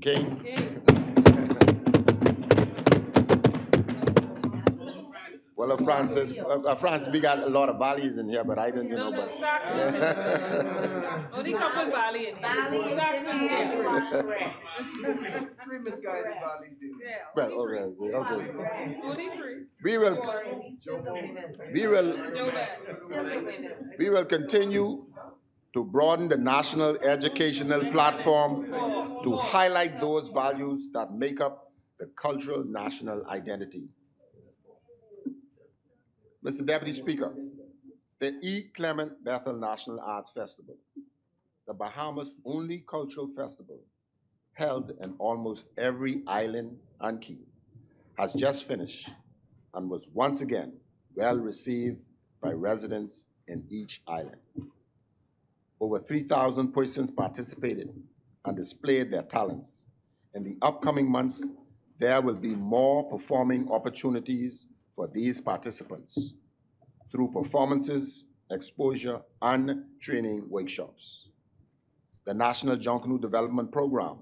King. Well, Francis, Francis, we got a lot of valleys in here, but I didn't, No, but. Saxon's in there. Only couple Valley in here. Valley is in Saxon's here. here. You are correct. Three misguided valleys in Yeah, Well, only okay, three. okay. Only three. We will, Joe Bad. we will continue to broaden the national educational platform to highlight those values that make up the cultural national identity. Mr. Deputy Speaker, the E. Clement Bethel National Arts Festival, the Bahamas' only cultural festival held in almost every island and key, has just finished and was once again well received by residents in each island. Over 3,000 persons participated and displayed their talents. In the upcoming months, there will be more performing opportunities for these participants through performances, exposure, and training workshops. The National Junkanoo Development Program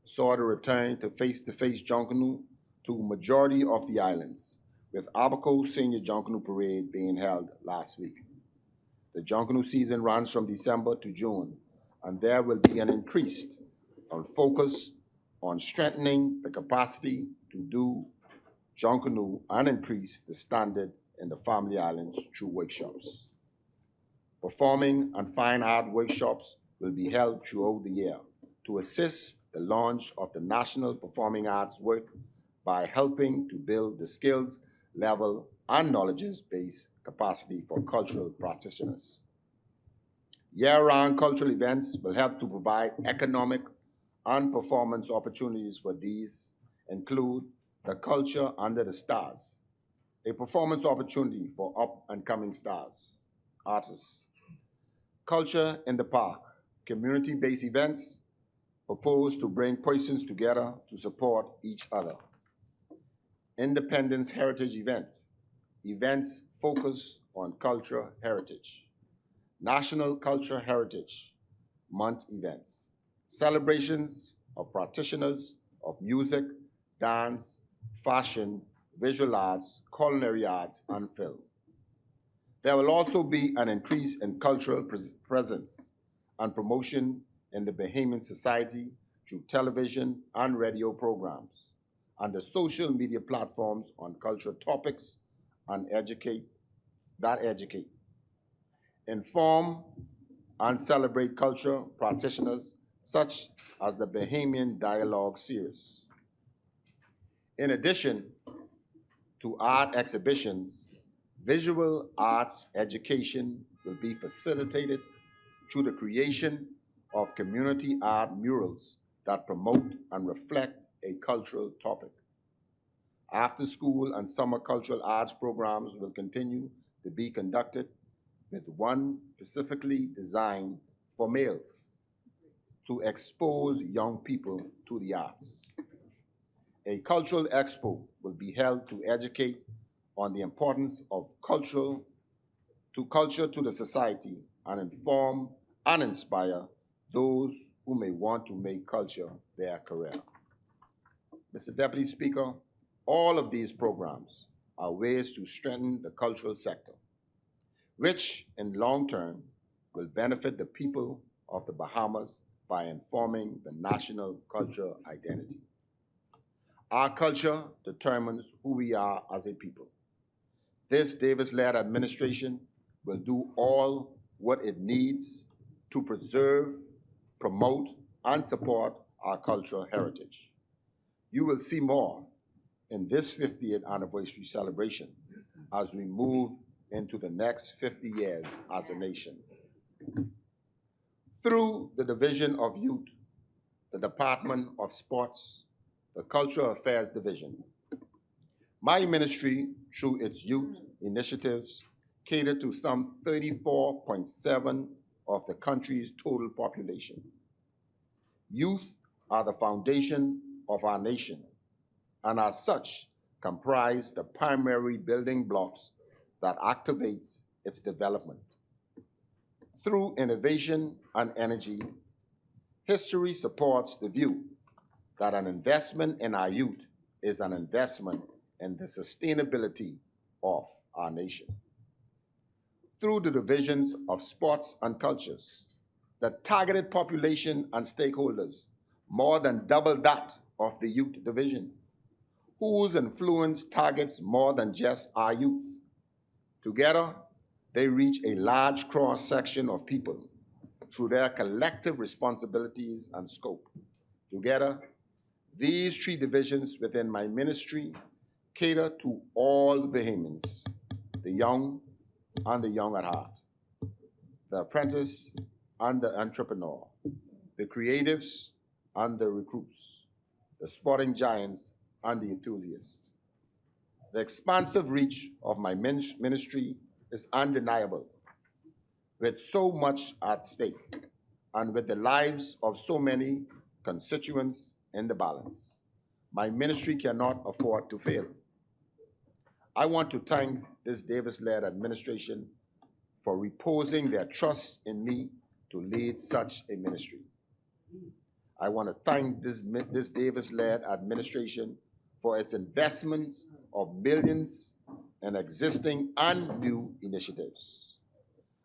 saw the return to face-to-face Junkanoo to majority of the islands, with Abaco Senior Junkanoo Parade being held last week. The Junkanoo season runs from December to June, and there will be an increased focus on strengthening the capacity to do Junkanoo and increase the standard in the family islands through workshops. Performing and fine art workshops will be held throughout the year to assist the launch of the National Performing Arts work by helping to build the skills level and knowledge-based capacity for cultural practitioners. Year-round cultural events will help to provide economic and performance opportunities for these include the Culture Under the Stars, a performance opportunity for up-and-coming stars, artists. Culture in the Park, community-based events proposed to bring persons together to support each other. Independence Heritage Event, events focused on cultural heritage. National Cultural Heritage Month events, celebrations of practitioners of music, dance, fashion, visual arts, culinary arts, and film. There will also be an increase in cultural presence and promotion in the Bahamian society through television and radio programs and the social media platforms on cultural topics and educate, inform, and celebrate culture practitioners such as the Bahamian Dialogue Series. In addition to art exhibitions, visual arts education will be facilitated through the creation of community art murals that promote and reflect a cultural topic. After school and summer cultural arts programs will continue to be conducted, with one specifically designed for males to expose young people to the arts. A cultural expo will be held to educate on the importance of culture to the society and inform and inspire those who may want to make culture their career. Mr. Deputy Speaker, all of these programs are ways to strengthen the cultural sector, which in long term will benefit the people of the Bahamas by informing the national cultural identity. Our culture determines who we are as a people. This Davis-led administration will do all what it needs to preserve, promote, and support our cultural heritage. You will see more in this 50th anniversary celebration as we move into the next 50 years as a nation. Through the Division of Youth, the Department of Sports, the Cultural Affairs Division. My ministry, through its youth initiatives, cater to some 34.7 of the country's total population. Youth are the foundation of our nation, and as such, comprise the primary building blocks that activates its development. Through innovation and energy, history supports the view that an investment in our youth is an investment in the sustainability of our nation. Through the divisions of sports and cultures, the targeted population and stakeholders more than double that of the youth division, whose influence targets more than just our youth. Together, they reach a large cross-section of people through their collective responsibilities and scope. Together, these three divisions within my ministry cater to all Bahamians, the young and the young at heart, the apprentice and the entrepreneur, the creatives and the recruits, the sporting giants and the enthusiasts. The expansive reach of my ministry is undeniable, with so much at stake and with the lives of so many constituents in the balance. My ministry cannot afford to fail. I want to thank this Davis-led administration for reposing their trust in me to lead such a ministry. I want to thank this Davis-led administration for its investments of millions in existing and new initiatives.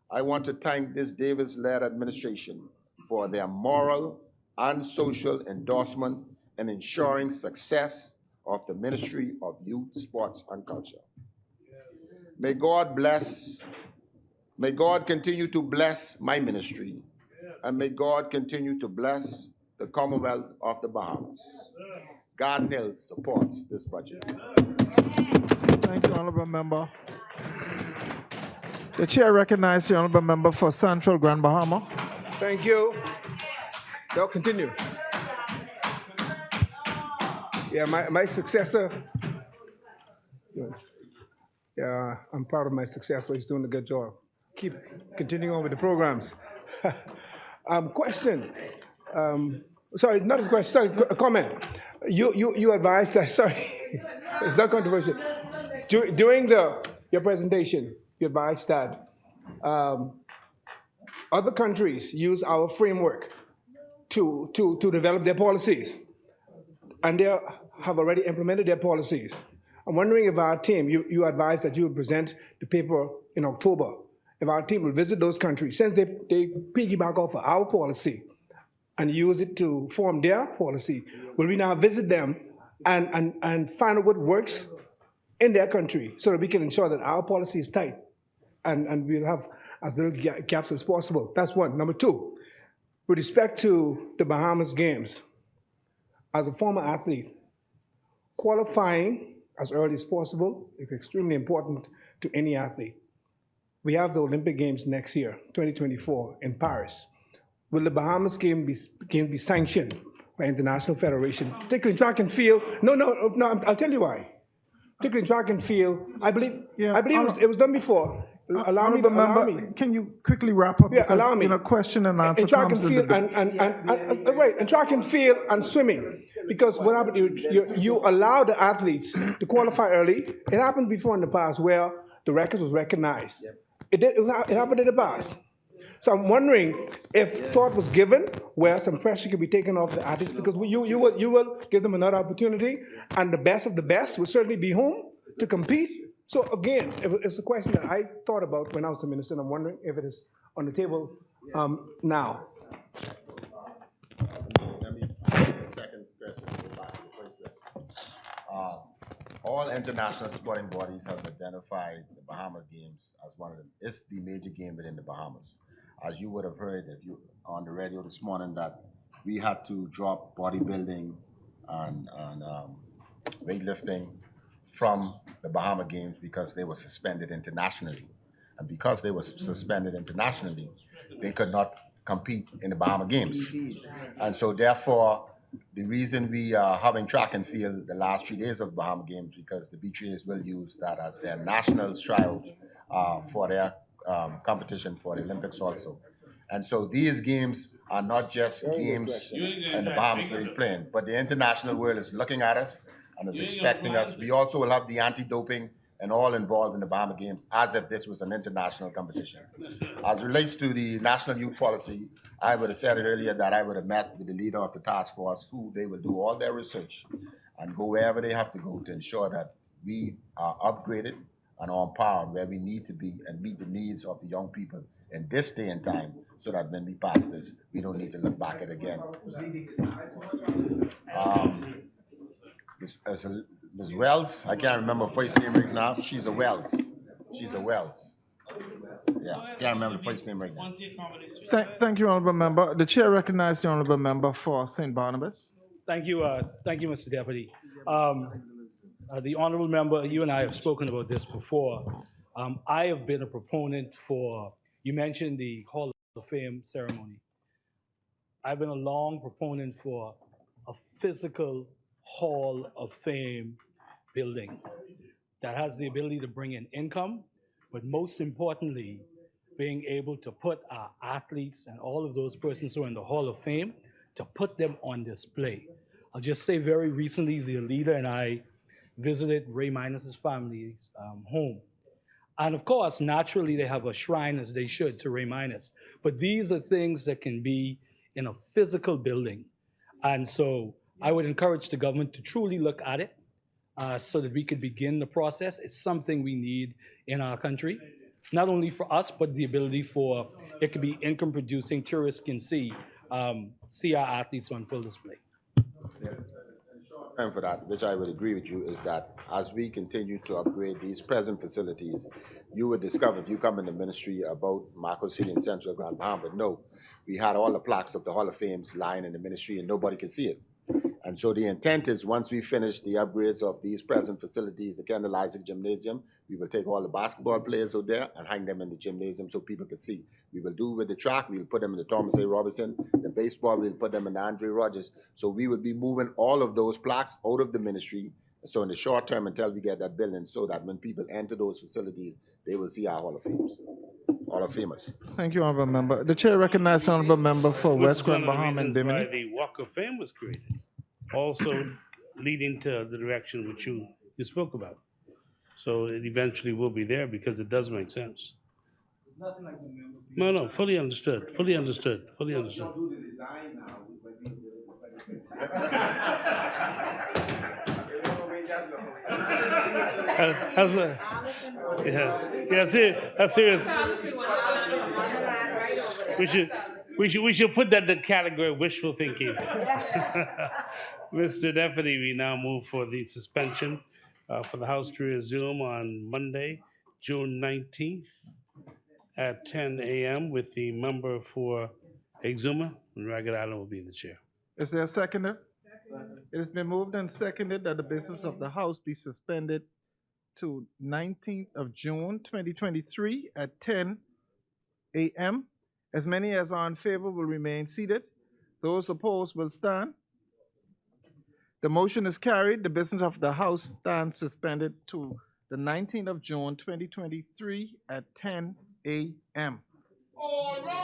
I want to thank this Davis-led administration for their moral and social endorsement in ensuring success of the Ministry of Youth, Sports, and Culture. May God continue to bless my ministry, and may God continue to bless the Commonwealth of the Bahamas. God Nils supports this budget. Thank you, Honorable Member. The chair recognizes the Honorable Member for Central Grand Bahama. Thank you. They'll continue. Yeah, my successor. Yeah, I'm proud of my successor. He's doing a good job. Keep continuing on with the programs. Question. Sorry, not a question. Sorry, a comment. You advised that. Sorry, it's not controversial. During your presentation, you advised that other countries use our framework to develop their policies, and they have already implemented their policies. I'm wondering if our team, you advised that you would present the paper in October, if our team will visit those countries, since they piggyback off of our policy and use it to form their policy, will we now visit them and find out what works in their country so that we can ensure that our policy is tight and we'll have as little gaps as possible? That's one. Number two, with respect to the Bahamas Games, as a former athlete, qualifying as early as possible is extremely important to any athlete. We have the Olympic Games next year, 2024, in Paris. Will the Bahamas game be sanctioned by international federation? Particularly in track and field. No, I'll tell you why. Particularly in track and field, I believe it was done before. Allow me. Can you quickly wrap up? Yeah, Because, allow me. Question and answer in track comes and field in track and field and swimming, because what happened, you allow the athletes to qualify early. It happened before in the past where the record was recognized. Yep. It happened in the past. So I'm wondering if thought was given where some pressure could be taken off the athletes, because you will give them another opportunity, and the best of the best will certainly be home to compete. So again, it's a question that I thought about when I was the minister, and I'm wondering if it is on the table now. Let me take the second question. Go back to the first question. All international sporting bodies has identified the Bahamas Games as one of them. It's the major game within the Bahamas. As you would have heard if you on the radio this morning, that we had to drop bodybuilding and weightlifting from the Bahama Games because they were suspended internationally. And because they were suspended internationally, they could not compete in the Bahama Games. And so therefore, the reason we are having track and field the last 3 days of the Bahama Games because the B3As will use that as their national tryout for their competition for the Olympics also. And so these games are not just games in the Bahamas where we're playing, but the international world is looking at us and is expecting us. We also will have the anti-doping and all involved in the Bahama Games as if this was an international competition. As it relates to the national youth policy, I would have said it earlier that I would have met with the leader of the task force who they will do all their research and go wherever they have to go to ensure that we are upgraded and on par where we need to be and meet the needs of the young people in this day and time so that when we pass this, we don't need to look back at it again. Ms. Wells, I can't remember her first name right now. She's a Wells. She's a Wells. Yeah, can't remember the first name right now. Thank you, Honorable Member. The chair recognizes the Honorable Member for St. Barnabas. Thank you, Mr. Deputy. The honorable member, you and I have spoken about this before. I have been a proponent for, you mentioned the Hall of Fame ceremony. I've been a long proponent for a physical Hall of Fame building that has the ability to bring in income, but most importantly, being able to put our athletes and all of those persons who are in the Hall of Fame, to put them on display. I'll just say very recently, the leader and I visited Ray Minus's family's home. And of course, naturally, they have a shrine, as they should, to Ray Minus. But these are things that can be in a physical building. And so I would encourage the government to truly look at it so that we could begin the process. It's something we need in our country, not only for us, but the ability for it could be income producing. Tourists can see our athletes on full display. And for that, which I would agree with you, is that as we continue to upgrade these present facilities, you would discover if you come in the ministry about Marco City and Central Grand Bahama, but no, we had all the plaques of the Hall of Fames lying in the ministry and nobody could see it. And so the intent is once we finish the upgrades of these present facilities, the Kendall Isaac Gymnasium, we will take all the basketball players out there and hang them in the gymnasium so people can see. We will do with the track, we'll put them in the Thomas A. Robinson, the baseball, we'll put them in the Andre Rogers. So we will be moving all of those plaques out of the ministry. So in the short term until we get that building so that when people enter those facilities, they will see our Hall of Fames. Hall of Famers. Thank you, Honorable Member. The chair recognizes the Honorable Member for Which West is one Grand of the Bahama and reasons why Bimini. the Walk of Fame was created, also leading to the direction which you spoke about. So it eventually will be there because it does make sense. No, fully understood, fully understood, fully understood. That's serious. We should put that in the category of wishful thinking. Mr. Deputy, we now move for the suspension for the House to resume on Monday, June 19th at 10 a.m. with the member for Exuma, and Ragged Island will be in the chair. Is there a seconder? It has been moved and seconded that the business of the House be suspended to 19th of June 2023 at 10 a.m. As many as are in favor will remain seated. Those opposed will stand. The motion is carried. The business of the House stands suspended to the 19th of June 2023 at 10 a.m. All right.